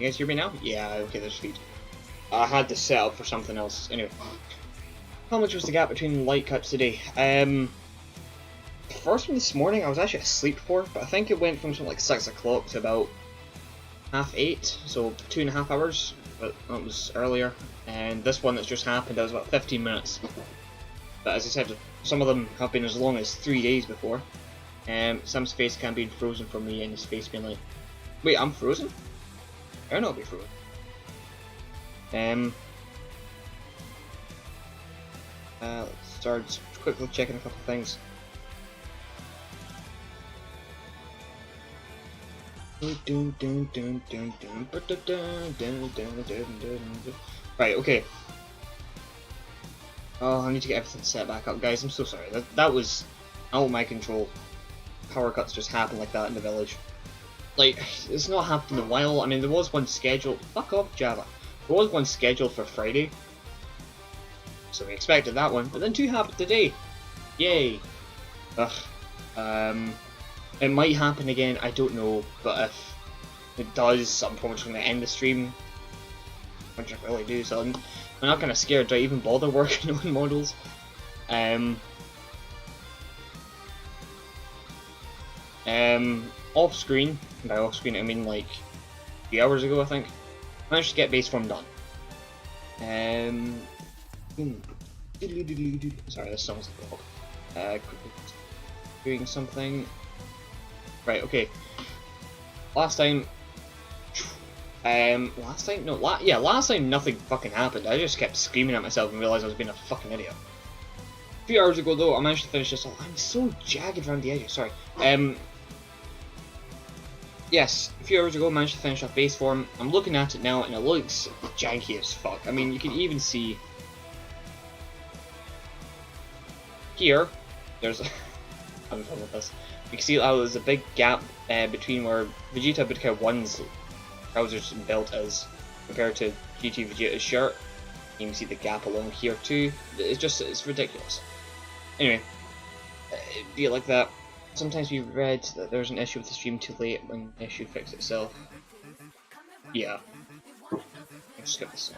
You guys hear me now? Yeah, okay, there's feed. I had this set up for something else. Anyway. How much was the gap between light cuts today? The first one this morning I was actually asleep for, but I think it went from something like 6 o'clock to about 8:30, so 2.5 hours, but that was earlier. And this one that's just happened, that was about 15 minutes. But as I said, some of them have been as long as 3 days before. Some space can be frozen for me, and the space being like, wait, I'm frozen? I'll not be frozen. Let's start quickly checking a couple of things. Right, okay. Oh, I need to get everything set back up, guys. I'm so sorry. That was out of my control. Power cuts just happened like that in the village. Like, it's not happened in a while. I mean, there was one scheduled. Fuck off, Java. There was one scheduled for Friday, so we expected that one. But then 2 happened today. Yay. Ugh. It might happen again. I don't know. But if it does, I'm probably just going to end the stream. Which I really do. So I'm not kind of scared. Do I even bother working on models? Off screen, by off screen I mean like a few hours ago I think, I managed to get base form done. Sorry, this song's a dog. Doing something. Right, okay. Last time nothing fucking happened. I just kept screaming at myself and realised I was being a fucking idiot. A few hours ago though, I managed to finish this off. I'm so jagged around the edges, sorry. Yes, a few hours ago I managed to finish off base form. I'm looking at it now and it looks janky as fuck. I mean, you can even see here, there's I'm fun with this. You can see how there's a big gap between where Vegeta Budokai 1's trousers and belt is compared to GT Vegeta's shirt. You can see the gap along here too. It's ridiculous. Anyway, be it like that. Sometimes we read that there's an issue with the stream too late when the issue fixes itself. Yeah. I'll skip this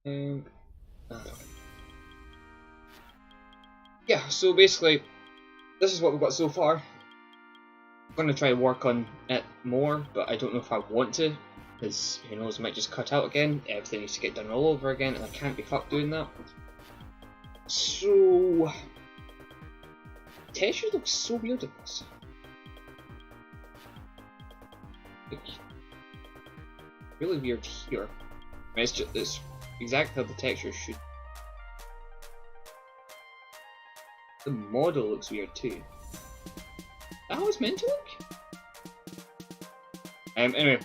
one. Yeah, so basically, this is what we've got so far. I'm going to try and work on it more, but I don't know if I want to, because who knows, it might just cut out again. Everything needs to get done all over again, and I can't be fucked doing that. So texture looks so weird in this. Like, really weird here. I mean, it's exactly how the texture should. The model looks weird too. Is that how it's meant to look? Anyway,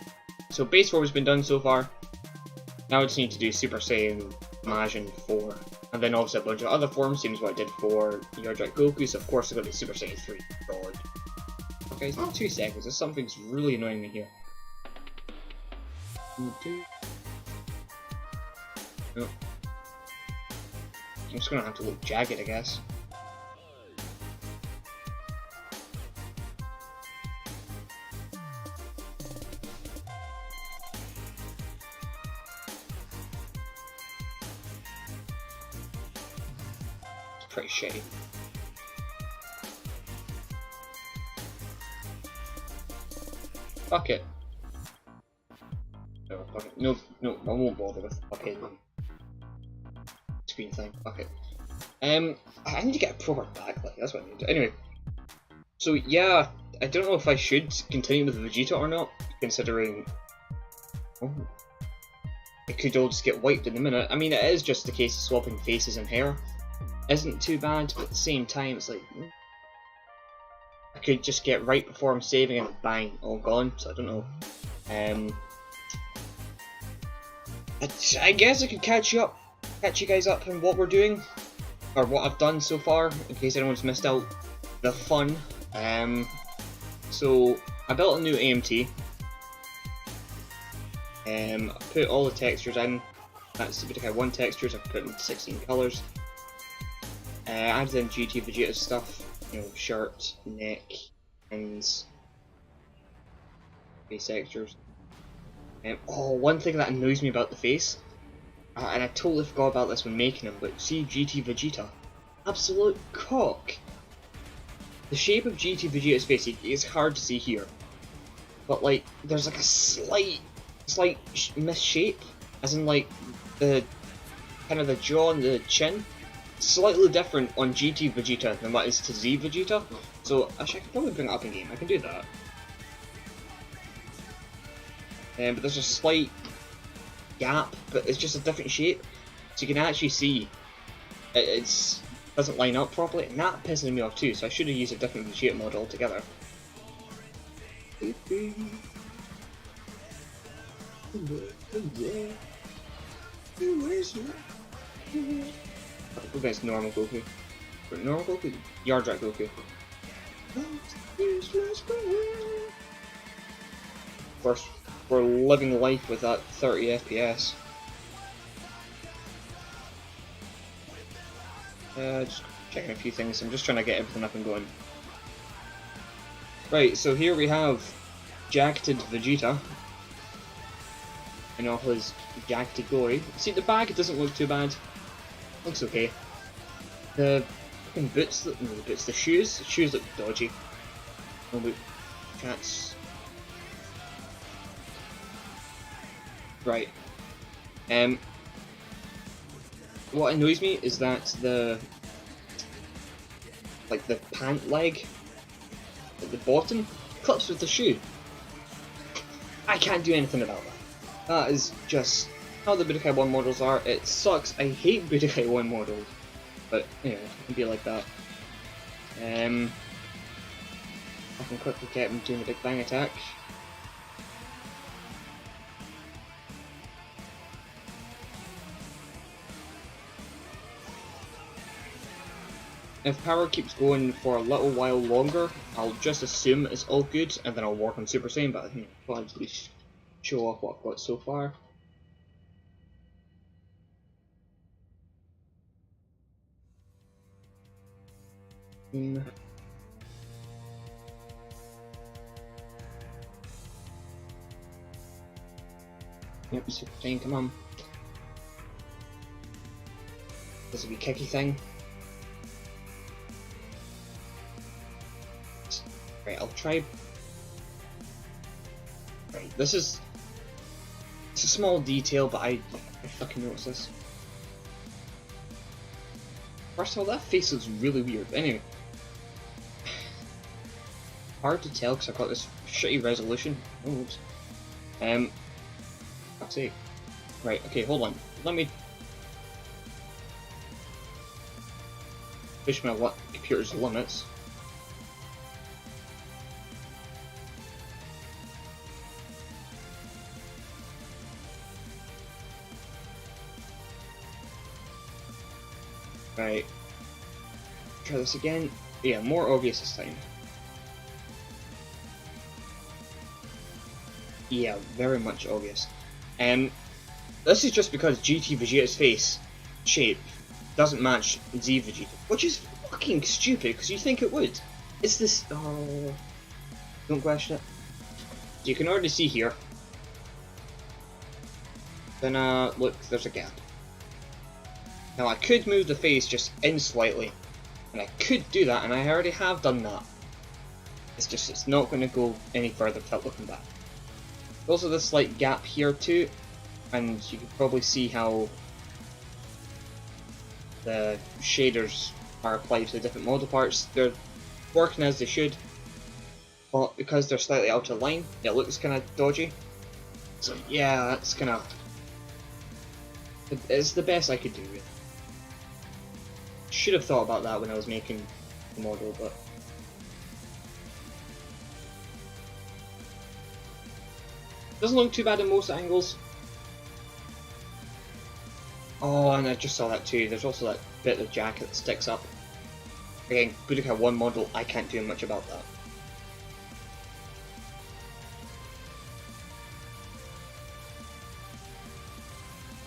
so base 4 has been done so far. Now I just need to do Super Saiyan Majin 4. And then obviously a bunch of other forms, same as what I did for Yardrat Goku, so of course I've got to do Super Saiyan 3. God. Okay, it's not 2 seconds, there's something's really annoying me here. No. I'm just gonna have to look jagged, I guess. Pretty shitty. Fuck it. No, fuck it. No, I won't bother with fucking screen thing. Fuck it. I need to get a proper backlight, that's what I need to do. Anyway. So yeah, I don't know if I should continue with Vegeta or not, considering it could all just get wiped in a minute. I mean, it is just a case of swapping faces and hair. Isn't too bad, but at the same time it's like I could just get right before I'm saving and bang, all gone, so I don't know. I guess I could catch you guys up on what we're doing, or what I've done so far, in case anyone's missed out the fun. So I built a new AMT. I put all the textures in. That's the Budokai 1 textures, I've put in 16 colours. Added in GT Vegeta stuff, you know, shirt, neck, and face textures. Oh, one thing that annoys me about the face, and I totally forgot about this when making him, but see GT Vegeta? Absolute cock! The shape of GT Vegeta's face is hard to see here, but like, there's like a slight misshape, as in like, the kind of the jaw and the chin, slightly different on GT Vegeta than what is to Z Vegeta, so actually I could probably bring it up in game, I can do that. But there's a slight gap, but it's just a different shape, so you can actually see it doesn't line up properly, and that pisses me off too, so I should have used a different Vegeta model altogether. Go against normal Goku. Normal Goku? Yard Rat Goku. Of course, we're living life with that 30 FPS. Just checking a few things. I'm just trying to get everything up and going. Right, so here we have Jacketed Vegeta in all his jackety glory. See, the bag doesn't look too bad. Looks okay. The fucking boots, the shoes look dodgy. No boot cats. Right. What annoys me is that the pant leg at the bottom clips with the shoe. I can't do anything about that. That is just how the Budokai 1 models are. It sucks. I hate Budokai 1 models. But, you know, it can be like that. I can quickly get him doing the Big Bang attack. If power keeps going for a little while longer, I'll just assume it's all good, and then I'll work on Super Saiyan, but I think I'll at least show off what I've got so far. Yep, Super Saiyan, come on. This will be kicky thing. Right, I'll try. Right, it's a small detail, but I fucking noticed this. First of all, that face looks really weird. Anyway, hard to tell because I've got this shitty resolution. Oh, oops. Fuck's sake. Right, okay, hold on. Let me push my computer's limits. Right. Try this again. Yeah, more obvious this time. Yeah, very much obvious. This is just because GT Vegeta's face shape doesn't match Z Vegeta, which is fucking stupid because you think it would. It's this. Oh, don't question it. You can already see here. Then look, there's a gap. Now I could move the face just in slightly, and I could do that, and I already have done that. It's just, it's not going to go any further without looking back. There's also this slight gap here too, and you can probably see how the shaders are applied to the different model parts. They're working as they should, but because they're slightly out of line, it looks kind of dodgy. So yeah, that's kind of... it's the best I could do, really. Should have thought about that when I was making the model, but... doesn't look too bad in most angles. Oh, and I just saw that too. There's also that bit of the jacket that sticks up. Again, Budokai 1 model, I can't do much about that.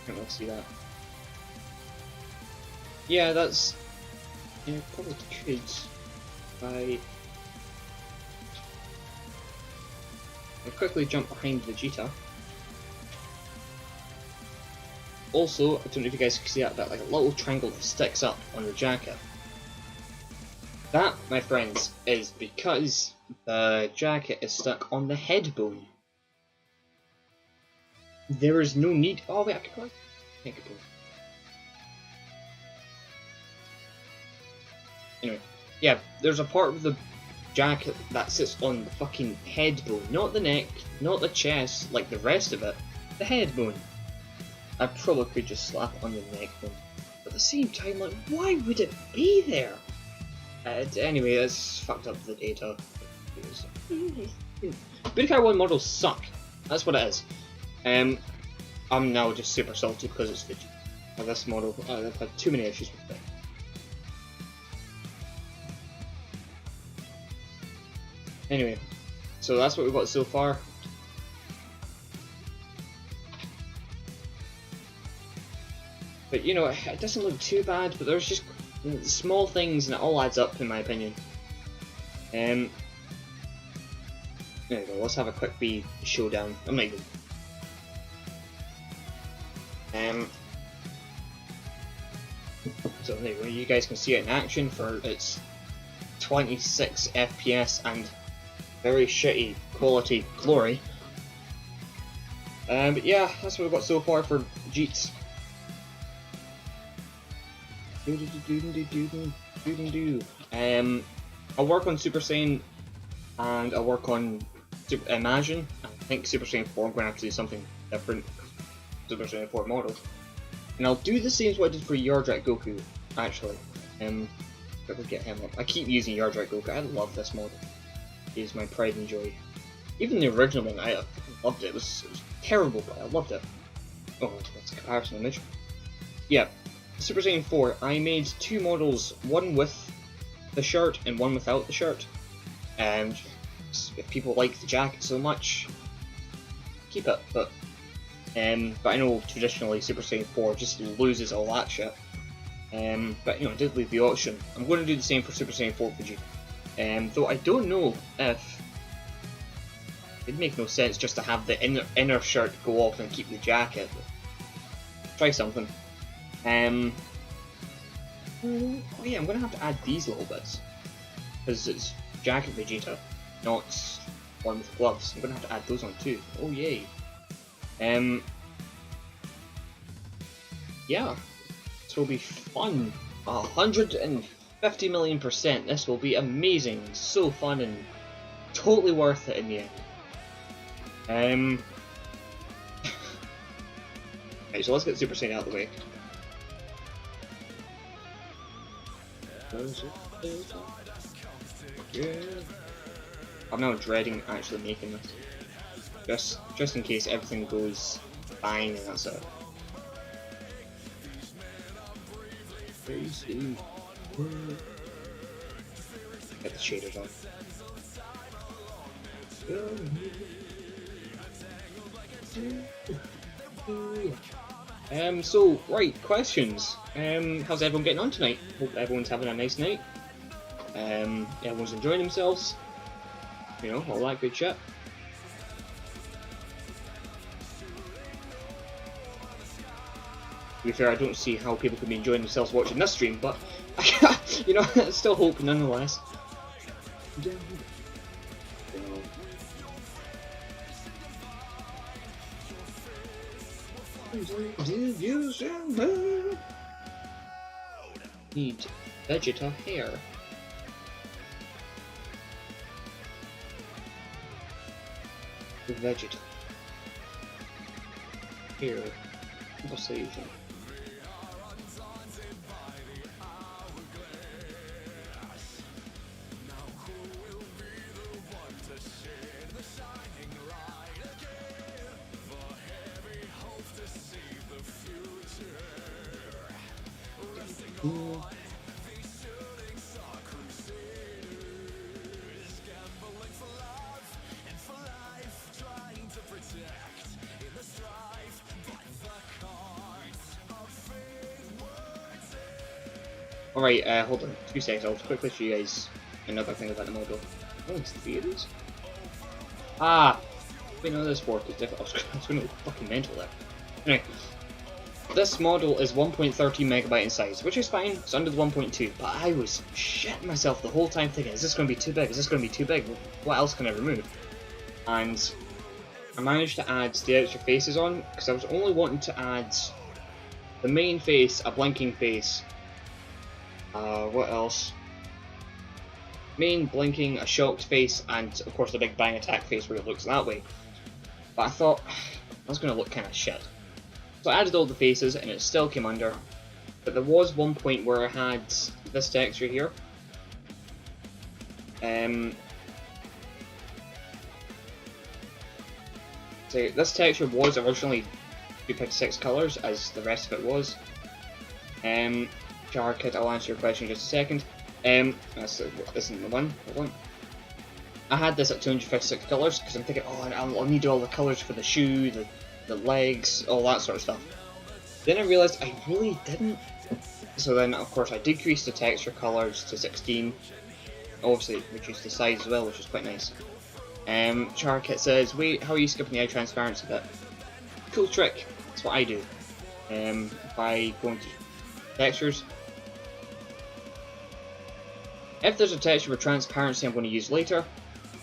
Can't really see that. Yeah, that's... yeah, probably could. I quickly jump behind Vegeta. also, I don't know if you guys can see that, but like a little triangle that sticks up on the jacket. That, my friends, is because the jacket is stuck on the head bone. There is no need. Oh wait, I can probably make it. Anyway, yeah, there's a part of the jacket that sits on the fucking head bone, not the neck, not the chest, like the rest of it. The head bone. I probably could just slap it on the neck bone, but at the same time, like, why would it be there? Anyway, it's fucked up the data. Budokai 1 models suck. That's what it is. I'm now just super salty because it's the this model. I've had too many issues with it. Anyway, so that's what we've got so far. But you know, it doesn't look too bad, but there's just small things and it all adds up in my opinion. There we go, let's have a quick wee showdown. I'm not even... So there you go, you guys can see it in action for its 26 FPS and very shitty quality glory. But yeah, that's what we've got so far for Jeets. I'll work on Super Saiyan and I'll work on Imagine. I think Super Saiyan 4 I'm going to have to do something different. Super Saiyan 4 model. And I'll do the same as what I did for Yardrat Goku, actually. If I get him up. I keep using Yardrat Goku, I love this model. He is my pride and joy. Even the original one, I loved it. It was terrible, but I loved it. Oh, that's a comparison image. Yeah, Super Saiyan 4, I made two models, one with the shirt and one without the shirt. And if people like the jacket so much, keep it. But I know traditionally Super Saiyan 4 just loses all that shit. But you know, I did leave the option. I'm going to do the same for Super Saiyan 4 Vegeta. Though I don't know if it'd make no sense just to have the inner shirt go off and keep the jacket. Try something. Oh yeah, I'm going to have to add these little bits. Because it's jacket Vegeta, not one with gloves. I'm going to have to add those on too. Oh yay. Yeah, this will be fun. 150 million%. This will be amazing, so fun, and totally worth it in the end. Right, so let's get Super Saiyan out of the way. I'm now dreading actually making this. Just in case everything goes fine and that's it. Get the shaders on. So, right, questions. How's everyone getting on tonight? Hope everyone's having a nice night. Everyone's enjoying themselves. You know, all that good shit. To be fair, I don't see how people could be enjoying themselves watching this stream, but you know, still hope nonetheless. Need Vegeta hair. Vegeta hair. What's the usual? Alright, hold on, 2 seconds, I'll quickly show you guys another thing about the model. Oh, it's the theaters? Ah! Wait, no, this fork is different. I was going to go fucking mental there. Anyway. this model is 1.13 megabyte in size, which is fine, it's under the 1.2, but I was shitting myself the whole time thinking, is this going to be too big, is this going to be too big, what else can I remove? And I managed to add the extra faces on, because I was only wanting to add the main face, a blinking face, what else? Main, blinking, a shocked face, and of course the big bang attack face where it looks that way. But I thought, that's going to look kind of shit. So I added all the faces and it still came under. But there was one point where I had this texture here. So this texture was originally 256 colours, as the rest of it was. Jarkit, I'll answer your question in just a second. This isn't the one. Hold on. I had this at 256 colours because I'm thinking, oh, I'll need all the colours for the shoe, the legs, all that sort of stuff. Then I realised I really didn't. So then, of course, I decreased the texture colours to 16. Obviously, reduced the size as well, which is quite nice. Charkit says, wait, how are you skipping the eye transparency bit? Cool trick. That's what I do. By going to textures. If there's a texture with transparency I'm going to use later,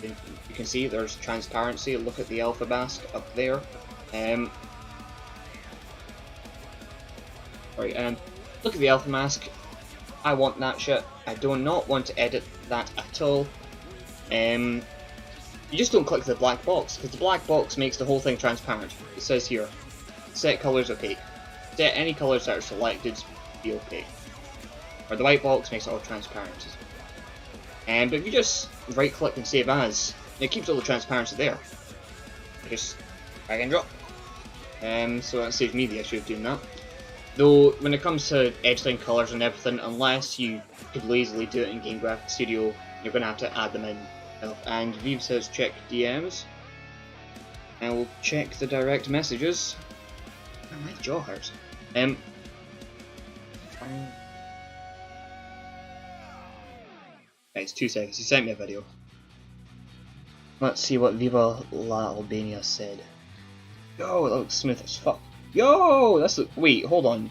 you can see there's transparency. Look at the alpha mask up there. Look at the alpha mask. I want that shit. I do not want to edit that at all. You just don't click the black box, because the black box makes the whole thing transparent. It says here, set colors opaque. Set any colors that are selected be opaque. Or the white box makes it all transparent. But if you just right click and save as, it keeps all the transparency there. Just drag and drop. So that saves me the issue of doing that. Though, when it comes to editing colours and everything, unless you could lazily do it in Game Graphics Studio, you're going to have to add them in. And Viv says check DMs. And we'll check the direct messages. Oh, my jaw hurts. It's 2 seconds. He sent me a video. Let's see what Viva La Albania said. Yo, that looks smooth as fuck. Yo, that's wait, hold on.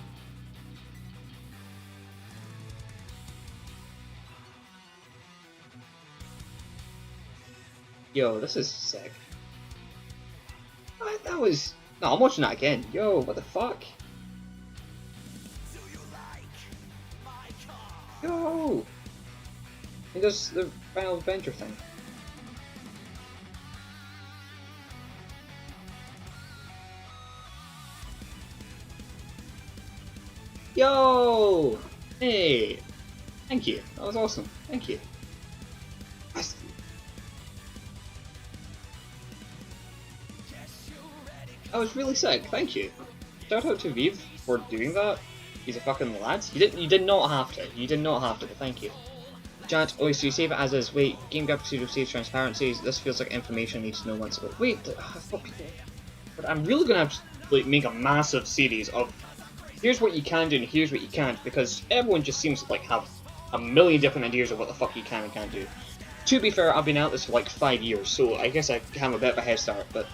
Yo, this is sick. What? That was no. I'm watching that again. Yo, what the fuck? Yo, he does the Final Adventure thing. Yo! Hey! Thank you. That was awesome. Thank you. That was really sick. Thank you. Shout out to Viv for doing that. He's a fucking lad. You did not have to. You did not have to, but thank you. Chat, oh, so you save it as is. Wait, Game Graphics Studio saves transparencies. This feels like information I need to know once ago. Wait, I thought people... But I'm really gonna have to like make a massive series of here's what you can do and here's what you can't, because everyone just seems to like have a million different ideas of what the fuck you can and can't do. To be fair, I've been at this for like 5 years, so I guess I have a bit of a head start, but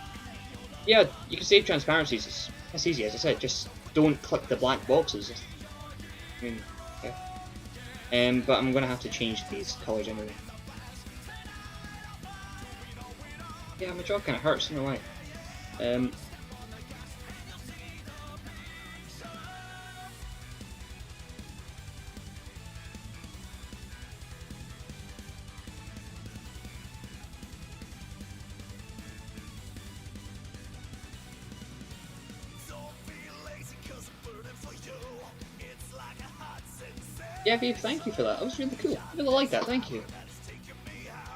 yeah, you can save transparencies. It's easy, as I said, just don't click the black boxes. I mean, yeah. But I'm gonna have to change these colours anyway. Yeah, my jaw kinda hurts, I don't know why. Yeah, Viv, thank you for that. That was really cool. I really like that. Thank you.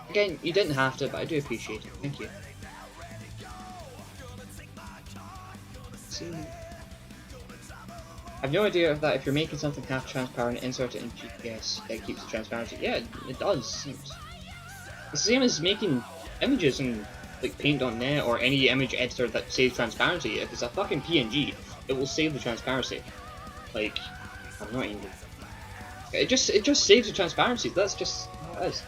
Again, you didn't have to, but I do appreciate it. Thank you. See? I've no idea if you're making something half transparent, insert it in GPS, it keeps the transparency. Yeah, it does. It's the same as making images in like Paint.net or any image editor that saves transparency. If it's a fucking PNG, it will save the transparency. Like, I'm not even. It just saves the transparency. That's just how it is.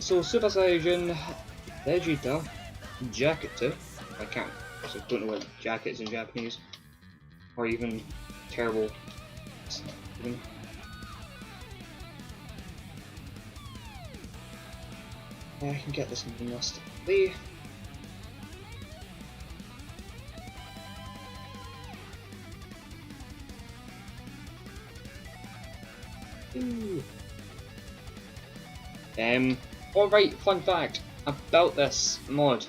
So Super Saiyan Vegeta jacket. I can't. I don't know what jacket is in Japanese, or even terrible. Even. I can get this must play. Alright, fun fact about this model.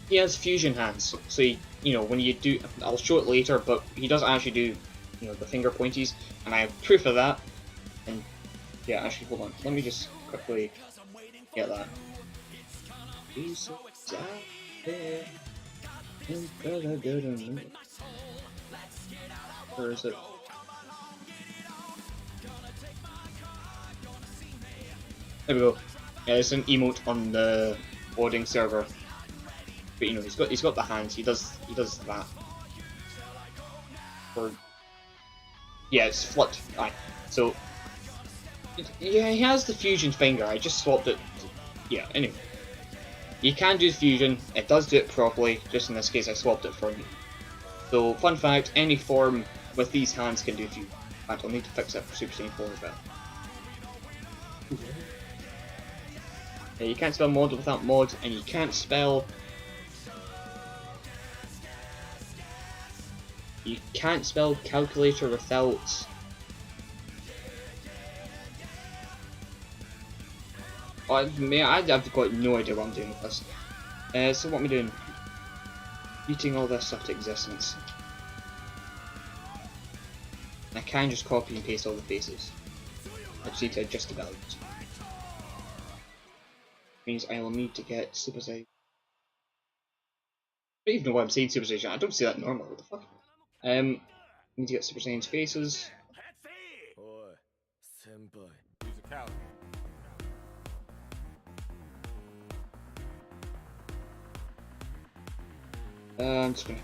He has fusion hands, so he, when you do, I'll show it later, but he does actually do, the finger pointies, and I have proof of that. And yeah, actually, hold on, let me just quickly get that. Where is it? There we go. Yeah, it's an emote on the boarding server. But he's got the hands. He does that. Or yeah, it's flipped. Right. So yeah, he has the fusion finger. I just swapped it. Yeah. Anyway, you can do fusion. It does do it properly. Just in this case, I swapped it for you. So fun fact: any form with these hands can do fusion. In fact, I'll need to fix it for Super Saiyan 4 as well. Yeah, you can't spell mod without mod, and you can't spell. You can't spell calculator without. I've got no idea what I'm doing with this. So what am I doing? Beating all this stuff to existence. I can just copy and paste all the faces. I just need to adjust the values. Means I will need to get Super Saiyan. I don't even know why I'm saying Super Saiyan. I don't say that normally. What the fuck? Need to get Super Saiyan's faces. I'm just gonna.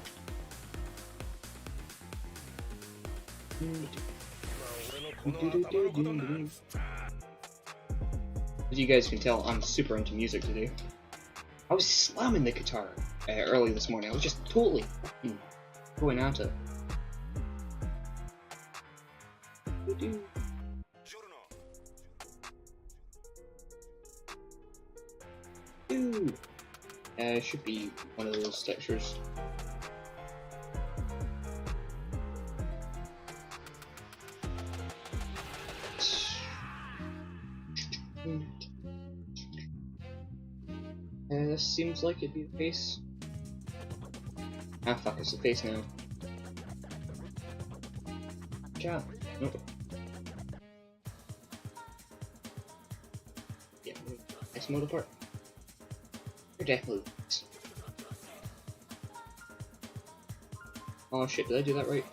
As you guys can tell, I'm super into music today. I was slamming the guitar early this morning. I was just totally going at it. Should be one of those textures. This seems like it'd be the face. Ah fuck, it's the face now. Chat. Nope. Yeah, nice model part. You're definitely. Oh shit, did I do that right?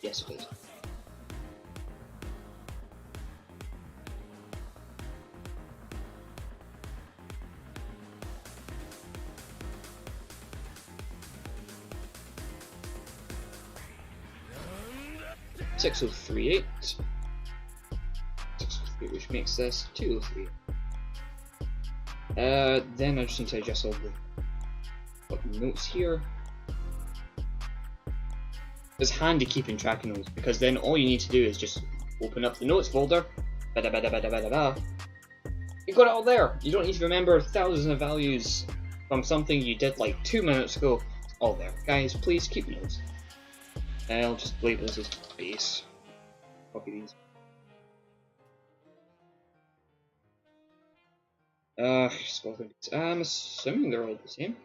Yes, it is. $6038, which makes this 203. Then I just need to adjust all the notes here. It's handy keeping track of notes because then all you need to do is just open up the notes folder. You got it all there. You don't need to remember thousands of values from something you did like 2 minutes ago. It's all there. Guys, please keep notes. I'll just label this as base. Copy these. I'm assuming they're all the same.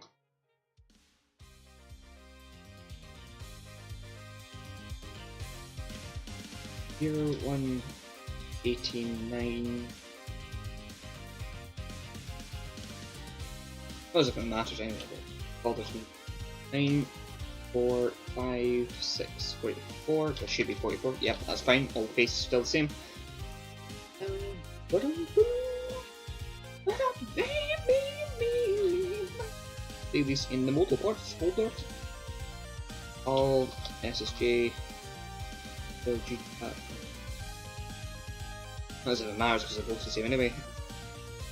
Here, 189. What does it matter anyway? All this 9, 4, 5, 6, 44. That should be 44. Yep, that's fine. All the faces are still the same. Save these in the model parts folder. All SSJ. I'm Not as if it matters because they're both the same anyway.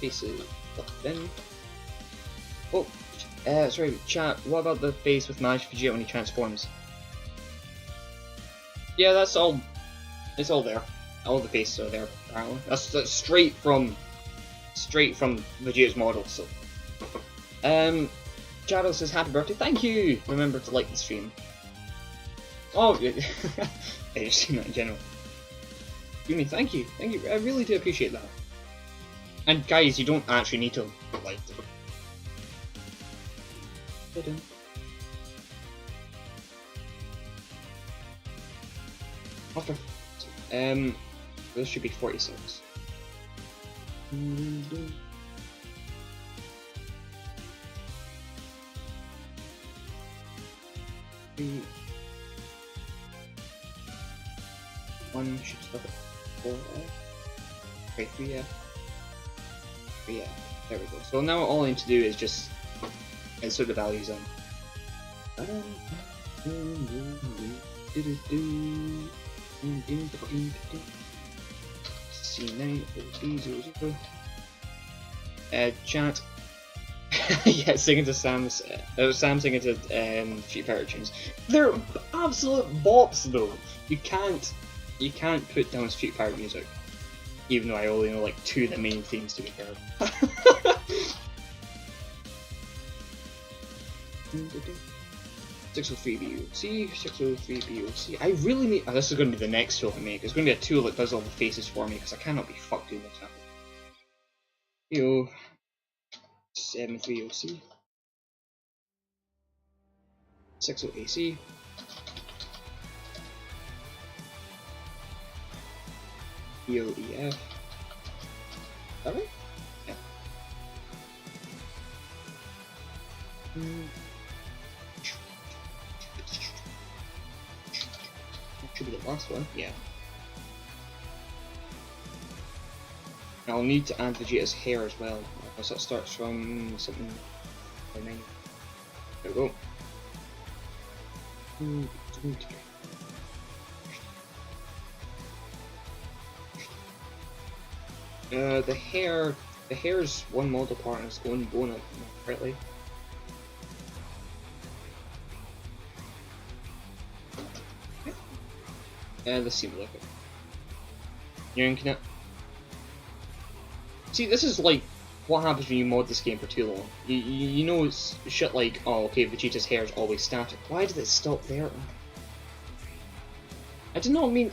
Faces then. Oh, sorry, chat. What about the face with Magic Vegeta when he transforms? Yeah, that's all. It's all there. All the faces are there. Apparently, that's straight from Vegeta's model. So, Jado says happy birthday. Thank you. Remember to like the stream. Oh, yeah, just seen that in general. Yumi, thank you. I really do appreciate that. And guys, you don't actually need to like them. After, this should be 46. One should stop at 4. Okay, 3F. 3F. There we go. So now all I need to do is just insert the values in. C9 B00. Chat. Yeah, singing to Sam singing to Street Fighter tunes. They're absolute bops though. You can't put down Street Fighter music, even though I only know like 2 of the main themes to be fair. 603 BOC, 603 BOC. I really need. Oh, this is going to be the next tool I make. It's going to be a tool that does all the faces for me because I cannot be fucked doing this now. BO 73 OC, 60 AC. BOEF. Is that right? Yeah. Should be the last one. Yeah. I'll need to add Vegeta's hair as well, because that starts from something. There we go. The hair's one model part and it's going bone up correctly. Let's see what look at. You're inking it. See, this is like what happens when you mod this game for too long. You know it's shit like, oh okay, Vegeta's hair is always static. Why did it stop there? I did not mean.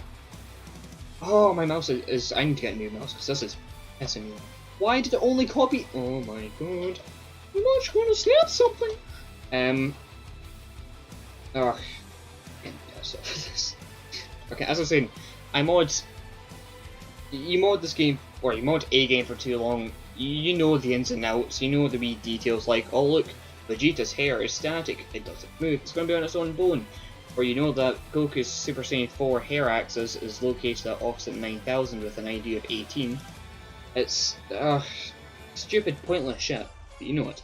Oh, my mouse is. I need to get a new mouse because this is pissing me off. Why did it only copy? Oh my god! I'm not going to snap something. Ugh. Piss off this. Okay, as I was saying, you mod this game, or you mod a game for too long, you know the ins and outs, you know the wee details like, oh look, Vegeta's hair is static, it doesn't move, it's going to be on its own bone. Or you know that Goku's Super Saiyan 4 hair axis is located at offset 9000 with an ID of 18. It's, stupid, pointless shit, but you know it.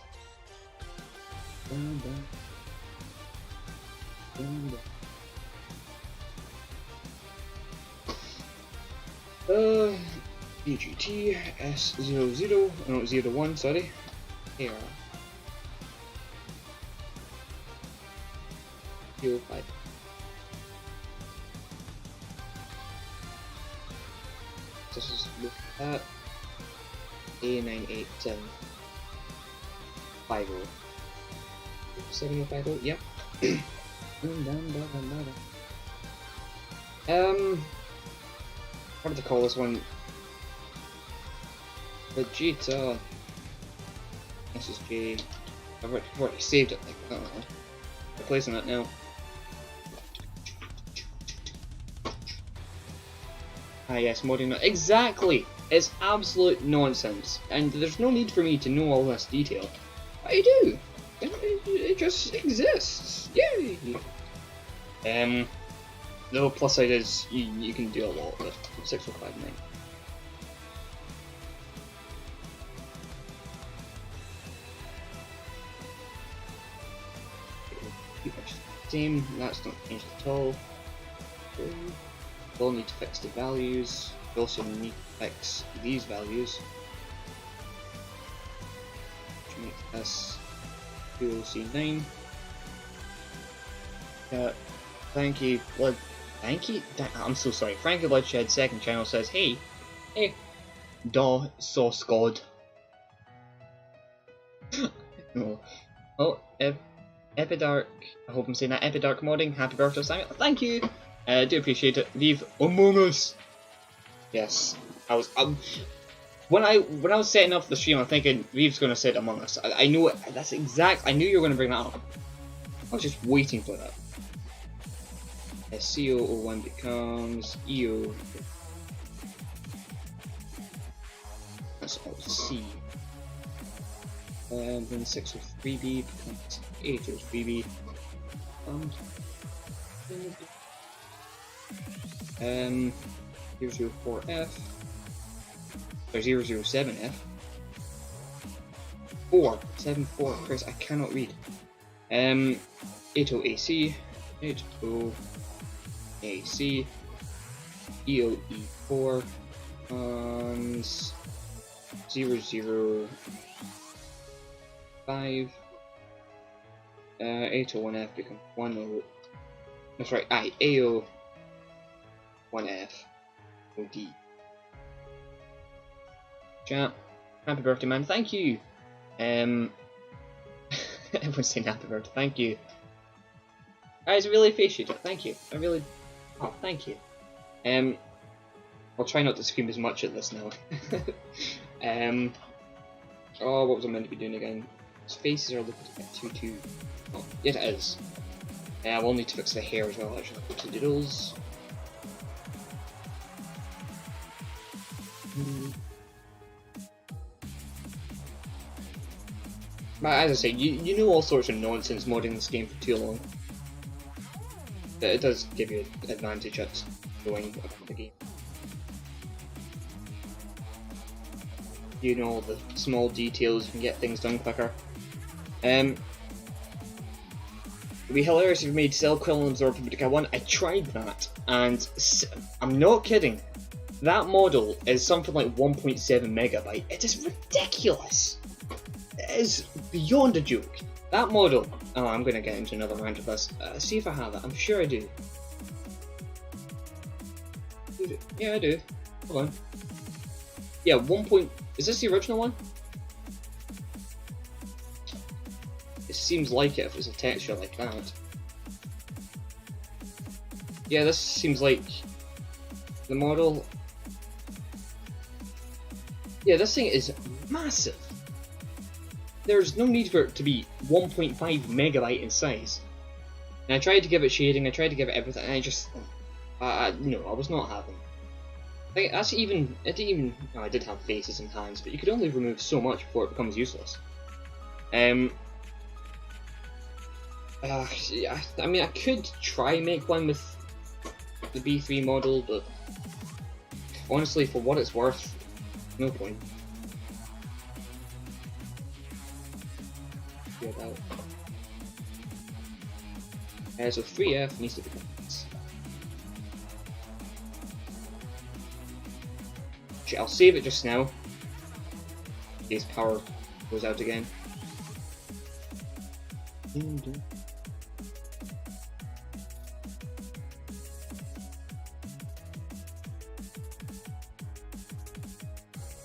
BGT S00, no, 01, sorry. Here. 05. This is look at A987 50. 7050, yep. What do they call this one? Vegeta. This is J. I've already saved it, like, I don't know. Replacing it now. Ah yes, modding. Exactly! It's absolute nonsense. And there's no need for me to know all this detail. I do! It just exists! Yay! The plus side is you can do a lot with 6059. Same, that's not changed at all. We'll need to fix the values. We also need to fix these values, which makes us 2OC9. Frankie Blood. Frankie? I'm so sorry. Frankie Bloodshed second channel says, hey, sauce god. Oh, Epidark. I hope I'm saying that. Epidark modding. Happy birthday, Samuel. Thank you. Do appreciate it. Vive Among Us. Yes, when I was setting up the stream, I'm thinking Vive's gonna say Among Us. I knew it. That's exact. I knew you were gonna bring that up. I was just waiting for that. CO01 becomes EO. That's all C. And then 603B becomes 803B. 004F. Or 007F. 474. Chris, I cannot read. 80AC. 80AC. EOE4. And 005. 801F becomes 10. That's right. AO1F. OD. Chat. Happy birthday, man. Thank you. Everyone's saying happy birthday. Thank you. Guys, I really appreciate it. Thank you. I really. Oh, thank you. I'll try not to scream as much at this now. Oh, what was I meant to be doing again? Spaces are looking at 2-2. Oh, yes, it is. I will need to fix the hair as well, actually. Go to doodles. But as I say, you know all sorts of nonsense modding this game for too long. It does give you an advantage at knowing about the game. You know all the small details, you can get things done quicker. It'd be hilarious if you made Cell Quill and Absorb Pubic 1. I tried that, and I'm not kidding. That model is something like 1.7 megabyte. It is ridiculous. It is beyond a joke. That model. Oh, I'm gonna get into another rant of this. See if I have it. I'm sure I do. Yeah, I do. Hold on. Yeah, 1. Is this the original one? It seems like it if it's a texture like that. Yeah, this seems like the model. Yeah, this thing is massive. There's no need for it to be 1.5 megabyte in size. And I tried to give it shading, I tried to give it everything, and I just... no, I was not having. That's even... It didn't even... No, I did have faces and hands, but you could only remove so much before it becomes useless. Yeah, I mean, I could try make one with the B3 model, but honestly, for what it's worth, no point. So 3F needs to be this. I'll save it just now, in case power goes out again.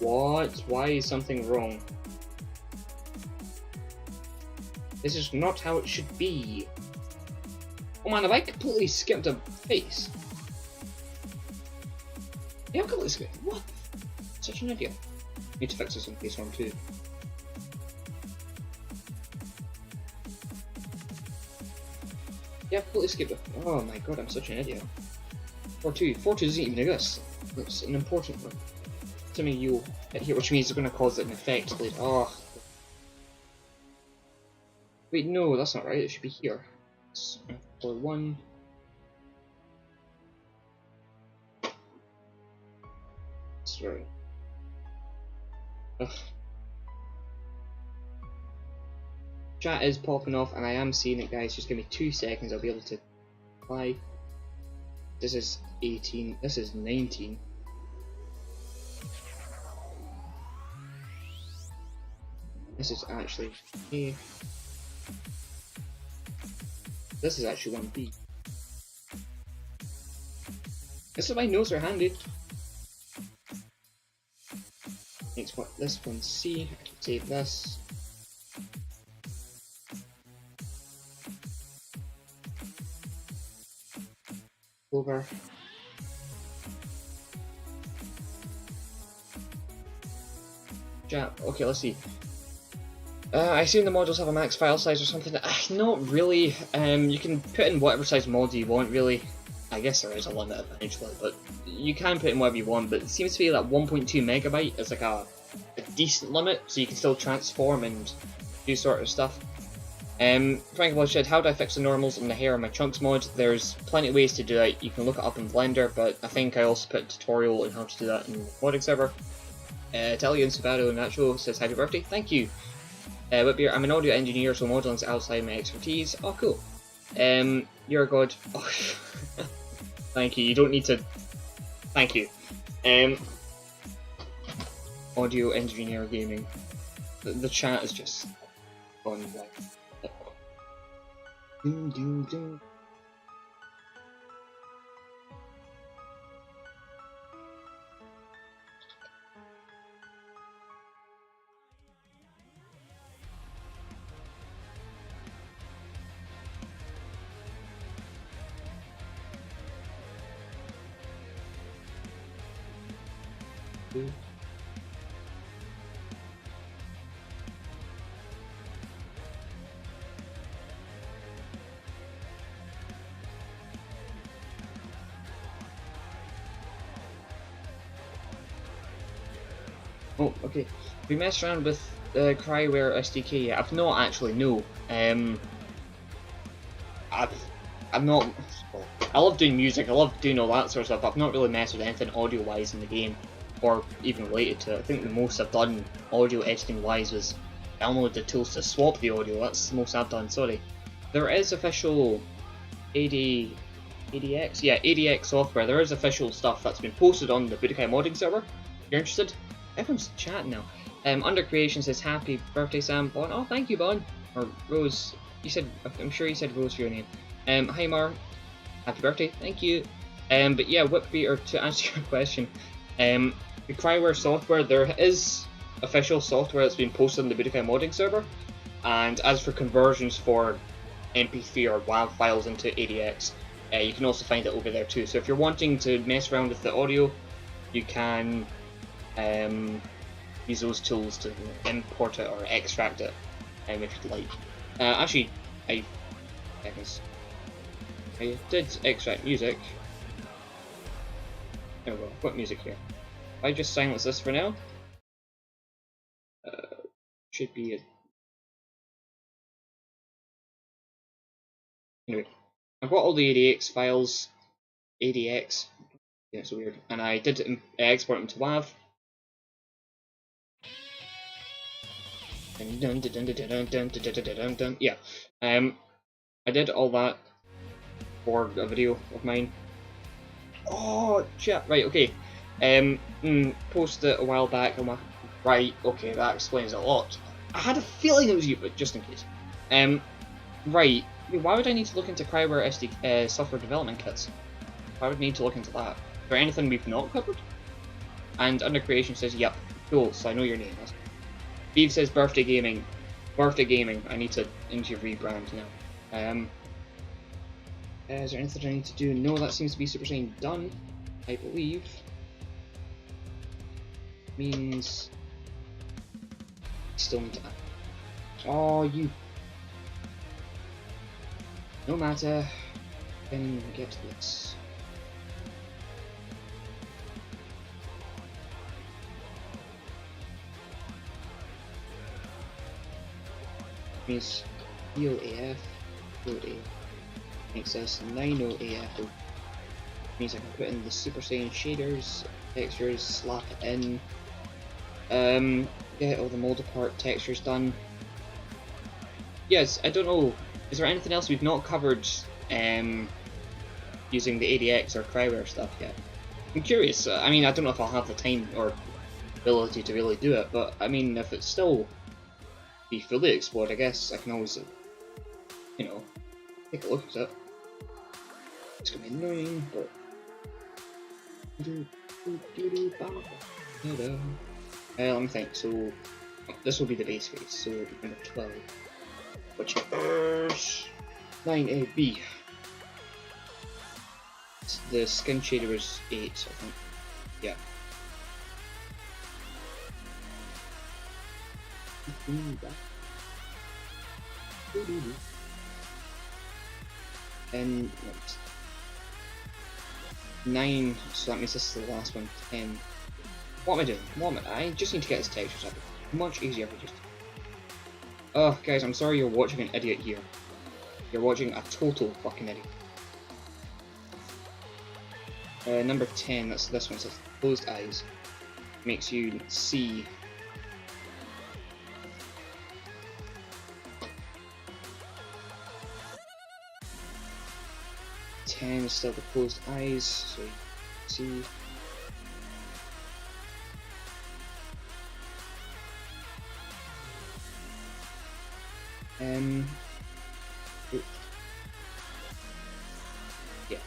What? Why is something wrong? This is not how it should be. Oh man, have I completely skipped a face? Yeah, I've completely skipped. What? Such an idiot. Need to fix this on face 1 too. Yeah, I've completely skipped it. Oh my god, I'm such an idiot. 4-2. 4-2 doesn't even exist. It's an important one. Something you'll hit here, which means it's going to cause an effect later. Oh. Wait, no, that's not right. It should be here. 4-1. Sorry. Ugh. Chat is popping off, and I am seeing it, guys. Just give me 2 seconds. I'll be able to apply. This is 18. This is 19. This is actually A. This is actually 1B. This is why notes are handy. Next one, this one's C. I can save this. Over. Yeah, okay, let's see. I assume the modules have a max file size or something. Not really. You can put in whatever size mod you want, really. I guess there is a limit eventually, but you can put in whatever you want. But it seems to be that 1.2 megabyte is like a decent limit, so you can still transform and do sort of stuff. Frank said, how do I fix the normals in the hair in my chunks mod? There's plenty of ways to do it. You can look it up in Blender, but I think I also put a tutorial on how to do that in the modding server. Italian Savado Nacho says, happy birthday, thank you. Whitbeer, I'm an audio engineer, so modeling's outside my expertise. Oh, cool. You're a god. Oh. Thank you, you don't need to... Thank you. Audio engineer gaming. The chat is just gone like... Doom, doom, doom. Oh, okay. We messed around with Cryware SDK. I've not actually, no. I'm not. I love doing music. I love doing all that sort of stuff. I've not really messed with anything audio-wise in the game, or even related to it. I think the most I've done audio editing-wise was download the tools to swap the audio. That's the most I've done. Sorry. There is official ADX. Yeah, ADX software. There is official stuff that's been posted on the Budokai modding server. If you're interested. Everyone's chatting now. Under creation says happy birthday, Sam. Bon. Oh, thank you, Bon. Or Rose. You said. I'm sure you said Rose for your name. Hi, Mar. Happy birthday. Thank you. But yeah, Whipbeater, to answer your question, the Cryware software, there is official software that's been posted on the Budokai modding server, and as for conversions for MP3 or WAV files into ADX, you can also find it over there too. So if you're wanting to mess around with the audio, you can use those tools to import it or extract it, if you'd like. Actually, I did extract music. There we go, I've got music here. If I just silence this for now, should be it. Anyway, I've got all the ADX files, ADX, yeah, it's so weird, and I did export them to WAV. Yeah, I did all that for a video of mine. Oh, shit, right, okay. Posted it a while back on my... Right, okay, that explains a lot. I had a feeling it was you, but just in case. Right, why would I need to look into Cryware SD software development kits? Why would I need to look into that? Is there anything we've not covered? And under creation says, yep, cool, so I know your name. Steve says birthday gaming. Birthday gaming, I need to into rebrand now. Is there anything I need to do? No, that seems to be Super Saiyan done, I believe. Means still need to. Oh, you. No matter. Then get to this. Means EOAF, EOA. Makes this 90AF. Means I can put in the Super Saiyan shaders, textures, slap it in. Get all the mold apart textures done. Yes, I don't know. Is there anything else we've not covered using the ADX or Cryware stuff yet? I'm curious. I mean, I don't know if I'll have the time or ability to really do it, but I mean, if it's still be fully explored, I guess I can always, you know, take a look at it. It's gonna be annoying, but. Let me think. So this will be the base phase. So number 12, which is 9AB. The skin shader was 8, I think. Yeah. And 9, so that means this is the last one. 10. What am I doing? I just need to get this texture up. Much easier for just. Oh, guys, I'm sorry you're watching an idiot here. You're watching a total fucking idiot. Number 10, that's this one, says closed eyes. Makes you see. Is still the closed eyes, so you can see. Yeah.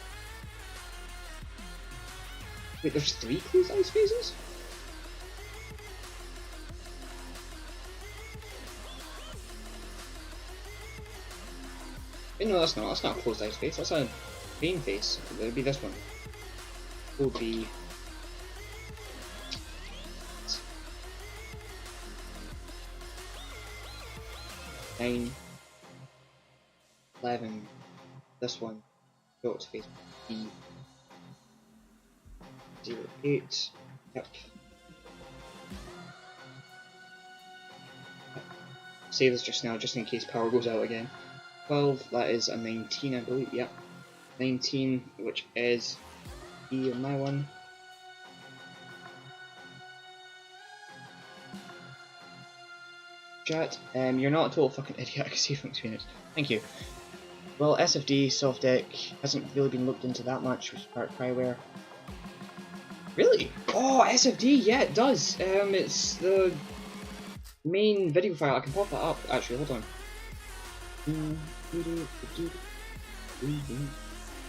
Wait, there's 3 closed eyes phases? Wait, no, that's not a closed eyes phase, that's a main phase. It would be this one. It would be 9, 11, this one, go to phase B, 0, 8, yep. Save this just now, just in case power goes out again. 12, that is a 19, I believe, yep. 19, which is E on my one. Chat, you're not a total fucking idiot, I can see from experience. Thank you. Well, SFD, soft deck, hasn't really been looked into that much with Far Cryware. Really? Oh, SFD, yeah, it does. It's the main video file. I can pop that up, actually, hold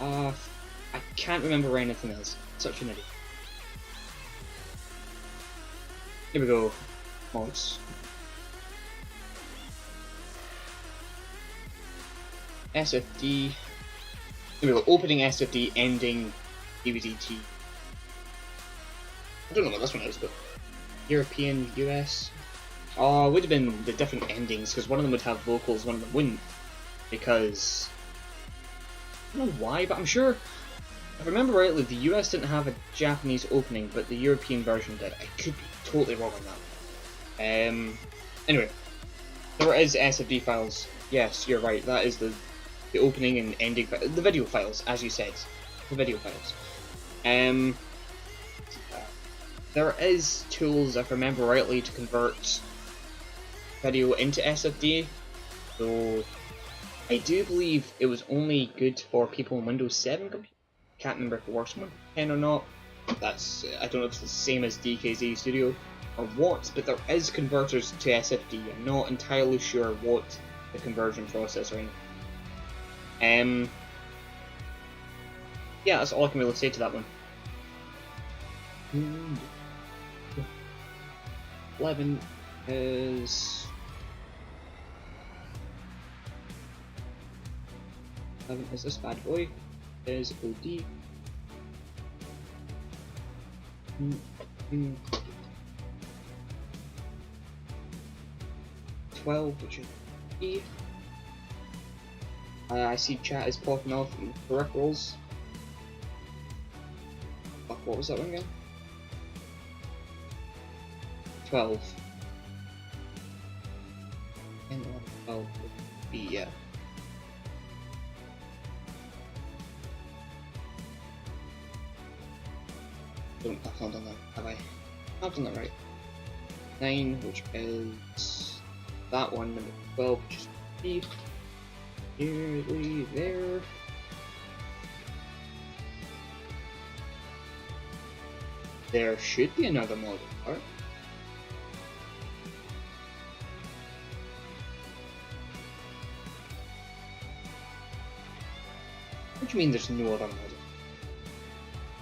on. I can't remember where anything is. Such an idiot. Here we go. Mods. SFD. Here we go. Opening SFD, ending DVDT. I don't know what this one is, but European, US. Oh, it would have been the different endings, because one of them would have vocals, one of them wouldn't. Because I don't know why, but I'm sure, if I remember rightly, the US didn't have a Japanese opening, but the European version did. I could be totally wrong on that. Anyway, there is SFD files. Yes, you're right. That is the opening and ending, the video files, as you said, the video files. There is tools, if I remember rightly, to convert video into SFD. So I do believe it was only good for people on Windows 7 computers. Can't remember if it works on 10 or not. That's I don't know if it's the same as DKZ Studio or what, but there is converters to SFD. I'm not entirely sure what the conversion process or anything. Yeah, that's all I can really say to that one. 11 is 11 is this bad boy. Is OD. 12, which is E. I see chat is popping off in peripherals. Fuck, what was that one again? 12. 10, 11, 12 would be, yeah. I've not done that, have I? I've done that right. 9, which is that one, number 12, which is B. Nearly there. There should be another model part. do you mean there's no other model?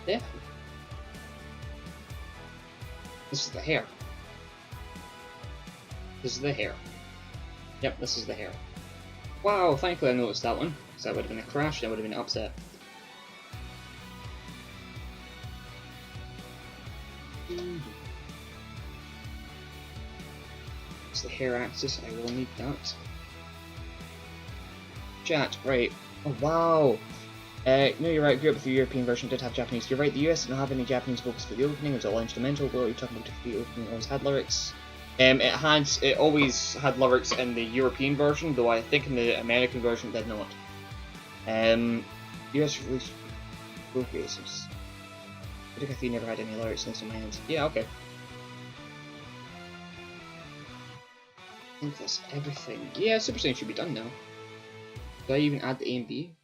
Yeah. This is the hair. This is the hair. Yep, this is the hair. Wow, thankfully I noticed that one, because that would have been a crash and I would have been upset. It's the hair axis, I will need that. Chat, right. Oh wow! No, you're right, grew up with the European version, did have Japanese. You're right, the US didn't have any Japanese vocals for the opening, it was all instrumental. Well, you're talking about the opening always had lyrics. It always had lyrics in the European version, though I think in the American version it did not. US released both races. I think I never had any lyrics in my hands. Yeah, okay. I think that's everything. Yeah, Super Saiyan should be done now. Do I even add the A and B?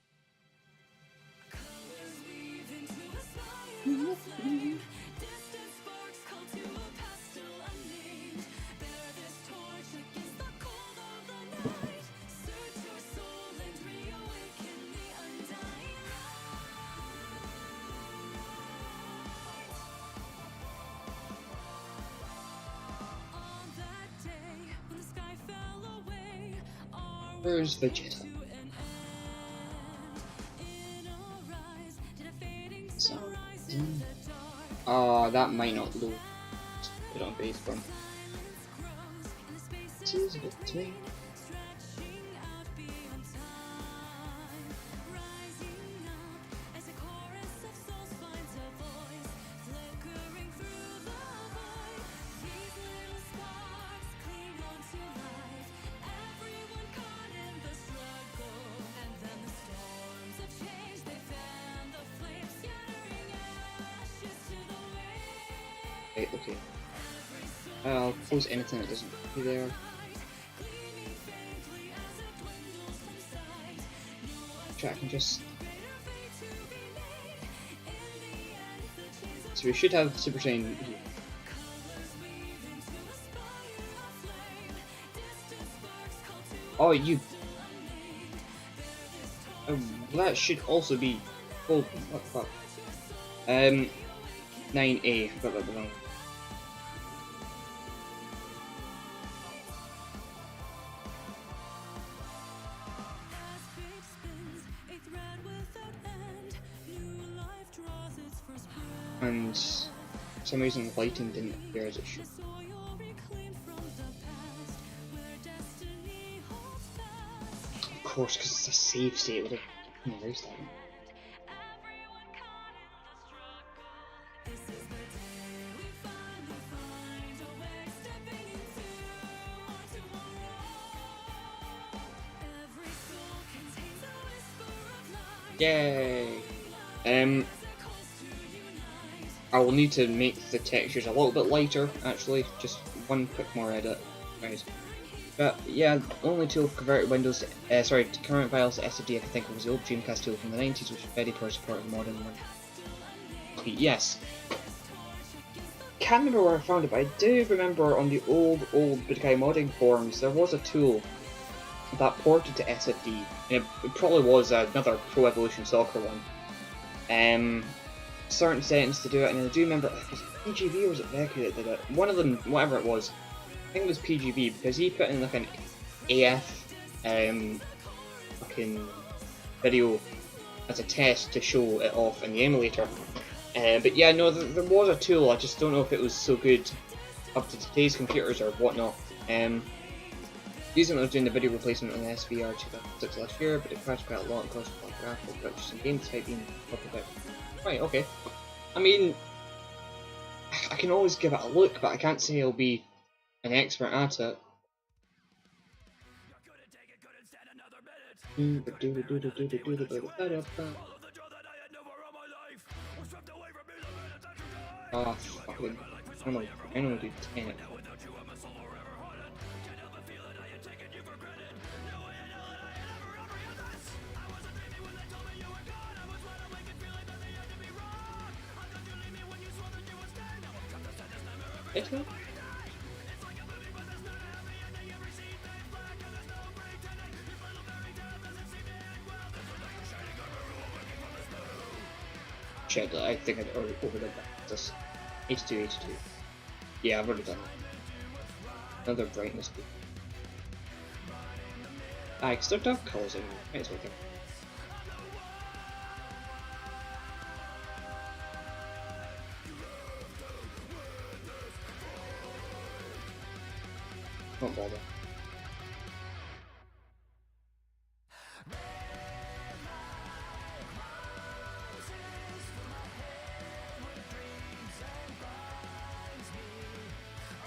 Where's Vegeta? So, that might not load. Put on base form. Right, okay. I'll close anything that doesn't be there. Try, I can just... So we should have Super Saiyan here. Oh, you... that should also be... Oh, what the fuck? 9A, I got that wrong. And for some reason the lighting didn't appear as it should. Of course, because it's a save state, would have erased that one. Yay! I will need to make the textures a little bit lighter, actually, just one quick more edit. Right. But yeah, the only tool for converting Windows to, current files to SSD I can think of was the old Dreamcast tool from the 90s, which is ready for support of modern one. Yes. Can't remember where I found it, but I do remember on the old Budokai modding forums there was a tool that ported to SSD, and it probably was another Pro Evolution Soccer one. Certain settings to do it, and I do remember, was it PGV or was it Veku that did it? One of them, whatever it was, I think it was PGV, because he put in like an AF fucking video as a test to show it off in the emulator. But yeah, no, there was a tool, I just don't know if it was so good up to today's computers or whatnot. Using it was doing the video replacement on the SVR 2006 last year, but it crashed quite a lot and caused a lot of graphical glitches and game type being talked about. Right, okay. I mean, I can always give it a look, but I can't say I'll be an expert at it. Ah, fucking. I don't do 10 at all. Shit, I think I already overdid that. Just 82, 82. Yeah, I've already done that. Another brightness boost. I still don't have colours anymore. It's okay. Don't bother.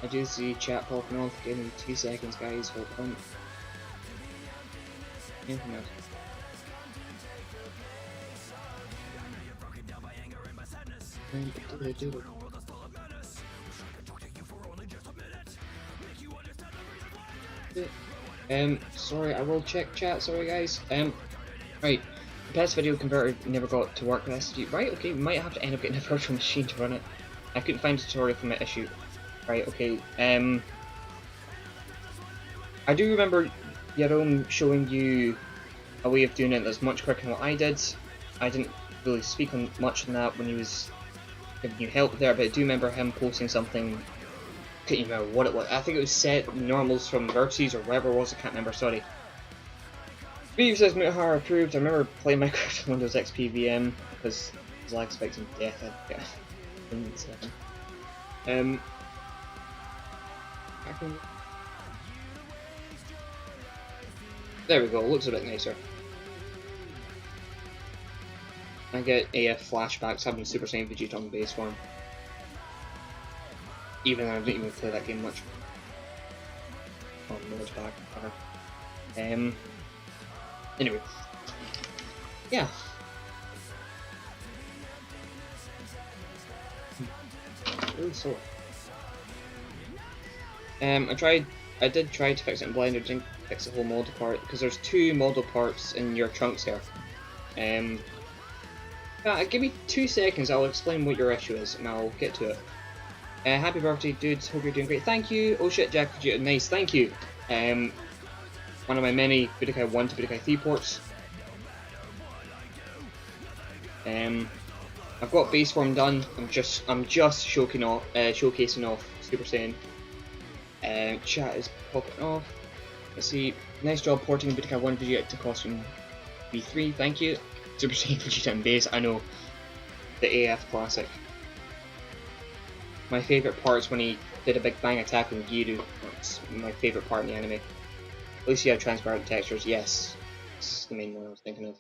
I do see chat popping off. Give me 2 seconds, guys. Hold on. Anything else? Sorry, I will check chat. Sorry, guys. Right. The past video converter never got to work with SSD. Right, okay, we might have to end up getting a virtual machine to run it. I couldn't find a tutorial for my issue. Right, okay, I do remember Yaron showing you a way of doing it that's much quicker than what I did. I didn't really speak on much on that when he was giving you help there, but I do remember him posting something. I can't even remember what it was. I think it was set normals from Versus or whatever it was, I can't remember, sorry. Beav says Mutahar approved. I remember playing Minecraft on Windows XP VM because I was expecting death. There we go, looks a bit nicer. I get AF flashbacks having Super Saiyan Vegeta on the base form. Even though I didn't even play that game much. Oh no, it's back. Anyway. Yeah. Really sore. I did try to fix it in Blender, didn't fix the whole model part, because there's 2 model parts in your trunks here. Give me 2 seconds, I'll explain what your issue is, and I'll get to it. Happy birthday, dudes, hope you're doing great. Thank you! Oh shit, Jack Vegeta, nice, thank you! One of my many Budokai 1 to Budokai 3 ports. I've got base form done, I'm just showcasing off Super Saiyan. Chat is popping off. Let's see. Nice job porting Budokai 1 Vegeta to costume V3, thank you. Super Saiyan Vegeta and base, I know. The AF classic. My favourite part is when he did a big bang attack on Giru. That's my favourite part in the anime. At least you have transparent textures, yes. This is the main one I was thinking of.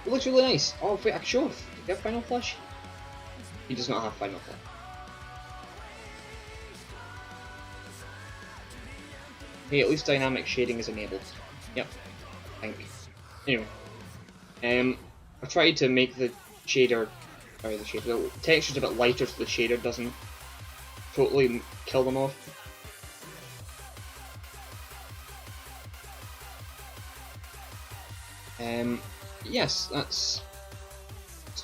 It looks really nice. Oh wait, I can show off. Do you have Final Flush? He does not have Final Flush. Hey, at least dynamic shading is enabled. Yep. I think. Anyway. I tried to make the shader, the texture's a bit lighter so the shader doesn't totally kill them off. Yes, let's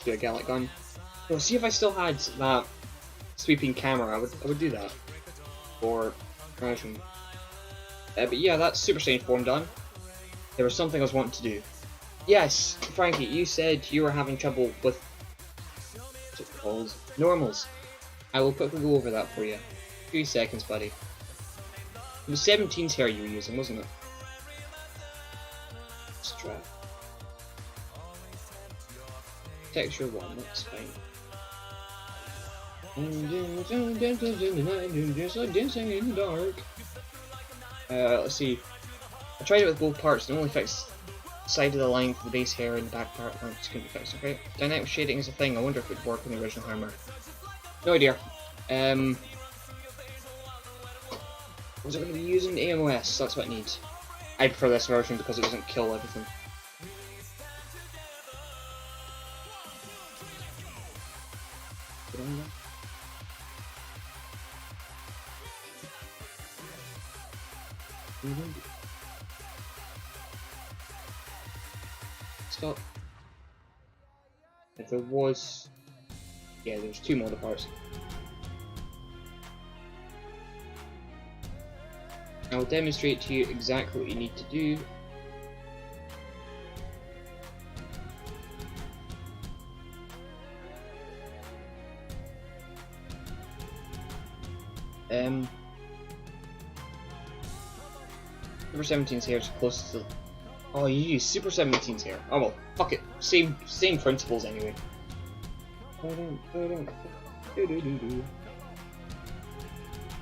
do a Gallic gun. Well, see if I still had that sweeping camera, I would do that. Or version. But yeah, that's Super Saiyan form done. There was something I was wanting to do. Yes, Frankie, you said you were having trouble with what's it called? Normals. I will quickly go over that for you. 3 seconds, buddy. It was 17's hair you were using, wasn't it? Strap. Texture 1, that's fine. Dancing in the dark. Let's see. I tried it with both parts and only fixed side of the line for the base hair and the back part just couldn't be fixed, okay? Dynamic shading is a thing, I wonder if it would work on the original hammer. No idea. Was it going to be using AMOS? That's what it needs. I prefer this version because it doesn't kill everything. Stop. If there was... yeah, there's 2 model parts. I will demonstrate to you exactly what you need to do. Super 17's hair is close to. Oh, you use Super 17's hair. Oh well, fuck it. Same principles anyway.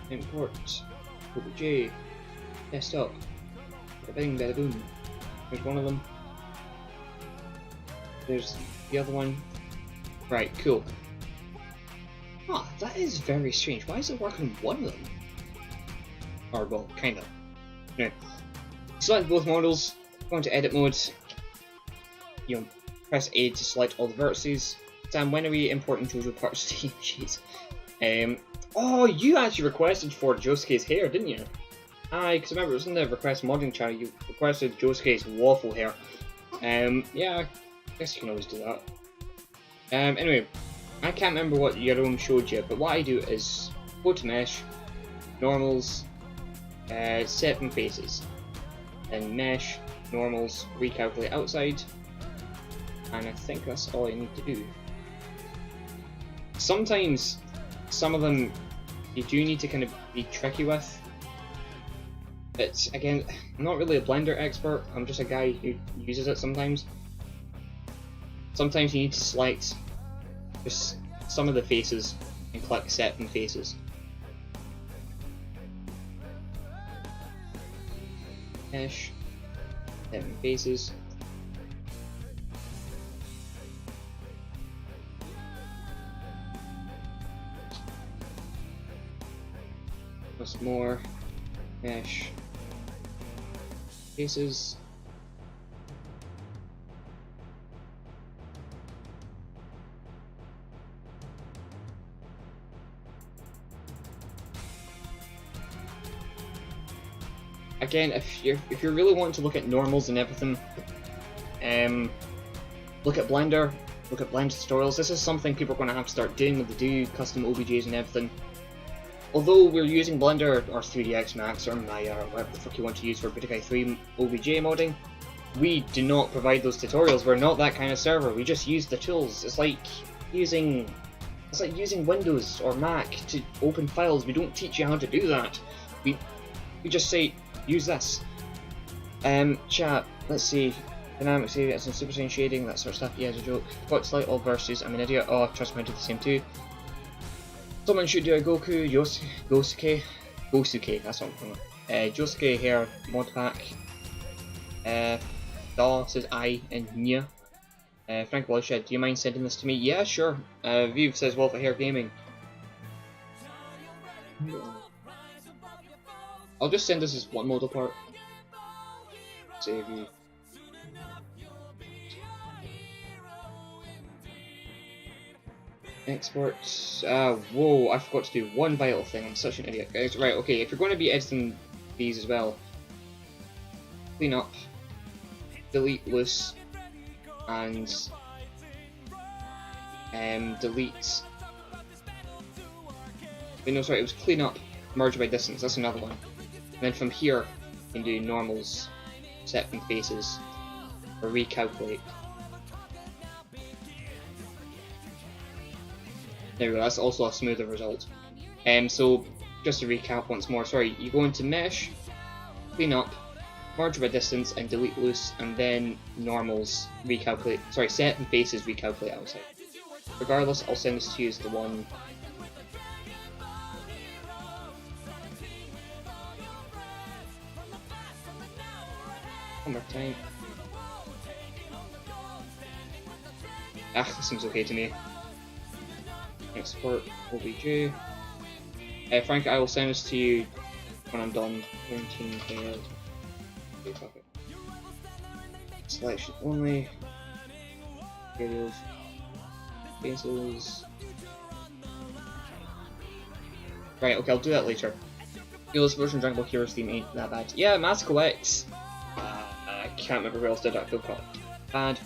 Import. OBJ. Desktop. Bada bing, bada boom. There's one of them. There's the other one. Right, cool. Ah, that is very strange. Why is it working on one of them? Or, well, kinda. Anyway. Select both models, go into edit mode. You know, press A to select all the vertices. Sam, when are we importing JoJo parts to you? Jeez. Oh, you actually requested for Josuke's hair, didn't you? Aye, because remember, it was in the request modding channel, you requested Josuke's waffle hair. Yeah, I guess you can always do that. Anyway, I can't remember what Jerome showed you, but what I do is go to Mesh, Normals, Set from Faces, then Mesh, Normals, recalculate outside, and I think that's all I need to do. Sometimes, some of them you do need to kind of be tricky with. But again, I'm not really a Blender expert, I'm just a guy who uses it sometimes. Sometimes you need to select just some of the faces and click Set from Faces. Mesh, Set from Faces. Plus more, Mesh, Faces. Again, if you're really wanting to look at normals and everything, look at Blender, look at Blender tutorials. This is something people are going to have to start doing when they do custom OBJs and everything. Although we're using Blender or 3ds Max or Maya or whatever the fuck you want to use for Budokai 3 OBJ modding, we do not provide those tutorials. We're not that kind of server. We just use the tools. It's like using Windows or Mac to open files. We don't teach you how to do that. We just say use this. Chat. Let's see. Dynamics area, it's in Super Saiyan shading, that sort of stuff. Yeah, it's a joke. Got select all versus. I'm an idiot. Oh, trust me, I do the same too. Someone should do a Gosuke, that's what I'm calling it. Josuke hair mod pack. Da says I and Nya. Frank Watershed, do you mind sending this to me? Yeah, sure. Viv says Wolf Hair Gaming. I'll just send this as one model part. Save you. Export. Whoa, I forgot to do one vital thing. I'm such an idiot, guys. Right, okay, if you're going to be editing these as well, clean up, delete loose, and delete. Wait, no, sorry, it was clean up, merge by distance. That's another one. And then from here, you can do normals, set from faces, or recalculate. There we go, that's also a smoother result. So, just to recap once more, sorry, you go into Mesh, clean up, merge by distance, and delete loose, and then normals, recalculate, sorry, set and faces, recalculate outside. Regardless, I'll send this to you as the one. One more time. This seems okay to me. Export OBJ. Frank, I will send this to you when I'm done. Selection only. Videos. Faces. Right, okay, I'll do that later. This version Dragon Ball Heroes theme ain't that bad. Yeah, Masco X. I can't remember who else did that. Feel bad.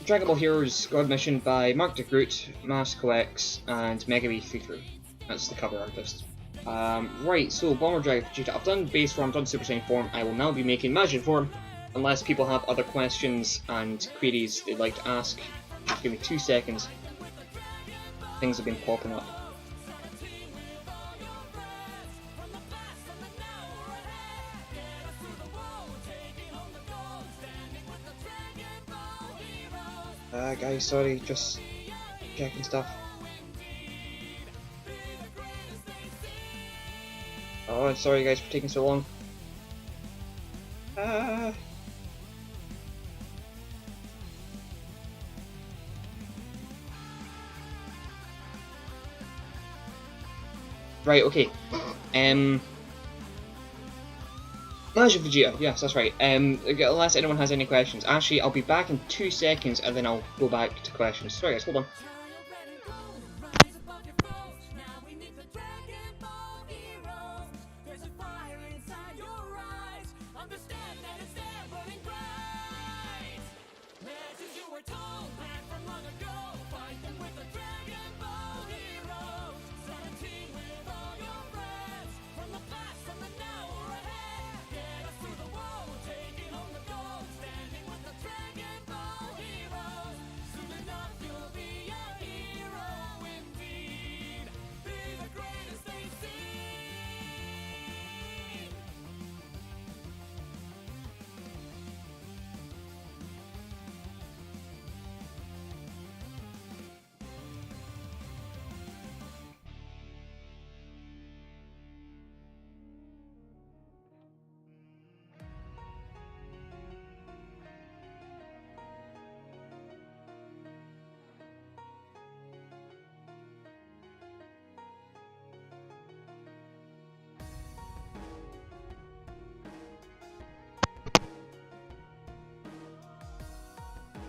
Dragon Ball Heroes God Mission by Mark DeGroot, Masco X, and Megabe33. That's the cover artist. Right, so Bomber Dragon Vegeta. I've done base form, done Super Saiyan form. I will now be making Majin form, unless people have other questions and queries they'd like to ask. Just give me 2 seconds. Things have been popping up. Guys, sorry, just checking stuff. Oh, I'm sorry guys for taking so long. Right, okay. Magic Vegeta, yes, that's right. Unless anyone has any questions. Actually, I'll be back in 2 seconds and then I'll go back to questions. Sorry guys, hold on.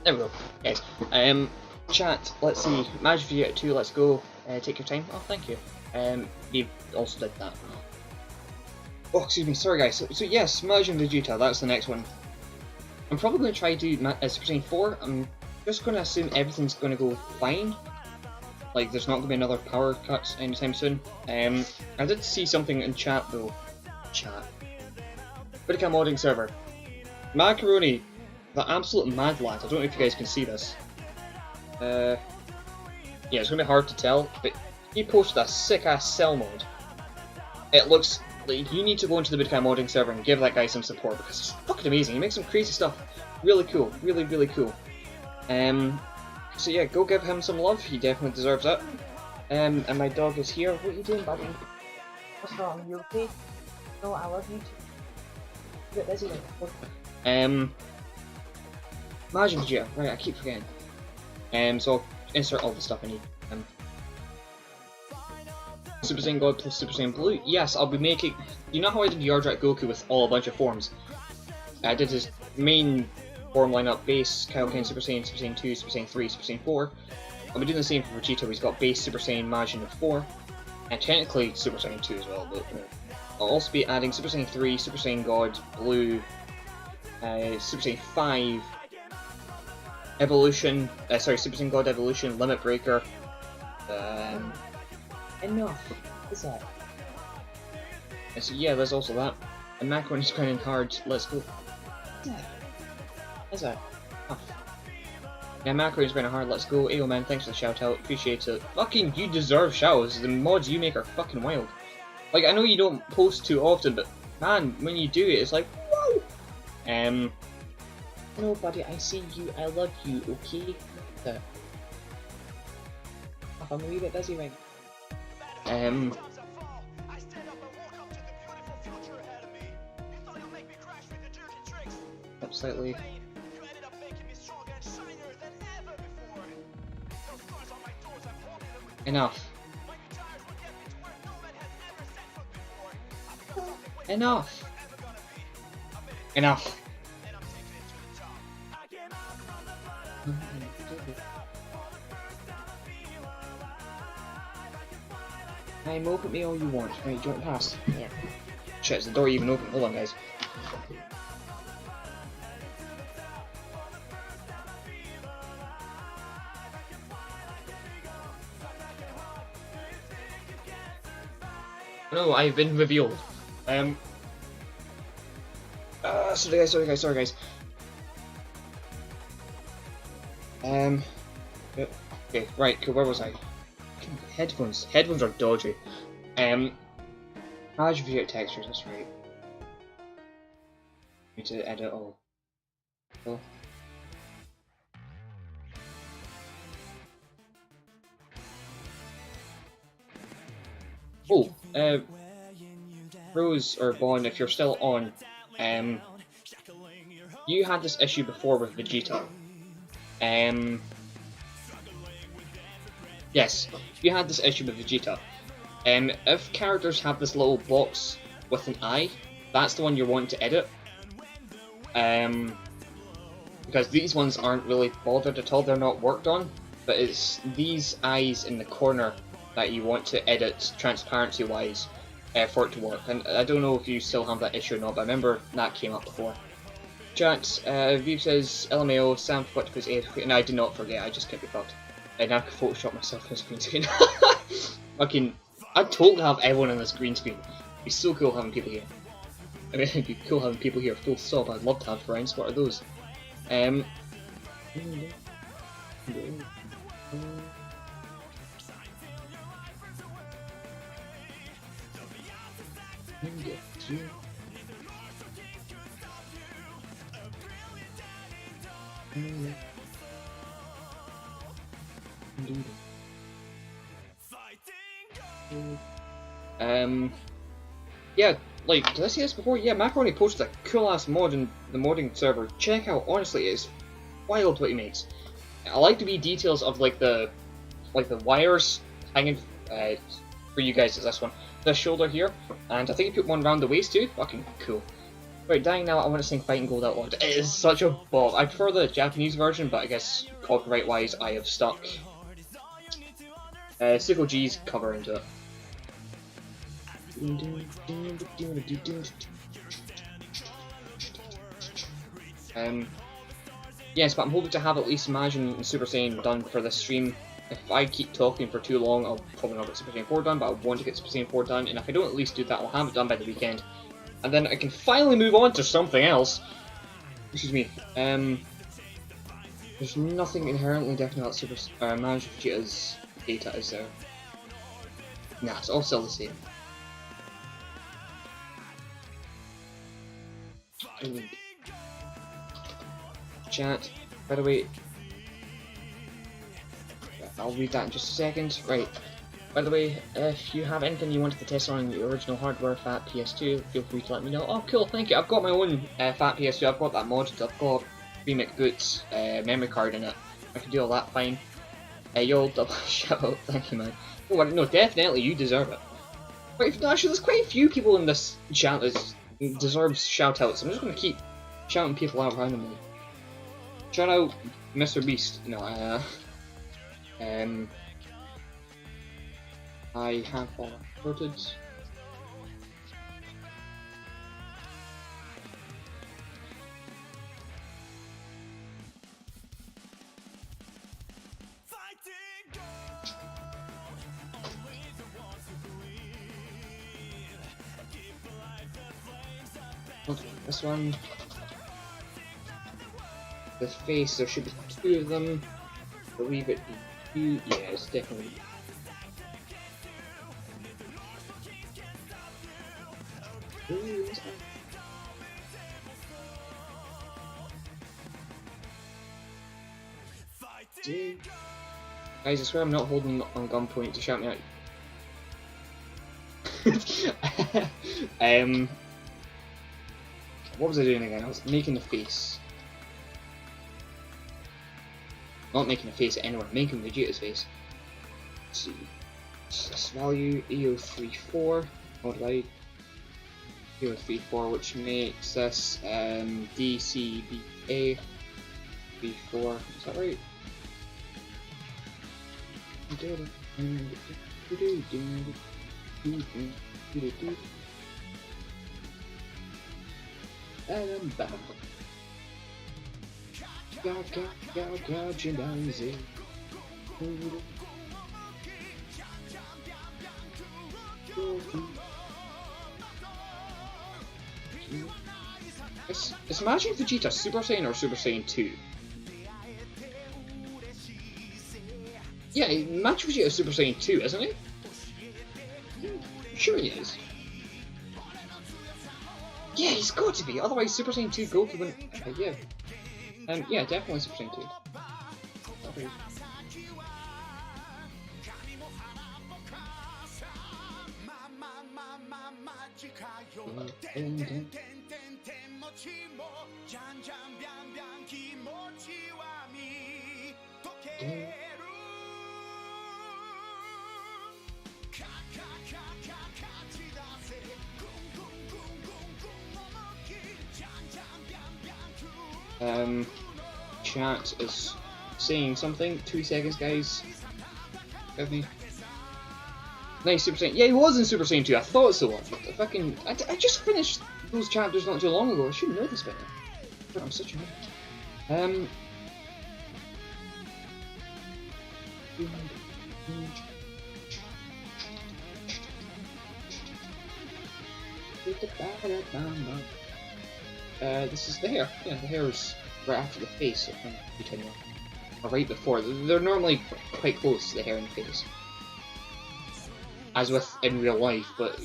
There we go, guys. Chat, let's see. Magic Vegeta 2, let's go. Take your time. Oh, thank you. They also did that. Oh, excuse me, sorry guys. So yes, Magic Vegeta, that's the next one. I'm probably going to try to do Super Saiyan 4. I'm just going to assume everything's going to go fine. Like, there's not going to be another power cuts anytime soon. I did see something in chat though. Chat. Budokai modding server. Macaroni. The absolute mad lad. I don't know if you guys can see this. Yeah, it's gonna be hard to tell, but he posted a sick ass cell mode. It looks like you need to go into the Budokai modding server and give that guy some support because it's fucking amazing. He makes some crazy stuff. Really cool. Really, really cool. So yeah, go give him some love. He definitely deserves it. And my dog is here. What are you doing, buddy? What's wrong? You okay? No, I love you too. Get busy then. Magic Vegeta, right, I keep forgetting. So I'll insert all the stuff I need. Super Saiyan God plus Super Saiyan Blue? Yes, I'll be making... You know how I did Yardrat Goku with all a bunch of forms? I did his main form lineup, base, Kaioken Super Saiyan, Super Saiyan 2, Super Saiyan 3, Super Saiyan 4. I'll be doing the same for Vegeta, he's got base Super Saiyan Majin of 4, and technically Super Saiyan 2 as well, but I'll also be adding Super Saiyan 3, Super Saiyan God, Blue, Super Saiyan 5, Evolution, sorry, Super Saiyan God Evolution, Limit Breaker, enough, is that? And so yeah, there's also that, and Macron is grinding hard, let's go. Is that? Oh. Yeah, Macron is grinding hard, let's go. Ayo man, thanks for the shout out, appreciate it. Fucking, you deserve shouts, the mods you make are fucking wild. Like, I know you don't post too often, but man, when you do it, it's like, whoa! No, buddy, I see you. I love you, okay? I'm a wee bit busy right now. Up slightly. Enough. Enough. Enough. I'm open me all you want. Right, do you want to pass? Yeah. Shit, is the door even open? Hold on, guys. No, I've been revealed. Sorry guys. Okay, right, cool, where was I? Headphones. Headphones are dodgy. Magic Vegeta textures, that's right. Need to edit all. Oh. Oh, Rose or Vaughn, if you're still on, you had this issue before with Vegeta. Yes, you had this issue with Vegeta. If characters have this little box with an eye, that's the one you're wanting to edit. Because these ones aren't really bothered at all, they're not worked on, but it's these eyes in the corner that you want to edit transparency-wise for it to work. And I don't know if you still have that issue or not, but I remember that came up before. Chat, View says, LMAO, Sam forgot to put his and I did not forget, I just can't be fucked. And now I can Photoshop myself on this green screen. I'd totally have everyone on this green screen. It'd be so cool having people here. I mean, it'd be cool having people here, full stop. I'd love to have friends. What are those? Yeah, like, did I see this before? Yeah, Macaroni posted a cool ass mod in the modding server. Check out, honestly, it's wild what he makes. I like the wee details of like the wires hanging for you guys. Is this one? The shoulder here, and I think he put one around the waist too. Fucking cool. Right, dying now. I want to sing Fighting Gold Out Loud. It is such a bop. I prefer the Japanese version, but I guess copyright wise, I have stuck Sicko G's cover into it. Yes, but I'm hoping to have at least Imagine and Super Saiyan done for this stream. If I keep talking for too long, I'll probably not get Super Saiyan 4 done, but I want to get Super Saiyan 4 done, and if I don't at least do that, I'll have it done by the weekend. And then I can finally move on to something else. Excuse me. There's nothing inherently different about Super Manager Vegeta's data, is there? Nah, it's all still the same. Chat, by the way, I'll read that in just a second. Right, by the way, if you have anything you wanted to test on your original hardware Fat PS2, feel free to let me know. Oh cool, thank you. I've got my own Fat PS2, I've got that modded, I've got 3 McBoots memory card in it. I can do all that fine. Yo, double shout out, thank you man. Oh, no, definitely, you deserve it. Right, actually, there's quite a few people in this chat that deserves shout outs. I'm just going to keep shouting people out randomly. Shout out Mr. Beast. No, I have voted. This one. The face, there should be 2 of them. I believe it be 2. Yeah, it's definitely. Guys, I swear I'm not holding on gunpoint to shout me out. What was I doing again? I was making the face. Not making a face at anyone, making Vegeta's face. Let's see. This value, EO34. Multiply EO34, which makes this DCBA 34. Is that right? And I'm back. Is Imagine Vegeta Super Saiyan or Super Saiyan 2? Yeah, Imagine Vegeta Super Saiyan 2, isn't he? Sure he is. Yeah, he's got to be, otherwise Super Saiyan 2 Goku wouldn't... yeah. Yeah, definitely Super Saiyan 2. Chat is saying something. 2 seconds, guys. Give me. Nice Super Saiyan. Yeah, he was in Super Saiyan 2. I thought so. I just finished those chapters not too long ago. I should know this better. I'm such a nerd. This is the hair. Yeah, the hair is right after the face, or right before. They're normally quite close to the hair and the face, as with in real life. But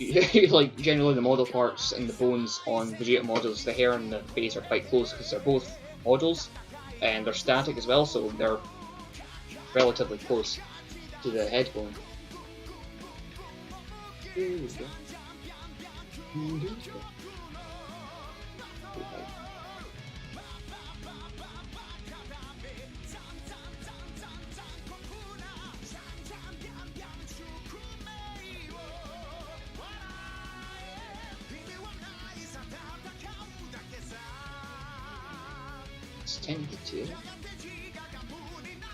like generally, the model parts and the bones on Vegeta models, the hair and the face are quite close because they're both models and they're static as well, so they're relatively close to the head bone. It's 10 to 2.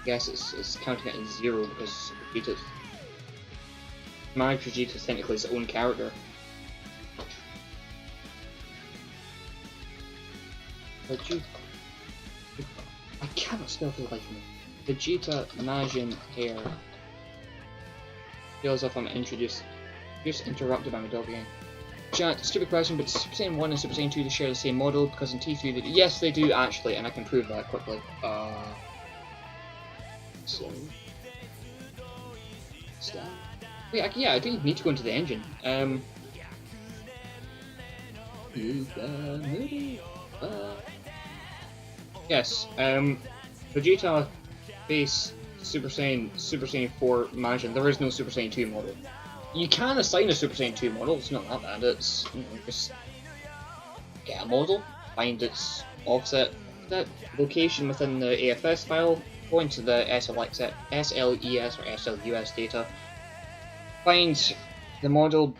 I guess it's counting it in 0 because Vegeta's Vegeta is technically his own character. Vegeta. I cannot spell for the life of me. Vegeta Majin hair. Feels as if I'm introduced. Just interrupted by my dog again. Chat, stupid question, but Super Saiyan 1 and Super Saiyan 2 they share the same model because in T3 they do. Yes, they do actually, and I can prove that quickly. So. Wait, yeah, I didn't need to go into the engine. Yes, Vegeta base Super Saiyan 4 Majin. There is no Super Saiyan 2 model. You can assign a Super Saiyan 2 model, it's not that bad. It's, you know, just get a model, find its offset, that location within the AFS file, go into the SLES or SLUS data, find the model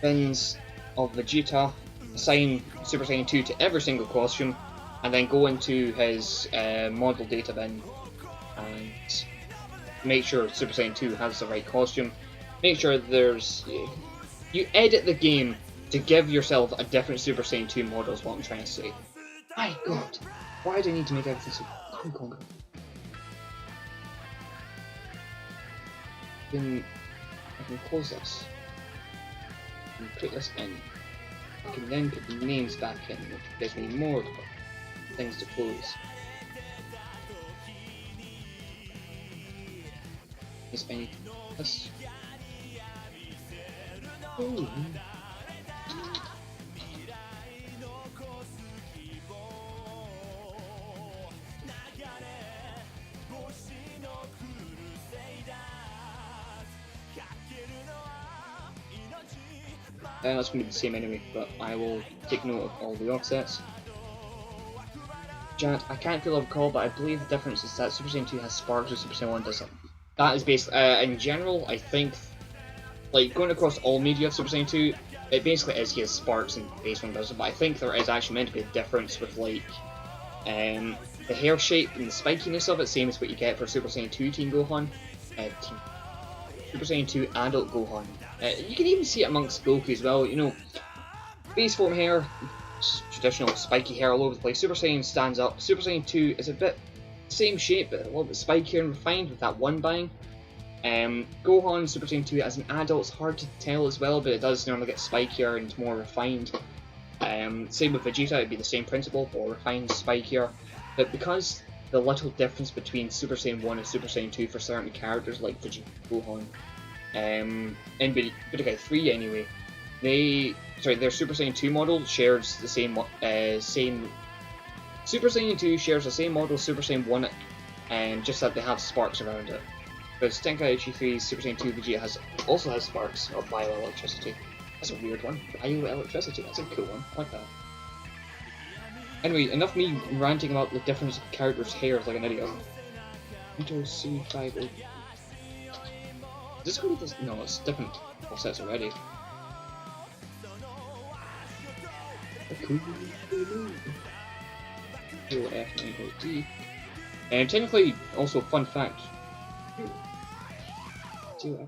bins of Vegeta, assign Super Saiyan 2 to every single costume, and then go into his model data bin and make sure Super Saiyan 2 has the right costume. Make sure there's... You edit the game to give yourself a different Super Saiyan 2 model is what I'm trying to say. My god, why do I need to make everything so... Come on. I can close this. And put this in. I can then put the names back in, which gives me more things to close. Is any this? Ooh. That's going to be the same anyway, but I will take note of all the offsets. Janet, I can't feel I've called, but I believe the difference is that Super Saiyan 2 has sparks, or Super Saiyan 1 doesn't. That is basically, in general, I think, like, going across all media of Super Saiyan 2, it basically is he has sparks and base 1 doesn't, but I think there is actually meant to be a difference with, like, the hair shape and the spikiness of it, same as what you get for Super Saiyan 2 Teen Gohan, Super Saiyan 2 Adult Gohan. You can even see it amongst Goku as well, you know, base form hair, traditional spiky hair all over the place. Super Saiyan stands up, Super Saiyan 2 is a bit same shape, but a little bit spikier and refined with that one bang. Gohan Super Saiyan 2 as an adult is hard to tell as well, but it does normally get spikier and more refined. Same with Vegeta, it'd be the same principle, more refined, spikier. But because the little difference between Super Saiyan 1 and Super Saiyan 2 for certain characters like Vegeta, Gohan, and Budokai 3 anyway, their Super Saiyan 2 model shares the same Super Saiyan 2 shares the same model as Super Saiyan 1, just that they have sparks around it. But Tenkaichi 3's Super Saiyan 2 Vegeta also has sparks of bioelectricity. That's a weird one. Bioelectricity, that's a cool one. I like that. Anyway, enough me ranting about the difference of characters' hairs like an idiot. Enter C5. Is this going to be this? No, it's different offsets already. Cool. F9D. And technically, also fun fact. Okay.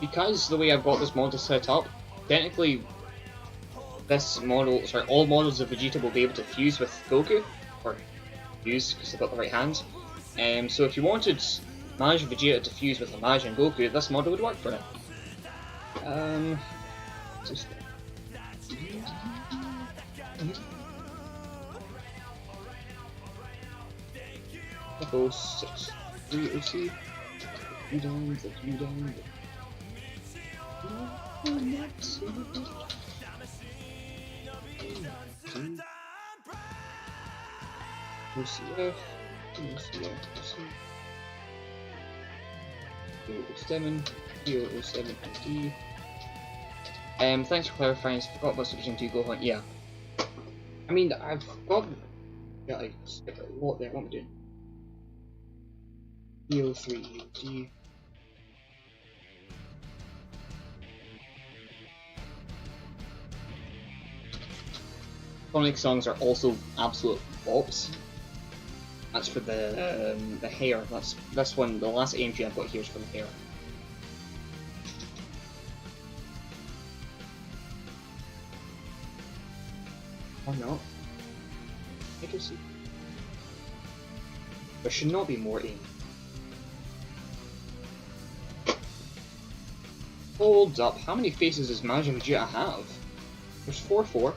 Because the way I've got this model set up, technically, this model, sorry, all models of Vegeta will be able to fuse with Goku, or fuse because they've got the right hands. So if you wanted Majin Vegeta to fuse with a Majin Goku, this model would work for it. Just 6 3 OC. You down, you down. OCF, OCF, 07, D. Thanks for clarifying. I forgot about switching to Gohan. Yeah. I mean, I've got. Yeah, I skipped a lot there. What am I doing? EO3, D. Sonic songs are also absolute bops. That's for the hair. That's this one. The last AMG I've got here is for the hair. Or not? I can see. There should not be more aim. Hold up. How many faces does Majin Vegeta have? There's 4.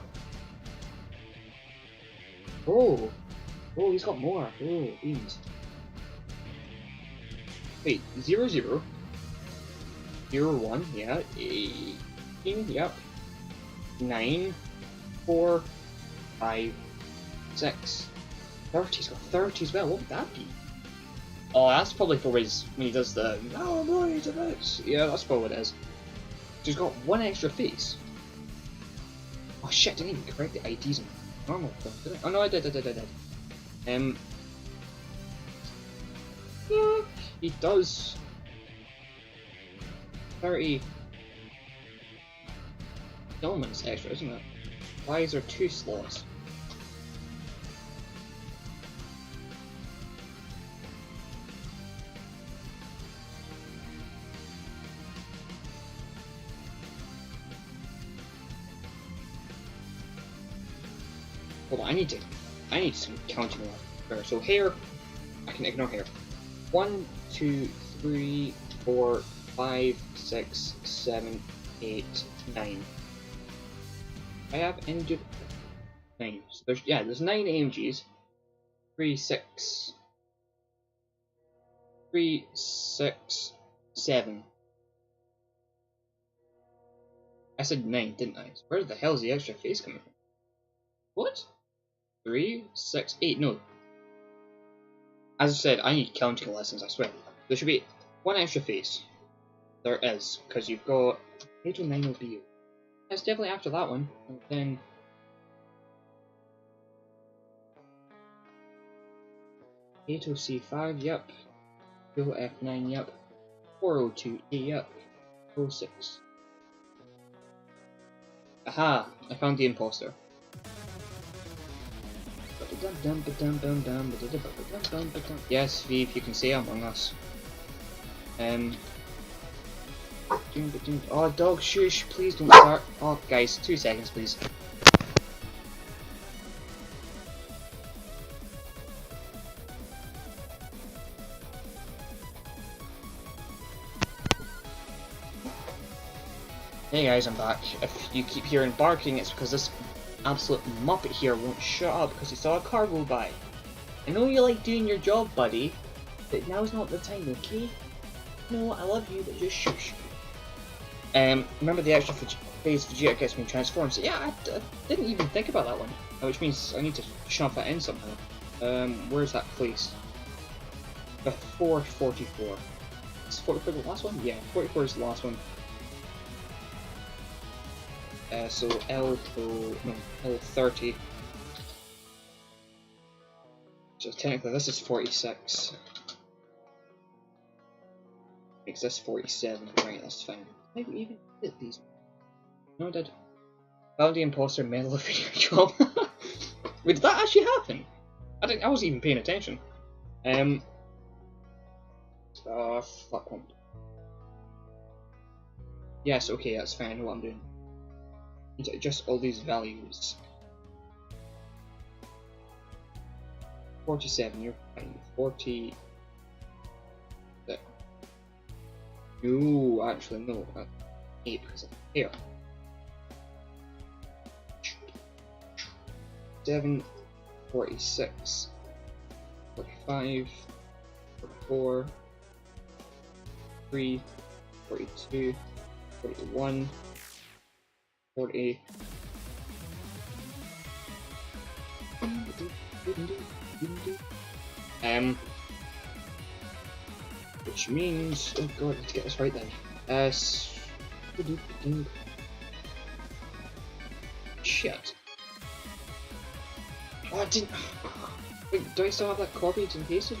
Oh! Oh, he's got more. Oh, beans. Wait, 0, 0. 0, 1, yeah. 18, yep. 9, 4, 5, 6. 30, he's got 30 as well. What would that be? Oh, that's probably for his, when he does the, oh boy, he's a bitch. Yeah, that's probably what it is. He's got one extra face. Oh shit, I didn't even correct the IDs in normal stuff, did I? Oh no, I did. Yeah, he does 30 elements extra, isn't it? Why is there 2 slots? Hold on, I need some counting there. So hair, I can ignore hair. 1, 2, 3, 4, 5, 6, 7, 8, 9. I have injured 9. So there's 9 AMGs. 3, 6, 7. I said 9, didn't I? So where the hell is the extra face coming from? What? 3, 6, 8. No. As I said, I need counting lessons, I swear. There should be 1 extra face. There is, because you've got 8 or 9 will be. It's definitely after that one. And then 8OC5, yep. 2F9, yep. 402A, yep. 06. Aha! I found the imposter. Yes, Vive, you can say Among Us. Oh, dog, shush, please don't start. Oh, guys, 2 seconds, please. Hey guys, I'm back. If you keep hearing barking, it's because this absolute muppet here won't shut up because he saw a car go by. I know you like doing your job, buddy, but now's not the time, okay? No, I love you, but just shush. Remember the extra phase Vegeta gets me transformed? So yeah, I didn't even think about that one. Which means I need to shove that in somehow. Where's that place? The 444. Is 44 the last one? Yeah, 44 is the last one. So L30. So technically this is 46. Makes this 47. Right, that's fine. Maybe even hit these. No, I did. Found the imposter medal of your job. Wait, did that actually happen? I wasn't even paying attention. Fuck one. Yes, okay, that's fine. I know what I'm doing. Just all these values. 47, you're fine. 40. No, actually, no. 8 because of here. 7, 46, 45, 44, 3, 42, 41, 40. Which means, oh god, let's get this right then. Shit. Oh, I didn't. Wait, do I still have that copied and pasted?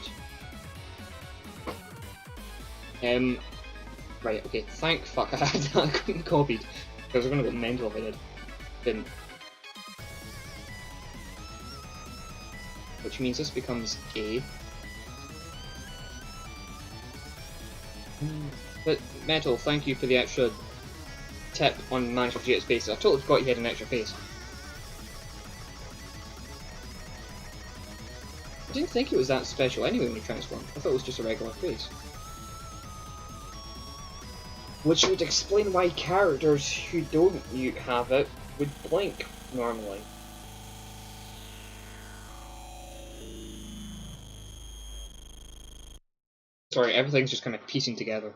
Right, okay, thank fuck I had that copied. Because I was gonna go mental if I did. Didn't. Which means this becomes A. But Metal, thank you for the extra tip on managing Vegeta's face. I totally forgot you had an extra face. I didn't think it was that special anyway when you transformed. I thought it was just a regular face. Which would explain why characters who don't have it would blink normally. Sorry, everything's just kind of piecing together.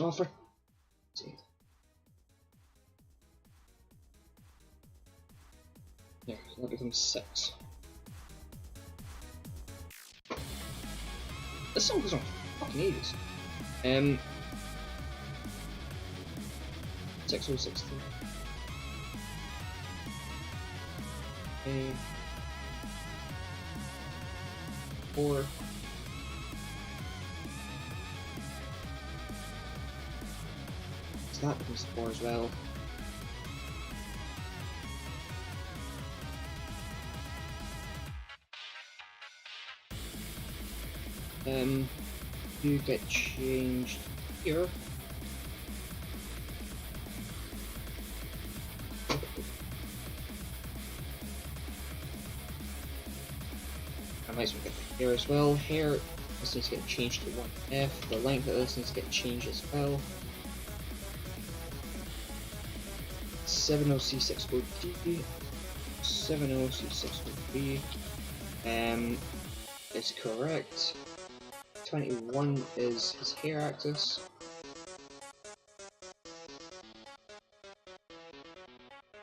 Oh, for... Yeah, so that becomes 6. This song goes on fucking ages. 6063. 4. So that becomes 4 as well. You get changed here. I might as well get the hair as well. Hair, this needs to get changed to 1F. The length of this needs to get changed as well. 70C6OD. 70C6OD. Is correct. 21 is his hair axis.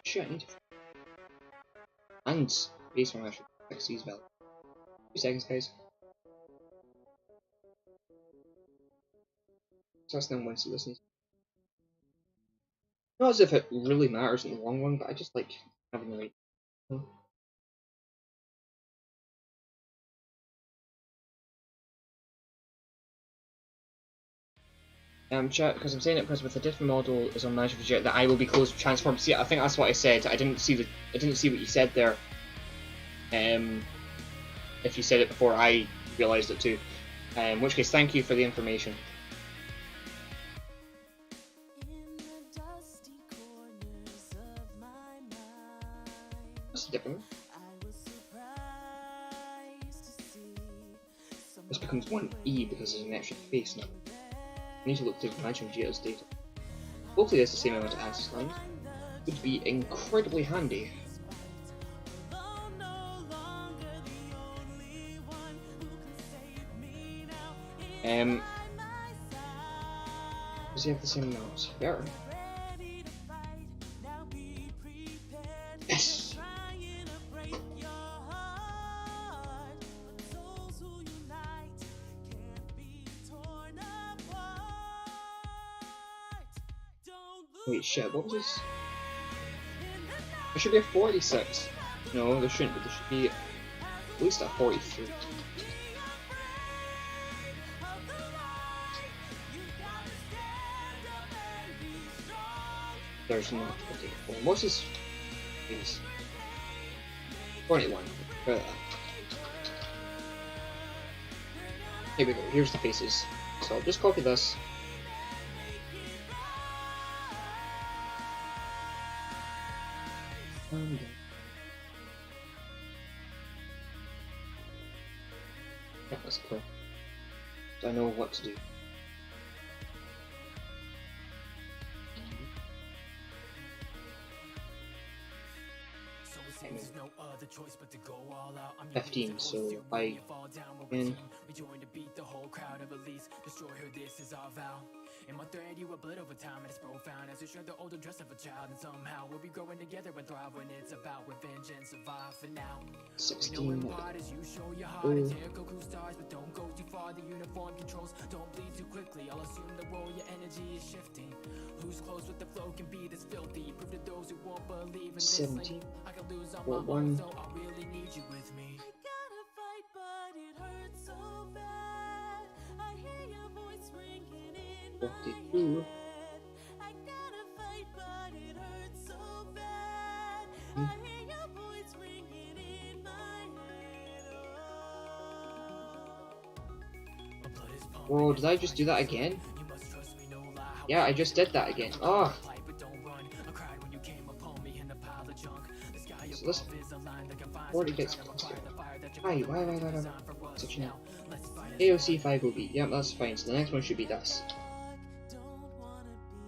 Shit, I need to. And baseline, I should fix these values. 2 seconds, guys. So that's now one, so this needs. Not as if it really matters in the long run, but I just like having the right. Chat, because I'm saying it because with a different model is on Magic Vegeta, that I will be closed transformed. See, I think that's what I said. I didn't see what you said there. If you said it before, I realised it too. In which case, thank you for the information. That's a different one. This becomes 1E because there's an extra face now. I need to look through Magic Vegeta's data. Hopefully there's the same amount of access lines. Would be incredibly handy. Does he have the same amount? Better. Yes! Wait, shit, what was this? There should be a 46. No, there shouldn't be. There should be at least a 43. There's not. Okay, well, what's this? Please. 21. Try that. Here we go. Here's the faces. So I'll just copy this. Yeah, that's cool. So I know what to do. Seems no other choice but to go all out. I'm 15, so I win. We join to beat the whole crowd of Elise. Destroy her, this is our vow. In my thread, you were blood over time, and it's profound. As we share the older dress of a child, and somehow we'll be growing together and thrive when it's about revenge and survive for now. 16. As you show your heart, it's here, Goku stars, but don't go too far. The uniform controls, don't bleed too quickly. I'll assume the role, your energy is shifting. Who's close with the flow can be this filthy. Prove to those who won't believe in this. 17. I can lose on Well, my one. own, so I really need you with me. I gotta fight, but it hurts so bad. I hear your voice ringing in my 42. head. I gotta fight, but it hurts so bad. I hear your voice ringing in my head. My blood is pumping. Whoa, did I just do that again? You must trust me, no lie. Yeah, I just did that again. Oh, But don't run. I cried when you came upon me in a pile of junk. The sky so this above is a line that confines. 40 gets closer. Why? Such an Let's fight it. AOC 5 will be. Yep, that's fine. So the next one should be this. Don't wanna be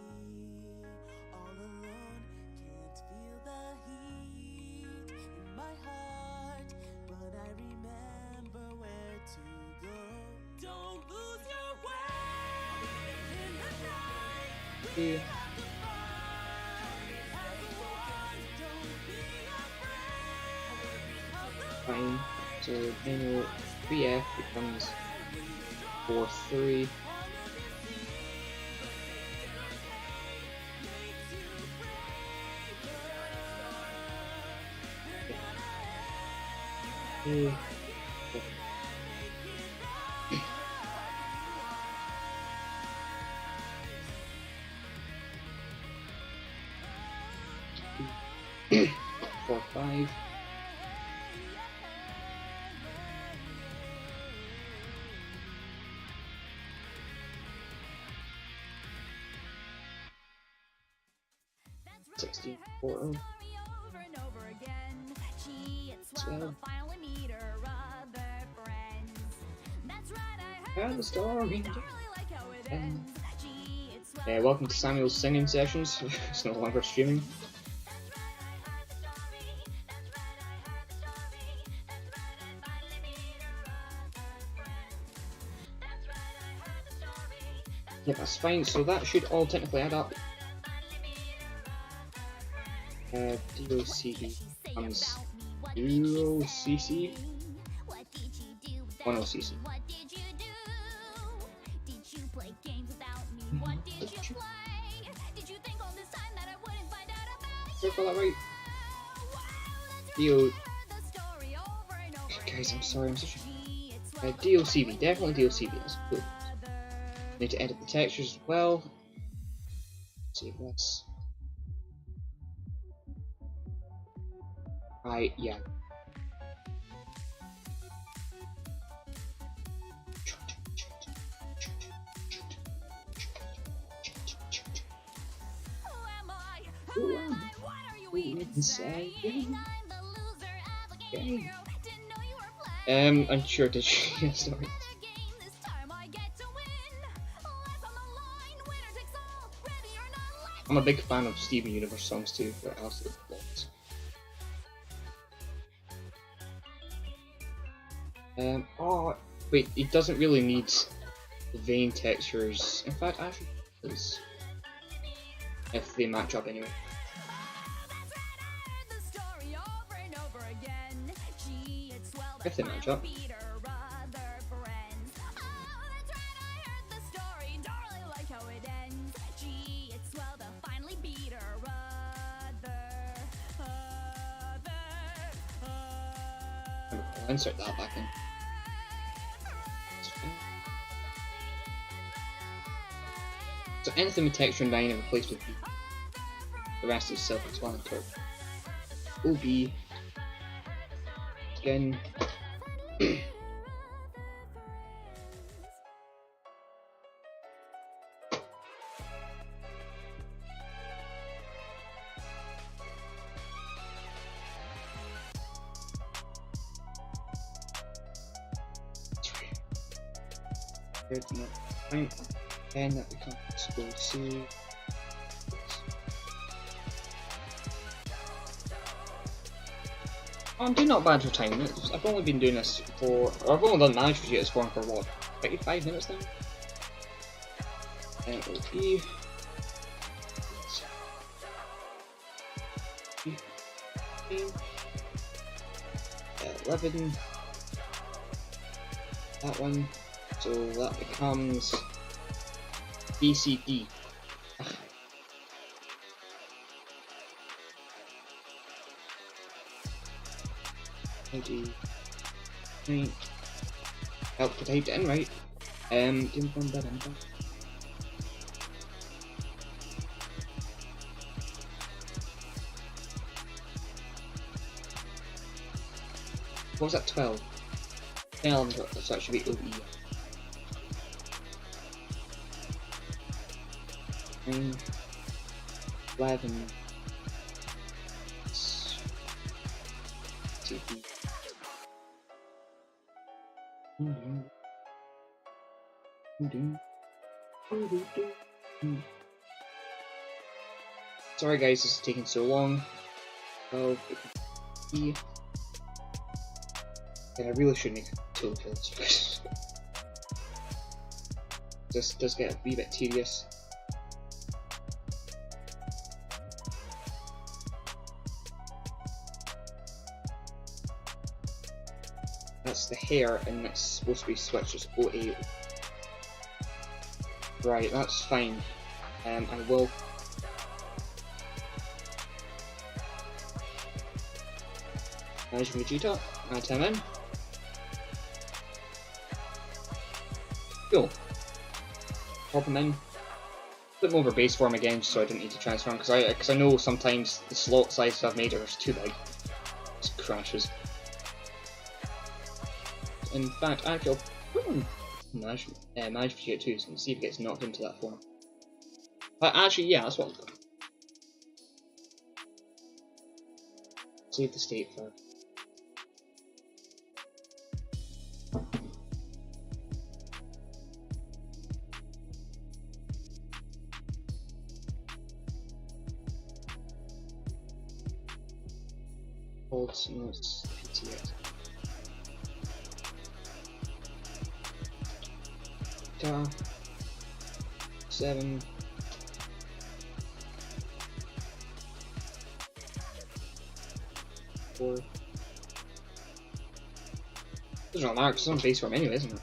all alone. Can't feel the heat in my heart, but I remember where to go. Don't lose your way in the night. We Yeah. have to fight as one. Don't be afraid of the Fine. So manual 3F becomes 4-3. Okay. Four, 5. That's right. 16, I heard 4. the story over and over again. Gee, it's swell 12. to finally meet her other friends. That's right, I heard And the story. don't really like how it ends. Gee, it's swell Welcome to Samuel's singing sessions. It's no longer streaming. That's right, I heard the story. That's right, I heard the story. That's right, I finally meet her other friends. That's right, I heard the story. That's Yeah, that's fine. So that should all technically add up. DOCD becomes 0CC. 10CC. What did you do? Did you play games without me? What did you play? Did you think all this time that I wouldn't find out about Did I you? got that right? Wow, that's DO. right, I heard the story over and over Guys, I'm again. sorry. I'm such a. Gee, it's swell to DOCB. Definitely DOCB. That's cool. other. Need to edit the textures as well. Save this. Yeah. Who am I? Who am I? What are you even saying? I'm the loser of a game hero. Didn't know you were playing. I'm sure to. Yeah, sorry. The game this time I get to win. Life on the line, winner takes all. Ready or not, let's I'm a big fan of Steven Universe songs too. What else is it? Oh, wait, it doesn't really need the vein textures. In fact, actually, it does. If they match up anyway. If they match up. insert that back in. So anything with texture and dynamic replaced with B. The rest is self-explanatory. OB. Again. Fine. And that becomes OC. I'm doing not bad for time. I've only been doing this for, or I've only done manage Vegeta's for what, 25 minutes now? And it will be 11. That one. So that becomes BCD. Right. Help to type it in right. What was that? 12. 10, so that should be OE. 9, 11. TP. Sorry guys, this is taking so long. Oh, E. And I really should make a tool for this. This does get a wee bit tedious. That's the hair, and it's supposed to be switched as 08. Right, that's fine. I will. Manage Vegeta, add him in. Cool. Pop him in. Put him over base form again, just so I don't need to transfer him, because I know sometimes the slot sizes I've made are just too big. It just crashes. In fact, actually, I'll put him Manage Vegeta 2, so we can see if it gets knocked into that form. But actually, yeah, that's what I'll do. Save the state first. Hold, no, it's PTX. 7. Four. Doesn't matter because it's on base form anyway, isn't it?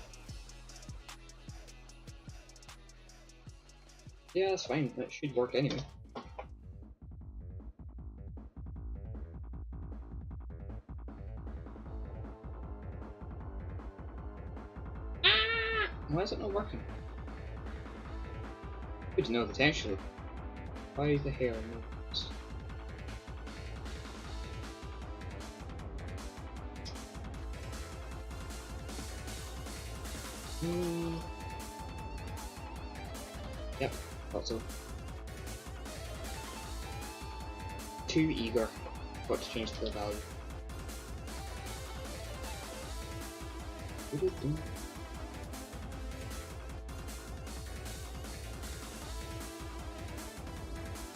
Yeah, that's fine. That should work anyway. Why is it not working? Good to know the texture. Why the hair moves? Yep, thought so. Too eager. Got to change the value.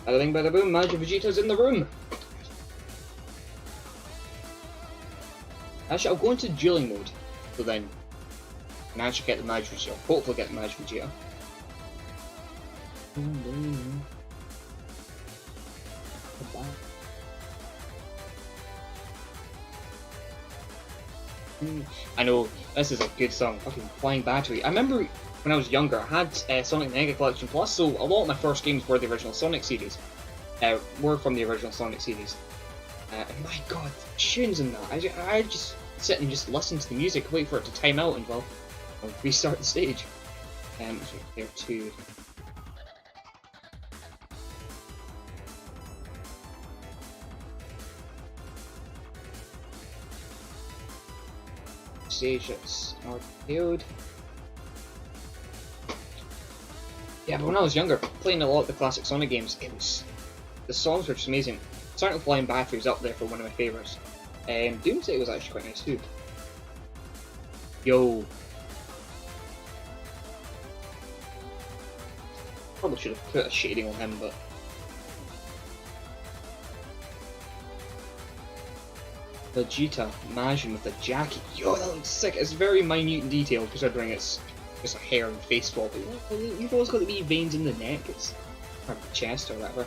Bada bing bada boom, Magic Vegeta's in the room! Actually, I'll go into dueling mode, so then I can actually get the Magic Vegeta, hopefully get the Magic Vegeta. I know, this is a good song, fucking Flying Battery. I remember when I was younger, I had Sonic Mega Collection Plus, so a lot of my first games were the original Sonic series. Were from the original Sonic series. And my god, the tunes in that, sit and just listen to the music, wait for it to time out, and well, I'll restart the stage. So there too. Stage that's RPO'd. Yeah, but when I was younger, playing a lot of the classic Sonic games, the songs were just amazing. Sonic Flying Battery is up there for one of my favourites. Doomsday was actually quite nice too. Yo. Probably should have put a shading on him, but... Vegeta Majin with the jacket. Yo, that looks sick. It's very minute in detail considering it's just a hair and face swap. You've always got the wee veins in the neck, it's or the chest or whatever.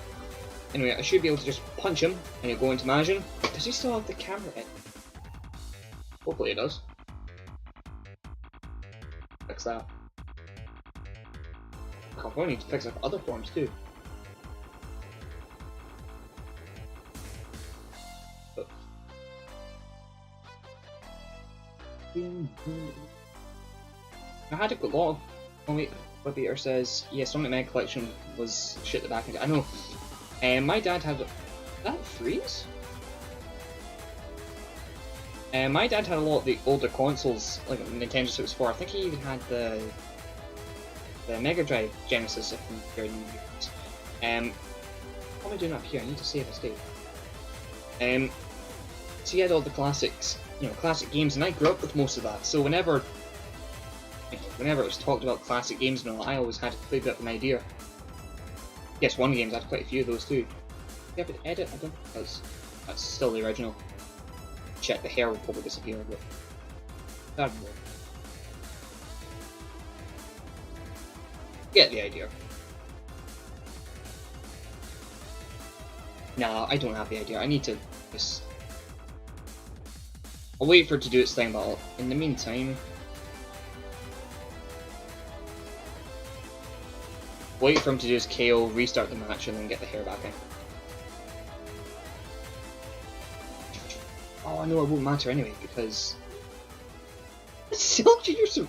Anyway, I should be able to just punch him and he'll go into Majin. Does he still have the camera in? Hopefully it does. Fix that. I'll probably need to fix up other forms too. But... I had a good lot. Oh wait, Webbeater says, yeah, Sonic Mega Collection was shit the back end. I know. My dad had... that freeze? My dad had a lot of the older consoles, like Nintendo 64. I think he even had the Mega Drive Genesis, if I'm very new. What am I doing up here? I need to save a state. So he had all the classics, classic games, and I grew up with most of that. So whenever it was talked about classic games and all, I always had a bit of an idea. Yes, one games, I had quite a few of those too. Do you have an edit? I don't know. That's still the original. Check, the hair will probably disappear, but that'd work. Get the idea. Nah, I don't have the idea. I need to just... I'll wait for it to do its thing, but in the meantime... wait for him to do his KO, restart the match, and then get the hair back in. Oh, I know it won't matter anyway, because... Still Junior some...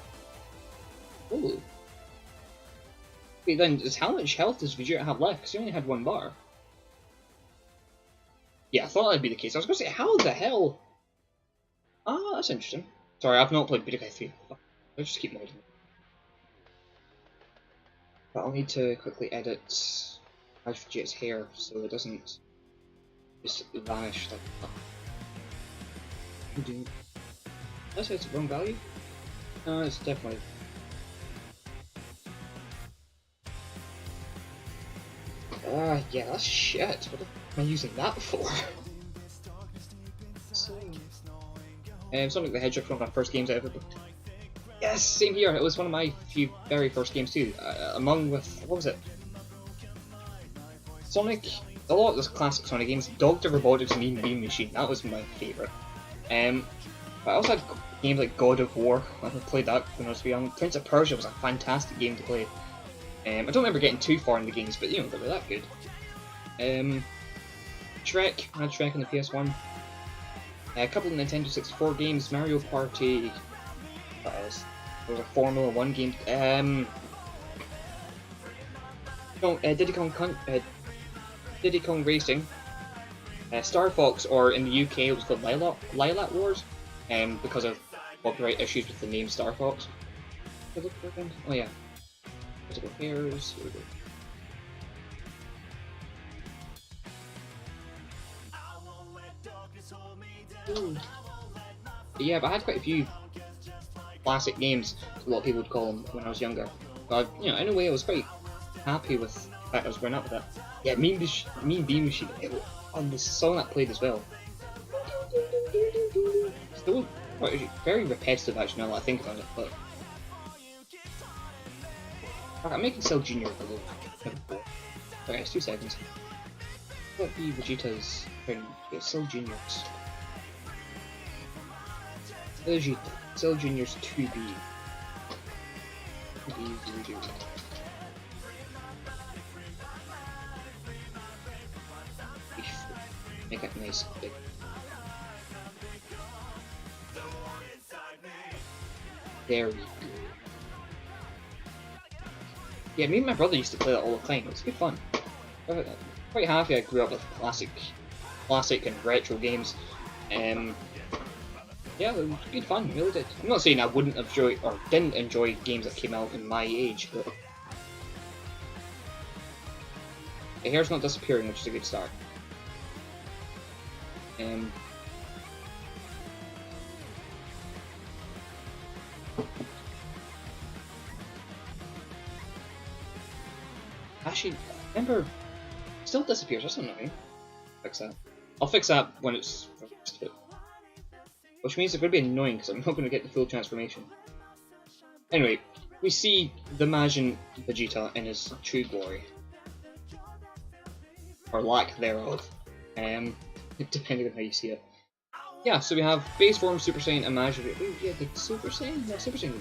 Oh. Wait, then, how much health does Vegeta have left? Because he only had 1 bar. Yeah, I thought that'd be the case. I was going to say, how the hell... Ah, that's interesting. Sorry, I've not played Budokai 3. I'll just keep modding. But I'll need to quickly edit Vegeta's hair so it doesn't just vanish like that. Did I say it's the wrong value? No, it's definitely... yeah, that's shit. What am I using that for? Sonic the Hedgehog, one of my first games I ever played. Yes, same here. It was one of my few very first games too. Among with, what was it? Sonic. A lot of those classic Sonic games. Dr. Robotics Mean Bean Machine. That was my favourite. But I also had games like God of War. I played that when I was young. Prince of Persia was a fantastic game to play. I don't remember getting too far in the games, but they were that good. Shrek. I had Shrek on the PS1. A couple of Nintendo 64 games. Mario Party. What else? There was a Formula 1 game. Diddy Kong Racing. Star Fox, or in the UK it was called Lilac Wars, because of copyright issues with the name Star Fox. Oh yeah. Physical pairs. Here we go. Ooh. Yeah, but I had quite a few classic games, a lot of people would call them, when I was younger. But in a way I was quite happy with the fact I was growing up with that. Yeah, Mean Bean Machine, on the song that played as well. Still very repetitive actually now that I think about it, but... I'm making Cell Jr. a little. Okay, it's 2 seconds. What be Vegeta's turn? Cell Jr.'s. Vegeta. Cell Jr.'s 2B. Make it nice and big. very good. Yeah, me and my brother used to play that all the time. It was good fun. I'm quite happy I grew up with classic and retro games. Yeah, it was good fun, it really did. I'm not saying I wouldn't have enjoyed or didn't enjoy games that came out in my age, but the hair's not disappearing, which is a good start. Actually, remember, it still disappears. That's annoying. Fix that. I'll fix that when it's fixed. Which means it's going to be annoying because I'm not going to get the full transformation. Anyway, we see the Majin Vegeta in his true glory. Or lack thereof. Depending on how you see it. Yeah, so we have base form, Super Saiyan, and Majin. Ooh, yeah, the Super Saiyan? No, Super Saiyan.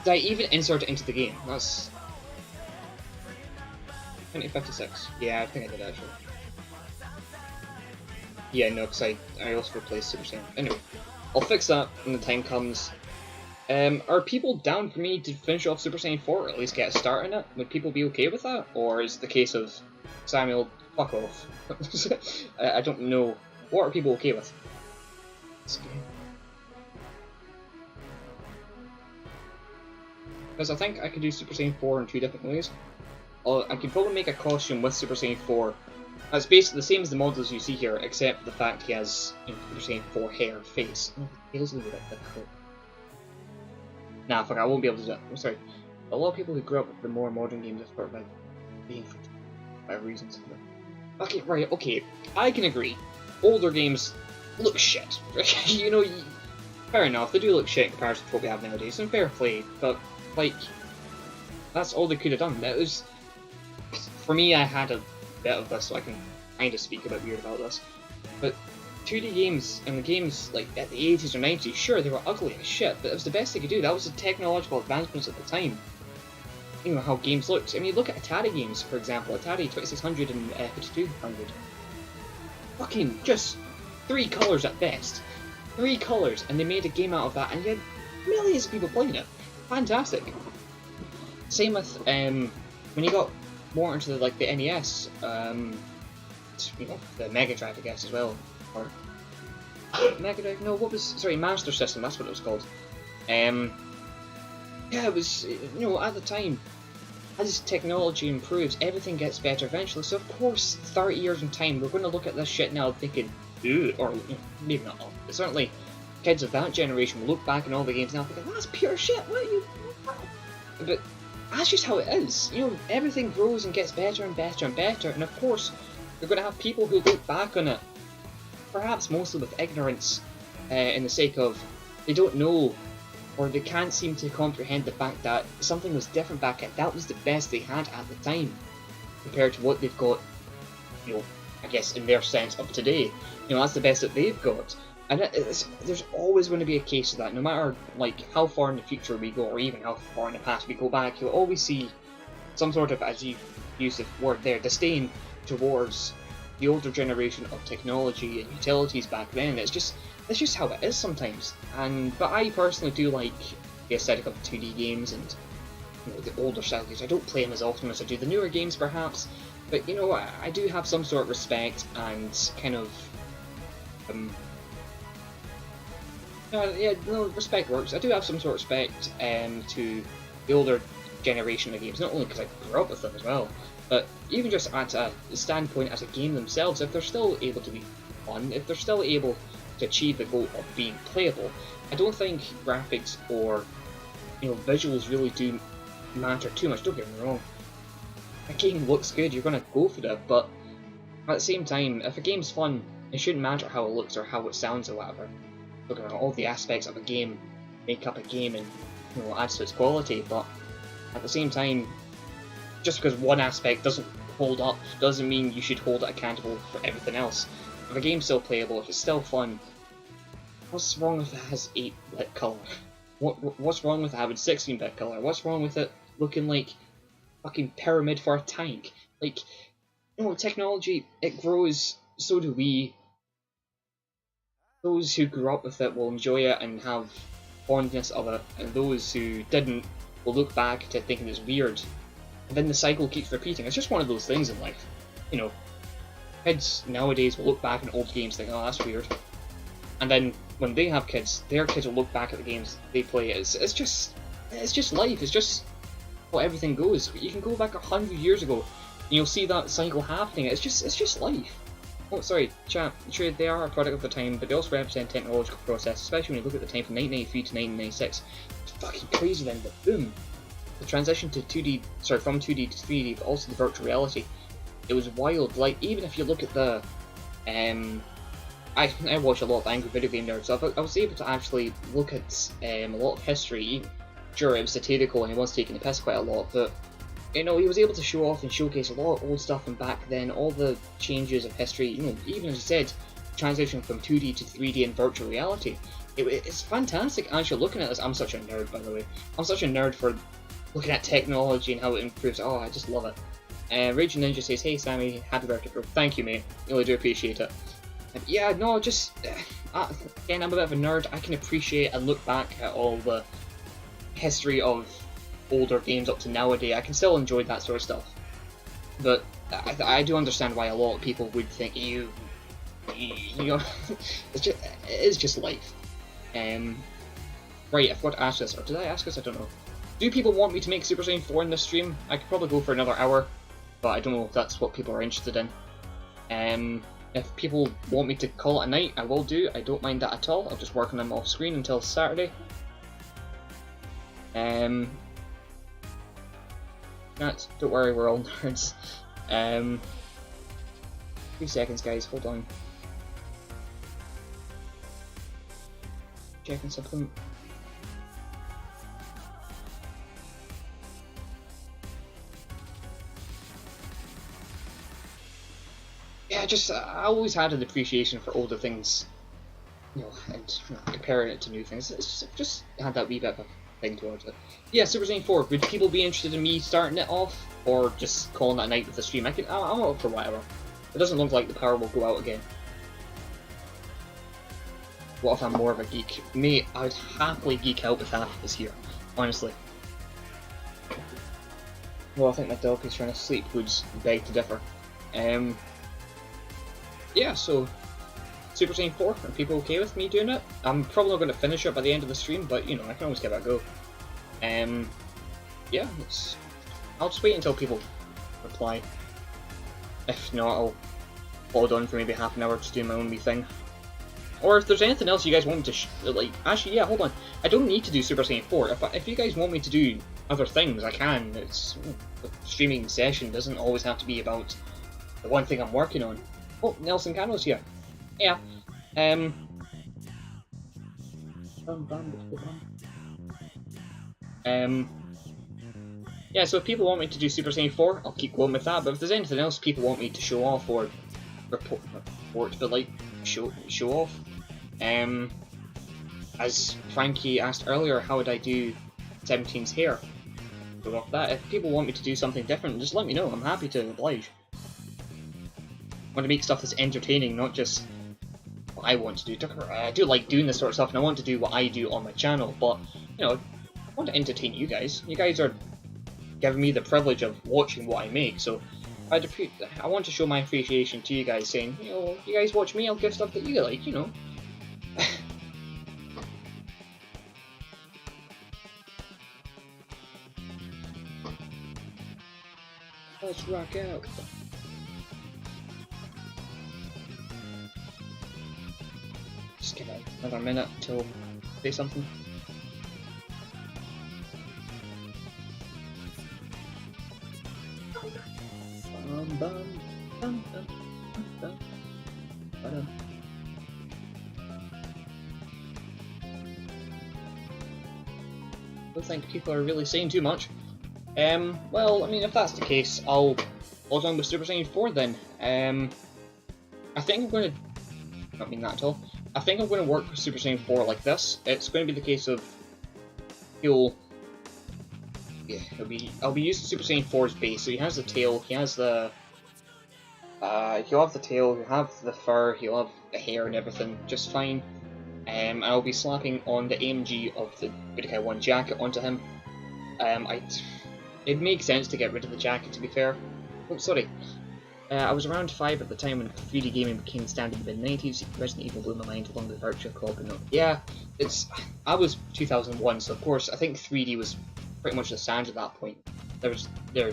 Did I even insert it into the game? That's 2056. Yeah, I think I did actually. Yeah, no, because I also replaced Super Saiyan. Anyway, I'll fix that when the time comes. Are people down for me to finish off Super Saiyan 4, or at least get a start in it? Would people be okay with that? Or is it the case of, Samuel, fuck off? I don't know. What are people okay with? Because I think I could do Super Saiyan 4 in 2 different ways. I could probably make a costume with Super Saiyan 4 that's basically the same as the models you see here, except the fact he has, Super Saiyan 4 hair, face. Oh, he doesn't look like that. Nah, fuck, I won't be able to do that. I'm sorry. A lot of people who grew up with the more modern games are sort of like being for whatever reasons. Okay, right, okay. I can agree. Older games look shit. You know, fair enough, they do look shit in comparison to what we have nowadays, and fair play, but, like, that's all they could have done. That was... For me, I had a bit of this, so I can kind of speak a bit weird about this. But 2D games, and the games, like, at the 80s or 90s, sure, they were ugly as shit, but it was the best they could do. That was the technological advancements at the time. You know, how games looked. I mean, look at Atari games, for example. Atari 2600 and 5200. Fucking just 3 colours at best. 3 colours, and they made a game out of that, and you had millions of people playing it. Fantastic. Same with, when you got more into like the NES, you know, the Mega Drive, I guess, as well. Or Mega Drive? No, what was? Sorry, Master System. That's what it was called. Yeah, it was. You know, at the time, as technology improves, everything gets better eventually. So of course, 30 years in time, we're going to look at this shit now thinking, ooh, or you know, maybe not all, but certainly kids of that generation will look back on all the games now thinking, that's pure shit. What are you? But that's just how it is. You know, everything grows and gets better and better and better, and of course, you're going to have people who look back on it, perhaps mostly with ignorance, in the sake of they don't know, or they can't seem to comprehend the fact that something was different back then. That was the best they had at the time, compared to what they've got, you know, I guess in their sense of today. You know, that's the best that they've got. And there's always going to be a case of that, no matter like how far in the future we go, or even how far in the past we go back, you'll always see some sort of, as you use the word there, disdain towards the older generation of technology and utilities back then. It's just how it is sometimes. But I personally do like the aesthetic of 2D games and, you know, the older style games. I don't play them as often as I do the newer games, perhaps, but you know, I do have some sort of respect and kind of yeah, no, respect works. I do have some sort of respect to the older generation of games, not only because I grew up with them as well, but even just at a standpoint as a game themselves, if they're still able to be fun, if they're still able to achieve the goal of being playable, I don't think graphics or, you know, visuals really do matter too much. Don't get me wrong. A game looks good, you're going to go for it, but at the same time, if a game's fun, it shouldn't matter how it looks or how it sounds or whatever. Look at all the aspects of a game make up a game and, you know, adds to its quality, but at the same time, just because one aspect doesn't hold up doesn't mean you should hold it accountable for everything else. If a game's still playable, if it's still fun, what's wrong if it has 8-bit colour? What's wrong with it having 16-bit colour? What's wrong with it looking like fucking pyramid for a tank? Like, you know, technology, it grows, so do we. Those who grew up with it will enjoy it and have fondness of it, and those who didn't will look back to thinking it's weird. And then the cycle keeps repeating. It's just one of those things in life. You know, kids nowadays will look back at old games and think, oh, that's weird. And then when they have kids, their kids will look back at the games they play. It's just life. It's just how everything goes. You can go back 100 years ago, and you'll see that cycle happening. It's just life. Oh, sorry, chat. Sure, they are a product of the time, but they also represent technological process, especially when you look at the time from 1993 to 1996. It's fucking crazy then, but boom. The transition to 2D, sorry, from 2D to 3D, but also the virtual reality. It was wild. Like, even if you look at the, I watch a lot of angry video game nerds, so I was able to actually look at a lot of history. Sure, it was satirical and he was taking the piss quite a lot, but you know, he was able to show off and showcase a lot of old stuff from back then, all the changes of history, you know, even as you said, transition from 2D to 3D and virtual reality. It's fantastic as you're looking at this. I'm such a nerd, by the way. I'm such a nerd for looking at technology and how it improves. Oh, I just love it. Rage Ninja says, hey Sammy, happy birthday, bro. Thank you, mate. Really do appreciate it. Yeah, no, just, again, I'm a bit of a nerd. I can appreciate and look back at all the history of older games up to nowadays. I can still enjoy that sort of stuff. But I do understand why a lot of people would think, you know, it is just life. Right, I forgot to ask this, or did I ask this? I don't know. Do people want me to make Super Saiyan 4 in this stream? I could probably go for another hour, but I don't know if that's what people are interested in. If people want me to call it a night, I will do. I don't mind that at all. I'll just work on them off screen until Saturday. Don't worry, we're all nerds. 3 seconds, guys. Hold on. Checking something. Yeah, just I always had an appreciation for older things, you know, and comparing it to new things. It's just had that wee bit of a thing towards it. Yeah, Super Saiyan 4. Would people be interested in me starting it off, or just calling that a night with the stream? I'm up for whatever. It doesn't look like the power will go out again. What if I'm more of a geek? Mate, I'd happily geek out with half of this here, honestly. Well, I think my dog is trying to sleep, would beg to differ. Yeah, so Super Saiyan 4, are people okay with me doing it? I'm probably not going to finish it by the end of the stream, but you know, I can always give it a go. Yeah, I'll just wait until people reply. If not, I'll hold on for maybe half an hour to do my own wee thing. Or if there's anything else you guys want me to like, actually, yeah, hold on. I don't need to do Super Saiyan 4. If you guys want me to do other things, I can. It's the streaming session doesn't always have to be about the one thing I'm working on. Oh, Nelson Cano's here. Yeah. Yeah, so if people want me to do Super Saiyan 4, I'll keep going with that, but if there's anything else people want me to show off or report, but like, show off, as Frankie asked earlier, how would I do 17's hair? Go off that. If people want me to do something different, just let me know, I'm happy to oblige. I want to make stuff that's entertaining, not just what I want to do. I do like doing this sort of stuff, and I want to do what I do on my channel, but, you know, I want to entertain you guys. You guys are giving me the privilege of watching what I make, so I want to show my appreciation to you guys, saying, you know, you guys watch me, I'll give stuff that you like, you know. Let's rock out. Just give it another minute till I say something. I don't think people are really saying too much. Well, I mean, if that's the case, I'll hold on with Super Saiyan 4 then. I think I'm going to... not mean that at all. I think I'm going to work with Super Saiyan 4 like this. It's going to be the case of... I'll be using Super Saiyan 4's base. So he has the tail, he has the... he'll have the tail, he'll have the fur, he'll have the hair and everything, just fine. and I'll be slapping on the AMG of the Budokai 1 jacket onto him. It makes sense to get rid of the jacket, to be fair. Oh, sorry. I was around 5 at the time when 3D gaming became standard in the mid-90s. Resident Evil blew my mind along with Virtua Cop and all. Yeah, I was 2001, so of course I think 3D was pretty much the standard at that point. There's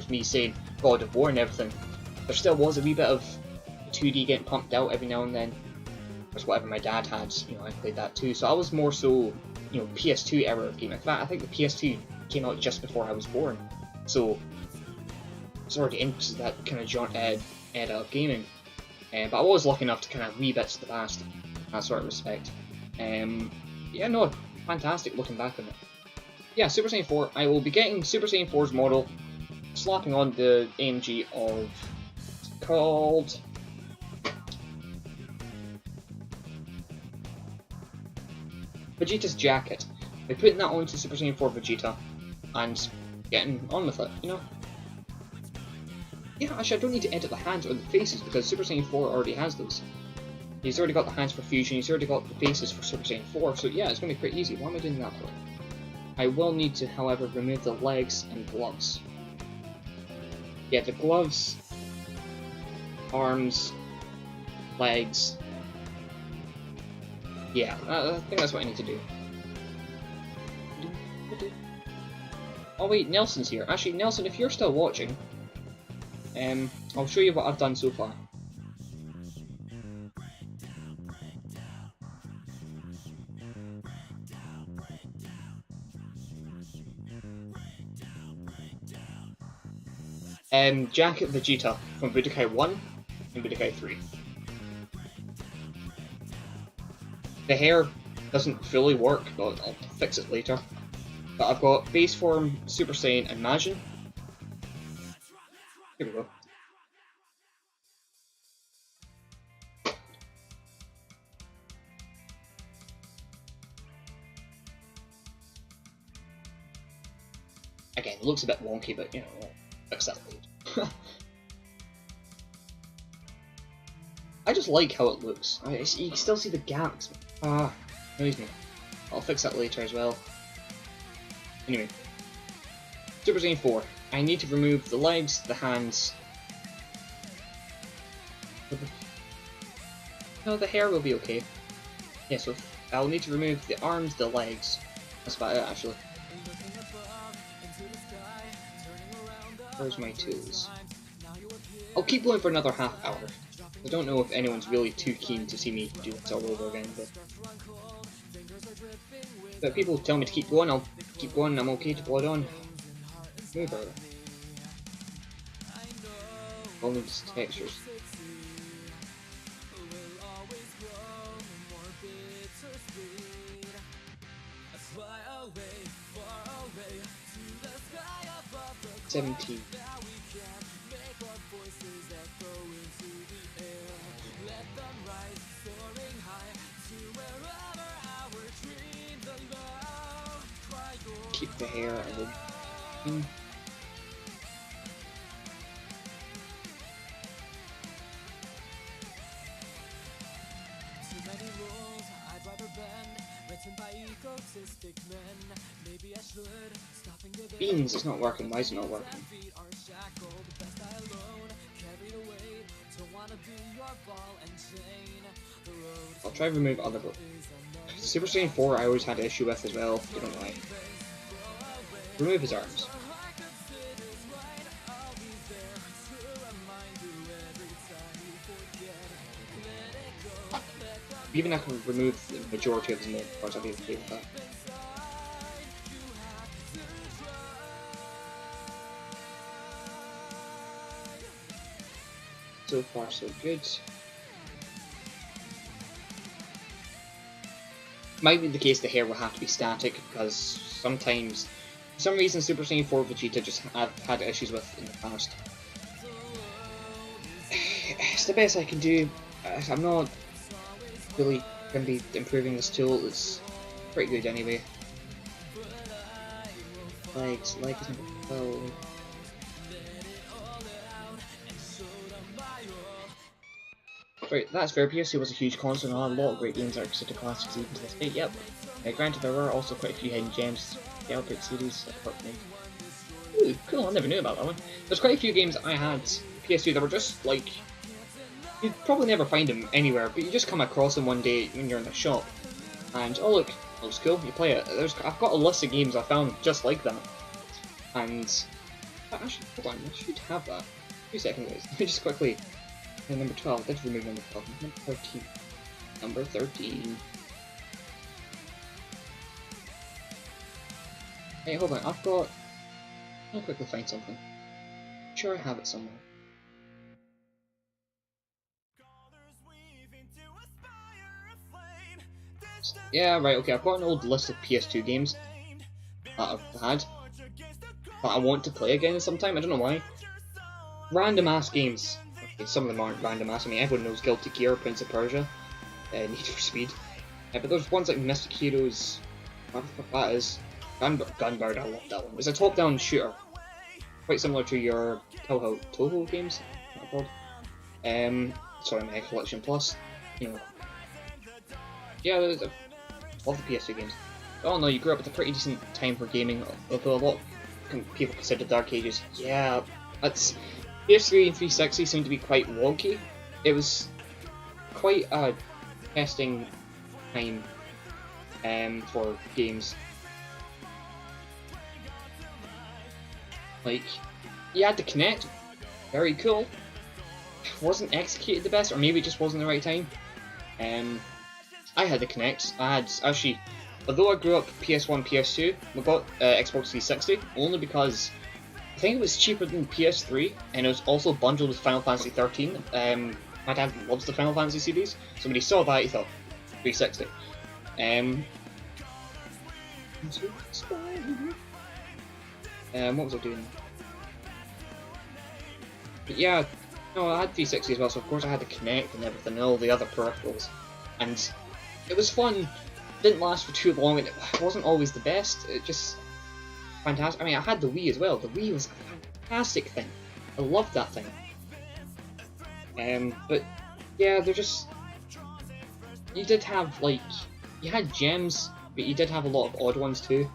me saying God of War and everything. There still was a wee bit of 2D getting pumped out every now and then. That's whatever my dad had, I played that too. So I was more so, PS2 era of gaming. In fact, I think the PS2 came out just before I was born. So it's already into that kind of era of gaming. But I was lucky enough to kind of wee bits of the past, that sort of respect. Yeah, no, fantastic looking back on it. Yeah, Super Saiyan 4. I will be getting Super Saiyan 4's model, slapping on the AMG of called Vegeta's jacket. By putting that onto Super Saiyan 4 Vegeta and getting on with it, Yeah, actually I don't need to edit the hands or the faces because Super Saiyan 4 already has those. He's already got the hands for Fusion, he's already got the faces for Super Saiyan 4, so yeah, it's going to be pretty easy. Why am I doing that for? I will need to, however, remove the legs and gloves. Yeah, the gloves, arms, legs. Yeah, I think that's what I need to do. Oh wait, Nelson's here. Actually, Nelson, if you're still watching, I'll show you what I've done so far. Jacket Vegeta from Budokai 1 and Budokai 3. The hair doesn't fully work, but I'll fix it later. But I've got base form, Super Saiyan, and Majin. Here we go. Again, it looks a bit wonky, but I'll fix that later. I just like how it looks. You can still see the gaps. Annoys me. I'll fix that later as well. Anyway, Super Saiyan 4. I need to remove the legs, the hands. No, the hair will be okay. Yeah, so I'll need to remove the arms, the legs. That's about it, actually. Where's my tools? I'll keep going for another half hour. I don't know if anyone's really too keen to see me do this all over again, but people tell me to keep going, I'll keep going, and I'm okay to plod on. Move over. All these textures. $17. Keep the hair a little. Beans, it's not working. Why is it not working? I'll try to remove other books. Super Saiyan 4 I always had an issue with as well, I don't know why. Remove his arms. Even if I can remove the majority of his main parts, I'll be okay with that. So far so good. Might be the case the hair will have to be static because sometimes, for some reason, Super Saiyan 4 Vegeta just have had issues with in the past. It's the best I can do. I'm not really going to be improving this tool. It's pretty good anyway. Legs number 12. that's fair. PS2 was a huge console and had a lot of great games that are considered classics even to this day. Yep. Granted, there were also quite a few hidden gems. The Outbreak series. Ooh, cool. I never knew about that one. There's quite a few games I had PS2 that were just like you'd probably never find them anywhere, but you just come across them one day when you're in the shop, and oh look, looks cool. You play it. I've got a list of games I found just like that, and actually, hold on, I should have that. 2 seconds, guys. Let me just quickly. Number 12. I did remove number 12. Number 13. Number 13. Hey, hold on. I'll quickly find something. I'm sure I have it somewhere. Yeah, right, okay. I've got an old list of PS2 games that I've had that I want to play again sometime. I don't know why. Random ass games. Okay, some of them aren't random ass. I mean, everyone knows Guilty Gear, Prince of Persia, Need for Speed. But there's ones like Mystic Heroes. What the fuck that is? Gunbird, I love that one. It's a top-down shooter. Quite similar to your Toho games, what they're called. Sorry, Mega Collection Plus. You know. Yeah, I love the PS2 games. Oh no, you grew up at a pretty decent time for gaming, although a lot of people consider Dark Ages. Yeah, that's... PS3 and 360 seemed to be quite wonky. It was quite a testing time for games. Like, you had to connect, very cool. Wasn't executed the best, or maybe it just wasn't the right time. I had to connect. I had actually, although I grew up PS1, PS2, we got Xbox 360 only because I think it was cheaper than PS3, and it was also bundled with Final Fantasy 13. My dad loves the Final Fantasy series, so when he saw that, he thought 360. What was I doing? But yeah, no, I had 360 as well, so of course I had to connect and everything, and all the other peripherals. And it was fun, didn't last for too long, and it wasn't always the best, it just... fantastic. I mean, I had the Wii as well. The Wii was a fantastic thing. I loved that thing. But yeah, they're just... You did have, like... You had gems, but you did have a lot of odd ones too.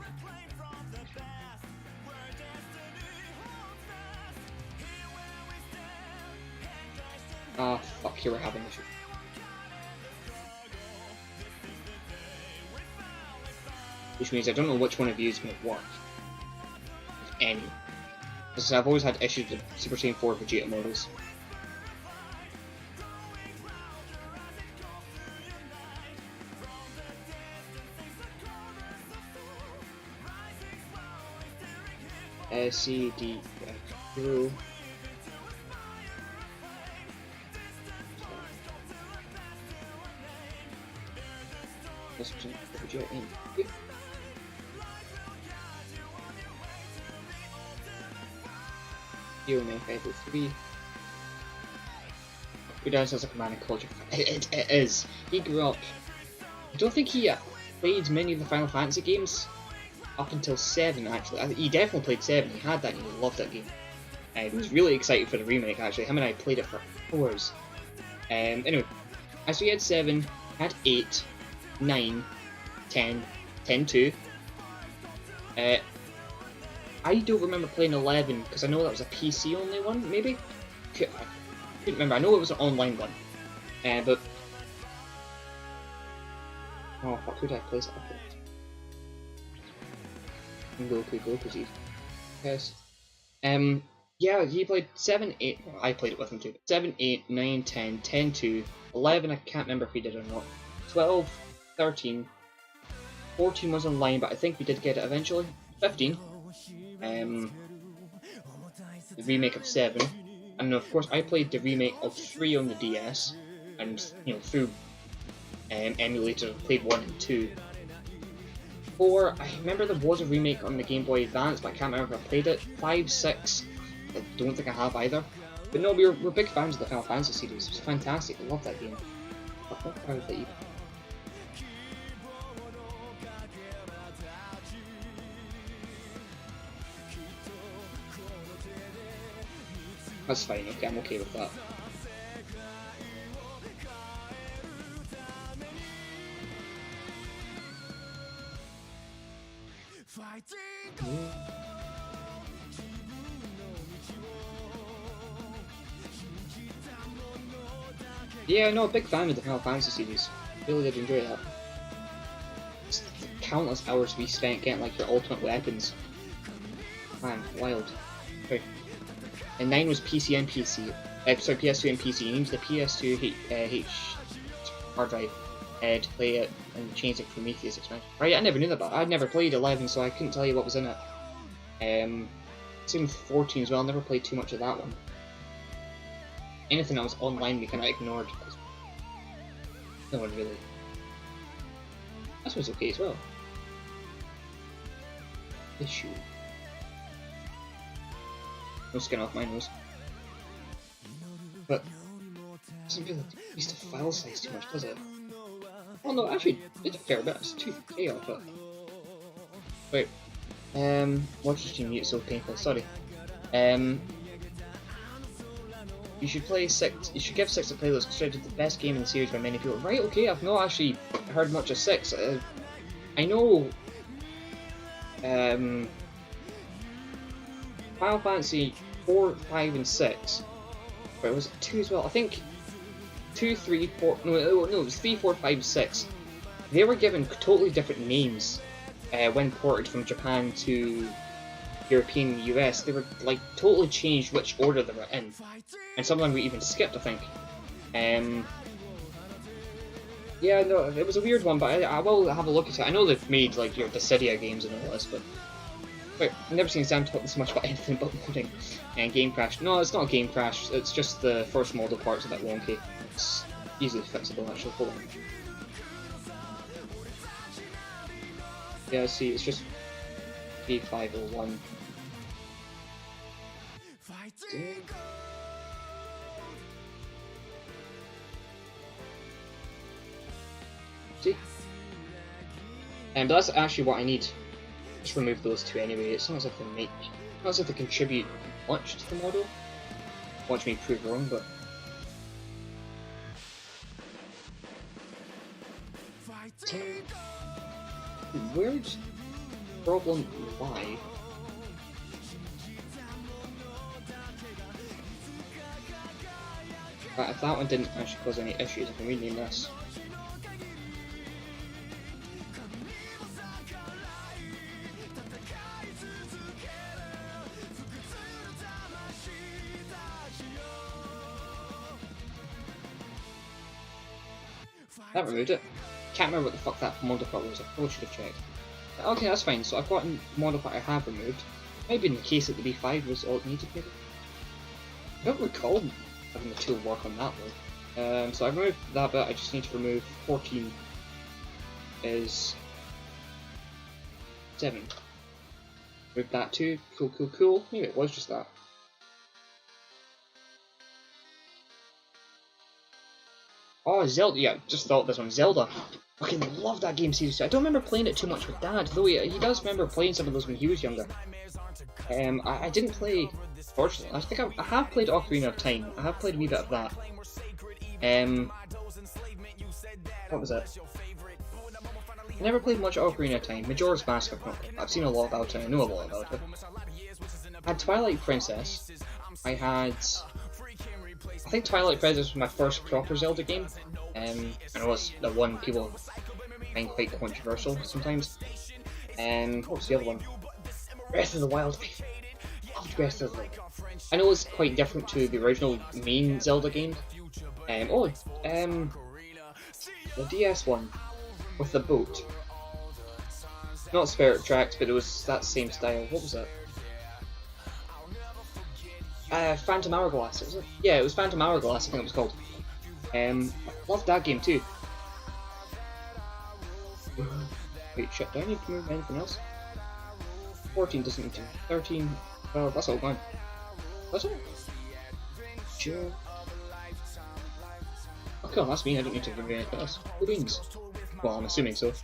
Ah, fuck, here we're having an issue. Which means I don't know which one of you is going to work. If any. Because I've always had issues with Super Saiyan 4 Vegeta models. C, D, Q. Let's put Vegeta in here. Hero Man 503. Who does as a command and culture? It is. He grew up. I don't think he played many of the Final Fantasy games up until 7, actually. He definitely played 7. He had that and he loved that game. He was really excited for the remake, actually. Him and I played it for hours. Anyway, so he had 7, had 8, 9, 10, 10-2. I don't remember playing 11 because I know that was a PC only one, maybe? I couldn't remember. I know it was an online one. But. Oh fuck, who did I place it up with? Goku's easy. Yes. Yeah, he played 7, 8. Well, I played it with him too. 7, 8, 9, 10, 10-2. 11, I can't remember if he did or not. 12, 13. 14 was online, but I think we did get it eventually. 15. The remake of 7, and of course I played the remake of 3 on the DS, and you know, through emulator played 1 and 2. 4, I remember there was a remake on the Game Boy Advance, but I can't remember if I played it. 5, 6, I don't think I have either. But no, we're big fans of the Final Fantasy series. It was fantastic. I love that game. How did they even? That's fine, okay, I'm okay with that. Yeah, no, big fan of the Final Fantasy series. Really did enjoy that. It's the countless hours we spent getting like your ultimate weapons. Man, wild. Okay. And 9 was PC and PC. Sorry, PS2 and PC. You needed the PS2 hard drive to play it and change it from Prometheus expansion. Right, I never knew that, but I'd never played 11, so I couldn't tell you what was in it. Same with 14 as well. I never played too much of that one. Anything that was online we kind of ignored. No one really. This was okay as well. Issue. No skin off my nose. But it doesn't really increase the file size too much, does it? Oh no, actually, it's a fair bit. It's 2K off it. Wait. Watch the stream mute so painful. Sorry. You should play 6. You should give 6 a play. It's considered the best game in the series by many people. Right? Okay. I've not actually heard much of 6. I know. Final Fantasy 4, 5, and 6. But it was 2 as well. I think 2, 3, 4. No, it was 3, 4, 5, 6. They were given totally different names when ported from Japan to European and US. They were like totally changed which order they were in, and some of them we even skipped, I think. Yeah, no, it was a weird one, but I will have a look at it. I know they've made like the Cydia games and all this, but wait, I've never seen Sam talk this much about anything but modding and game crash. No, it's not a game crash. It's just the first model parts are a bit wonky. It's easily fixable, actually. Hold on. Yeah, see, it's just B501. See? But that's actually what I need. Just remove those two anyway. It's not as if they not as if they contribute much to the model. Watch me prove wrong, but weird problem why? Right, if that one didn't actually cause any issues, I can rename this. That removed it. Can't remember what the fuck that modifier was. I probably should have checked. Okay, that's fine. So I've got a modifier I have removed. Maybe in the case that the B5 was all it needed, maybe. I don't recall having the tool work on that one. So I've removed that bit. I just need to remove 14 is 7. Remove that too. Cool, cool, cool. Maybe it was just that. Oh, Zelda. Yeah, just thought this one. Zelda. Fucking love that game series. I don't remember playing it too much with Dad, though he does remember playing some of those when he was younger. I didn't play, fortunately. I think I have played Ocarina of Time. I have played a wee bit of that. What was it? I never played much Ocarina of Time. Majora's Mask, I've seen a lot about it. I know a lot about it. I had Twilight Princess. I think Twilight Princess was my first proper Zelda game. And it was the one people find quite controversial sometimes. What was the other one? Breath of the Wild. I loved Breath of the Wild. I know it's quite different to the original main Zelda game. The DS one with the boat. Not Spirit Tracks, but it was that same style. What was it? Phantom Hourglass. Was it? Yeah, it was Phantom Hourglass. I think it was called. I loved that game too. Wait, shit, do I need to move anything else? 14 doesn't need to. 13, 12, that's all gone. That's it? Sure. Oh cool, that's me, I don't need to remove anything else. Cool beans. Well, I'm assuming so.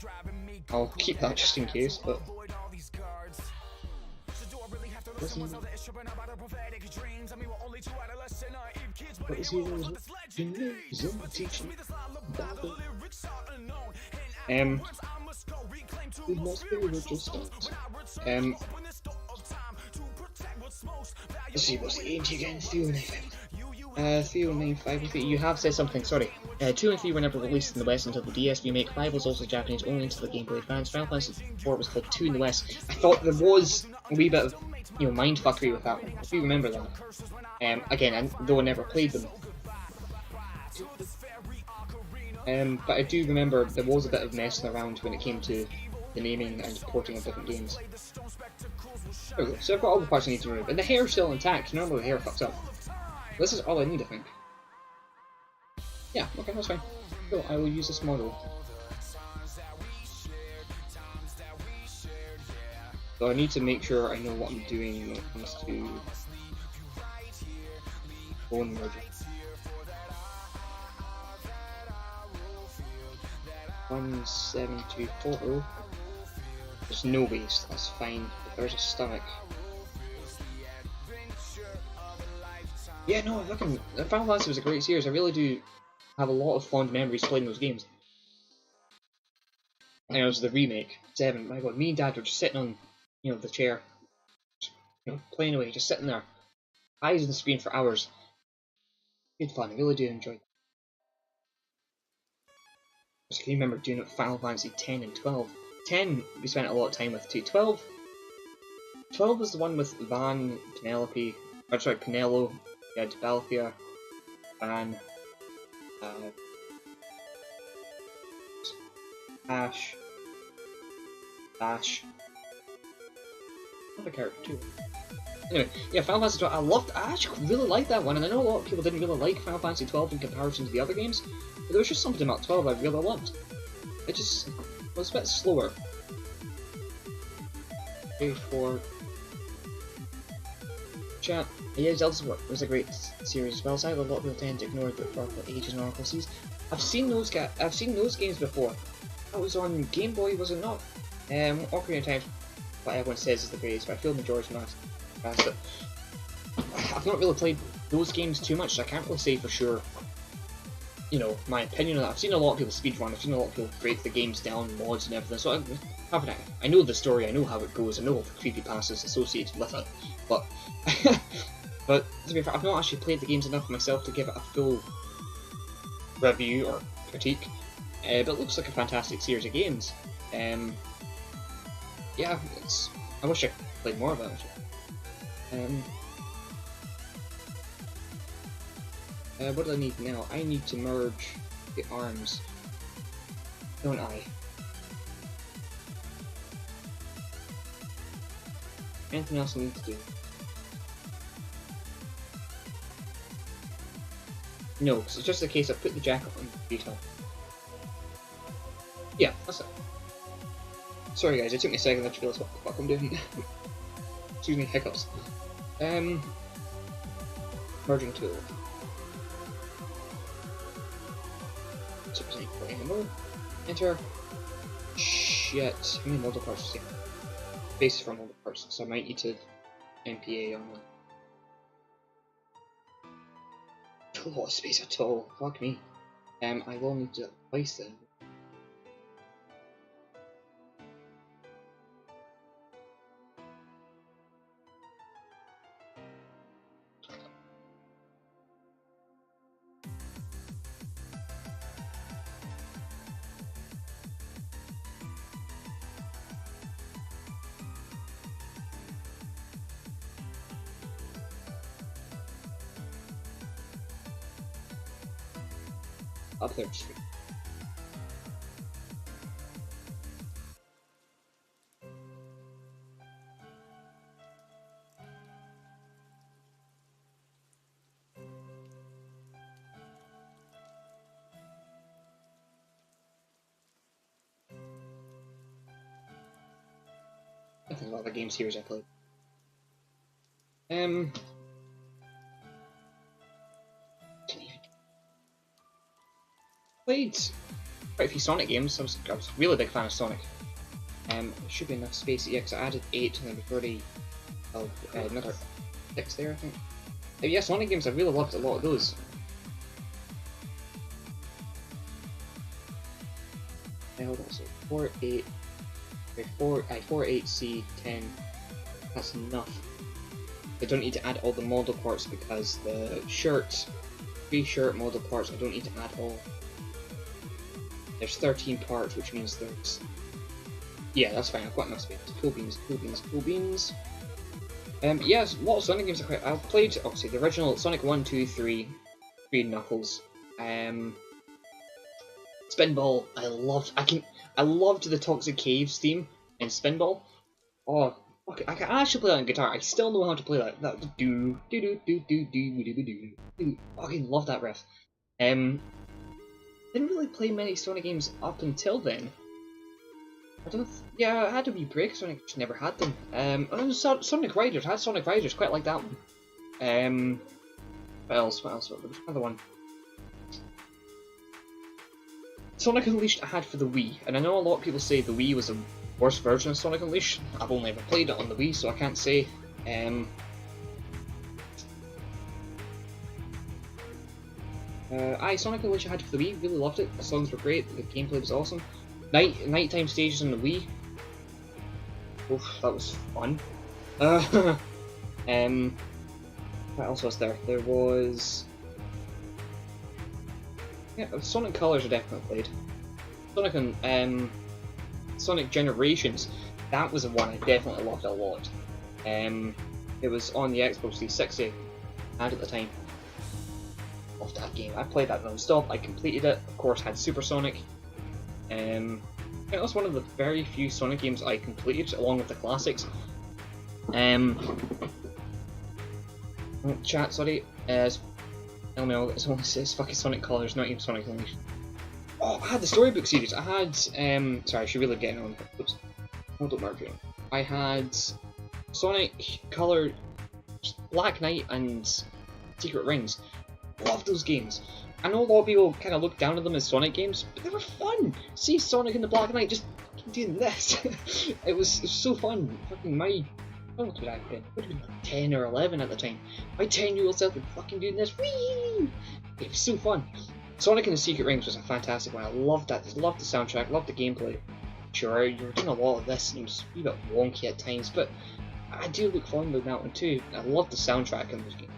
I'll keep that just in case, but... What is he teaching? We must be religious stuff. Let's see what's the age again, feeling anything. 3, 9, 5, and 3. You have said something, sorry. 2 and 3 were never released in the West until the DS remake. 5 was also Japanese only until the Game Boy Advance. Final Fantasy 4 was called 2 in the West. I thought there was a wee bit of, mindfuckery with that one. I do remember that. Again, though I never played them. But I do remember there was a bit of messing around when it came to the naming and porting of different games. There we go. So I've got all the parts I need to remove. And the hair's still intact. Normally the hair fucks up. This is all I need, I think. Yeah, okay, that's fine. Cool, I will use this model. So I need to make sure I know what I'm doing when it comes to bone merging. 172 total. There's no waist, that's fine. But there's a stomach. Yeah, no, fucking Final Fantasy was a great series. I really do have a lot of fond memories playing those games. And it was the remake, 7. My god, me and Dad were just sitting on, the chair, playing away, just sitting there, eyes on the screen for hours. Good fun. I really do enjoy it. I can remember doing it with Final Fantasy 10 and 12. 10 we spent a lot of time with too. 12 was the one with Van, Penelope, or sorry, Penelo, you had Balthia, Van, Ash, another character too. Anyway, yeah, Final Fantasy 12, I actually really liked that one, and I know a lot of people didn't really like Final Fantasy 12 in comparison to the other games, but there was just something about 12 I really loved. It just was a bit slower. Page 4. Chat. Yeah, Zelda was a great series as well. So a lot of people tend to ignore the Oracle Ages and Oracle Seas. I've seen those games before. That was on Game Boy, was it not? Ocarina of Time, what everyone says is the greatest, but I feel Majora's Mask. I've not really played those games too much, so I can't really say for sure, my opinion on that. I've seen a lot of people speedrun, I've seen a lot of people break the games down, mods and everything, so I know the story, I know how it goes, I know all the creepypastas associated with it, but but to be fair, I've not actually played the games enough myself to give it a full review or critique, but it looks like a fantastic series of games. Yeah, I wish I played more of it. What do I need now? I need to merge the arms, don't I? Anything else I need to do? No, because it's just a case of put the jacket on the detail. Yeah, that's it. Sorry guys, it took me a second to realize what the fuck I'm doing. Excuse me, hiccups. Merging tool. 2% for animal. Enter. Shit. How many model parts is here? Basis for model parts, so I might need to MPA on one. A lot of space at all. Fuck me. I will need to place them. Up there, street. I think a lot of the game series I played. Played quite a few Sonic games. I was a really big fan of Sonic. There should be enough space. Yeah, because I added 8 and then we've already another 6 there, I think. Yeah, Sonic games, I really loved a lot of those. Hold on, so 4, 8, 4, 8, C, 10. That's enough. I don't need to add all the model parts because the shirts, 3 shirt model parts, I don't need to add all. There's 13 parts, which means there's... Yeah, that's fine, I've got enough space. Cool beans, cool beans, cool beans. Yes, a lot of Sonic games I've played, obviously, the original Sonic 1, 2, 3, 3 Knuckles. Spinball, I loved the Toxic Caves theme in Spinball. Oh, okay, I can actually play that on guitar. I still know how to play that. That do do do do do do do do do. Fucking love that riff. Didn't really play many Sonic games up until then. I don't. Yeah, I had to be break. Sonic just never had them. Sonic Riders. I had Sonic Riders. Quite like that one. What else? What else? There was another one. Sonic Unleashed I had for the Wii, and I know a lot of people say the Wii was the worst version of Sonic Unleashed. I've only ever played it on the Wii, so I can't say. Sonic Unleashed I had for the Wii, really loved it. The songs were great, the gameplay was awesome. Nighttime stages on the Wii. Oof, that was fun. What else was there? There was... Yeah, Sonic Colors I definitely played. Sonic Generations, that was the one I definitely loved a lot. It was on the Xbox 360 and at the time. Loved that game. I played that non-stop, I completed it, of course had Super Sonic. I think that was one of the very few Sonic games I completed, along with the classics. Chat, sorry, no, it's only says fucking Sonic Colors, not even Sonic Unleashed. Oh, I had the storybook series. I had, sorry, I should really get on. Oops, hold up, Mark. I had Sonic Color, Black Knight, and Secret Rings. Love those games. I know a lot of people kind of look down on them as Sonic games, but they were fun. See Sonic and the Black Knight just fucking doing this. it was so fun. Fucking my, how old would I have been? Would have been like 10 or 11 at the time. My 10-year-old self would fucking doing this. Whee! It was so fun. Sonic and the Secret Rings was a fantastic one. I loved that. I loved the soundtrack. Loved the gameplay. Sure, you were doing a lot of this, and it was a wee bit wonky at times, but I do look fond of that one too. I loved the soundtrack in those games.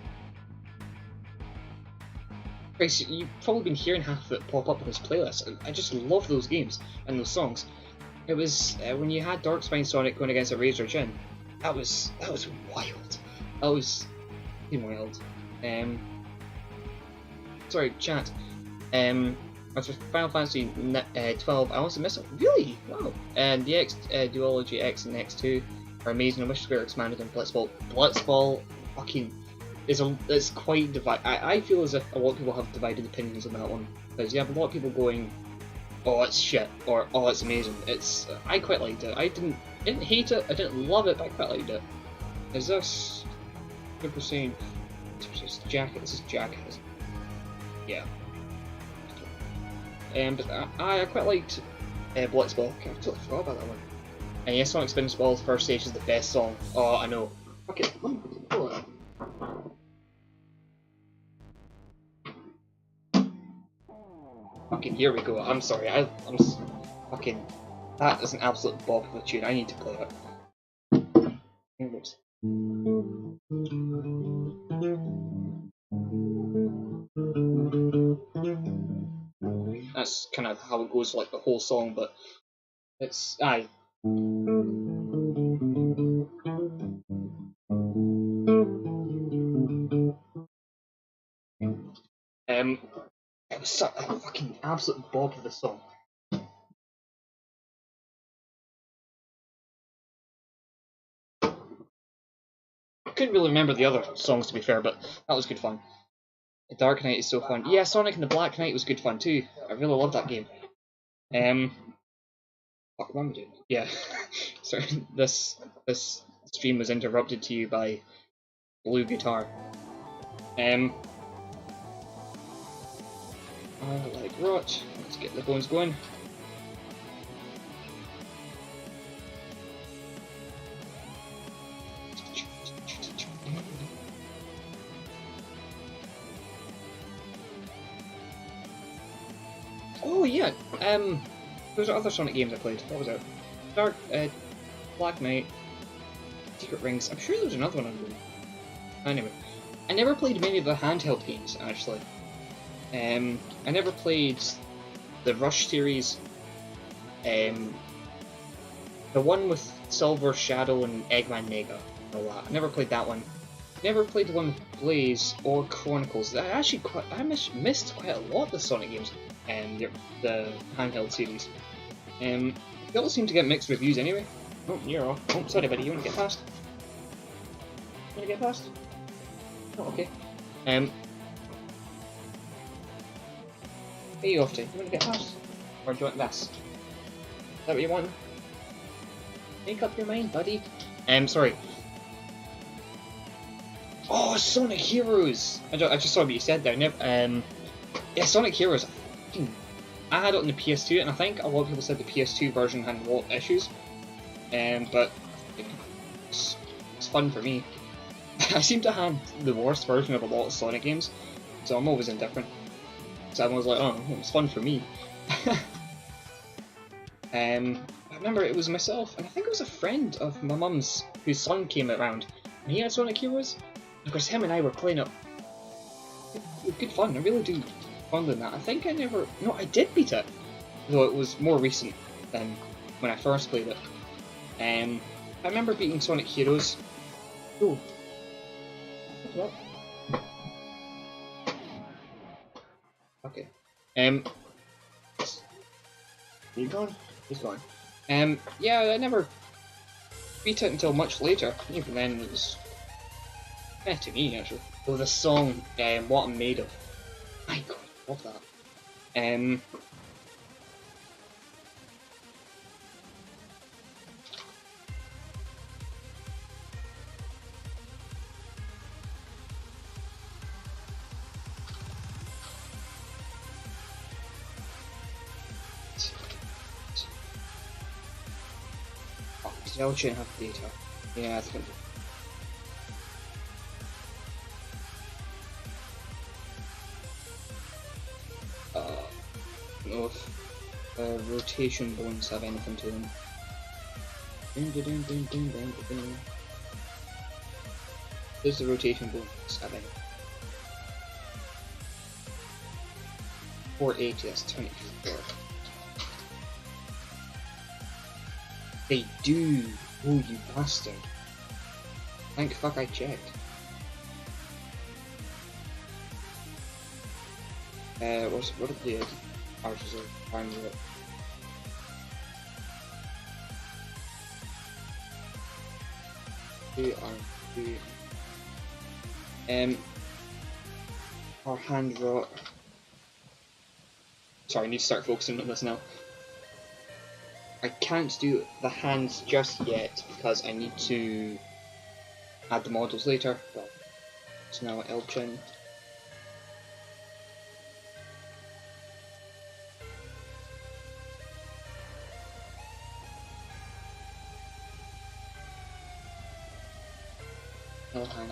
Chris, you've probably been hearing half of it pop up in this playlist. I just love those games and those songs. It was when you had Darkspine Sonic going against a Razor Jin. That was wild. That was wild. Sorry, chat. As for Final Fantasy 12, I also miss it. Really? Wow. And the X Duology X and X2 are amazing. I wish Square expanded on Blitzball. Blitzball fucking is quite divided. I feel as if a lot of people have divided opinions on that one, because you have a lot of people going, "Oh, it's shit," or "Oh, it's amazing." I quite liked it. I didn't hate it. I didn't love it, but I quite liked it. Is this people saying? This is Jack. This is Jack. Yeah. But I quite liked Blitzball. I totally forgot about that one. And yes, Sonic Spin Ball's first stage is the best song. Oh, I know. Okay, hold on. Fucking here we go. I'm sorry. I'm fucking. That is an absolute bop of a tune. I need to play it. Oops. That's kind of how it goes, like the whole song, but it's aye. It was such a fucking absolute bop of the song. I couldn't really remember the other songs to be fair, but that was good fun. The Dark Knight is so fun. Yeah, Sonic and the Black Knight was good fun too. I really loved that game. Fuck, what am I doing? Yeah. Sorry, this stream was interrupted to you by Blue Guitar. Like rot. Let's get the bones going. Oh yeah. Those are other Sonic games I played. What was it? Black Knight, Secret Rings. I'm sure there was another one on there. Anyway, I never played many of the handheld games, actually. I never played the Rush series, the one with Silver Shadow and Eggman Mega, and all that. I never played that one. Never played the one with Blaze or Chronicles. I missed quite a lot of the Sonic games, the handheld series. They all seem to get mixed reviews anyway. Oh, you're off. Oh, sorry buddy, you wanna get past? You wanna get past? Oh, okay. Where are you off to? You wanna get past? Or do you want this? Is that what you want? Make up your mind, buddy. Sorry. Oh, Sonic Heroes! I just saw what you said there. Yeah, Sonic Heroes. I had it on the PS2, and I think a lot of people said the PS2 version had a lot of issues. But it's fun for me. I seem to have the worst version of a lot of Sonic games, so I'm always indifferent. So I was like, oh, it's fun for me. I remember it was myself, and I think it was a friend of my mum's whose son came around, and he had Sonic Heroes. Of course, him and I were playing it. It was good fun. I really do fun than that. I think I did beat it, though it was more recent than when I first played it. I remember beating Sonic Heroes. Ooh. What? Okay. You gone? He's gone. Yeah, I never beat it until much later. Even then, it was to me actually. Though the song, "What I'm Made Of," my God, I love that. I'll shouldn't have data. Yeah, I think. I don't know if rotation bones have anything to them. Does the rotation bones have anything? 480, that's 24. They do! Oh, you bastard. Thank fuck I checked. What are the arches of primary? Our hand rot. Sorry, I need to start focusing on this now. I can't do the hands just yet because I need to add the models later. But it's now Elchin. Elhan.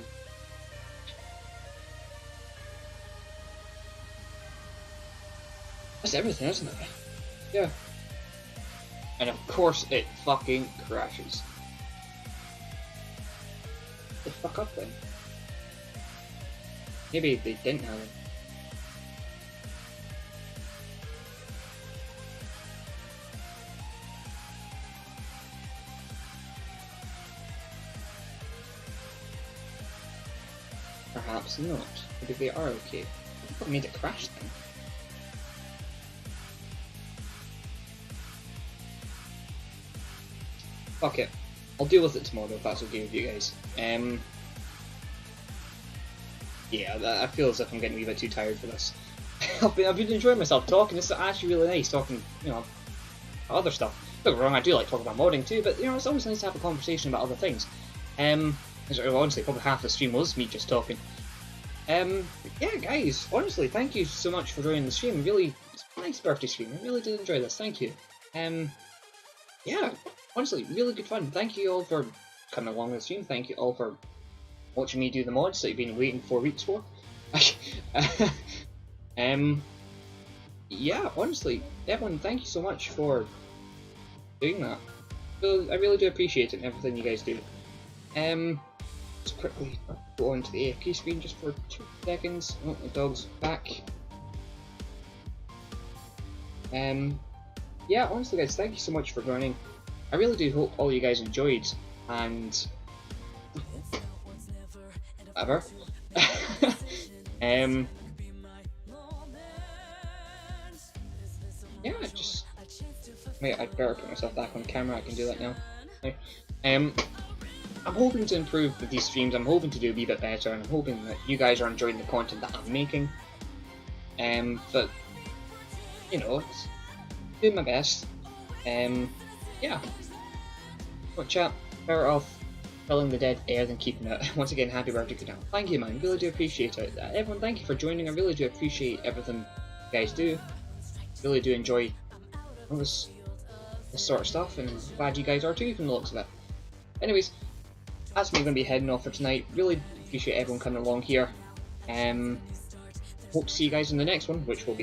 That's everything, isn't it? Yeah. And of course it fucking crashes. The fuck up then? Maybe they didn't have it. Perhaps not. Maybe they are okay. What made it crash then? Fuck it. I'll deal with it tomorrow if that's okay with you guys. Yeah, I feel as if I'm getting a wee bit too tired for this. I've been enjoying myself talking. This is actually really nice talking, other stuff. Don't get me wrong, I do like talking about modding too, but it's always nice to have a conversation about other things. Honestly, probably half the stream was me just talking. Yeah, guys, honestly, thank you so much for joining the stream. Really, it's a nice birthday stream. I really did enjoy this. Thank you. Yeah, honestly, really good fun. Thank you all for coming along with the stream. Thank you all for watching me do the mods that you've been waiting 4 weeks for. Yeah, honestly, everyone, thank you so much for doing that. I really do appreciate it and everything you guys do. Let's quickly go onto the AFK screen just for 2 seconds. Oh, the dog's back. Yeah, honestly guys, thank you so much for joining. I really do hope all you guys enjoyed, and whatever. Yeah, just wait, I'd better put myself back on camera. I can do that now. I'm hoping to improve with these streams. I'm hoping to do a wee bit better, and I'm hoping that you guys are enjoying the content that I'm making. But you know, it's doing my best. Yeah. But chat, better off killing the dead air than keeping it. Once again, happy birthday, Canal. Thank you, man. Really do appreciate it. Everyone, thank you for joining. I really do appreciate everything you guys do. Really do enjoy all this sort of stuff, and glad you guys are too, from the looks of it. Anyways, that's me going to be heading off for tonight. Really appreciate everyone coming along here. Hope to see you guys in the next one, which will be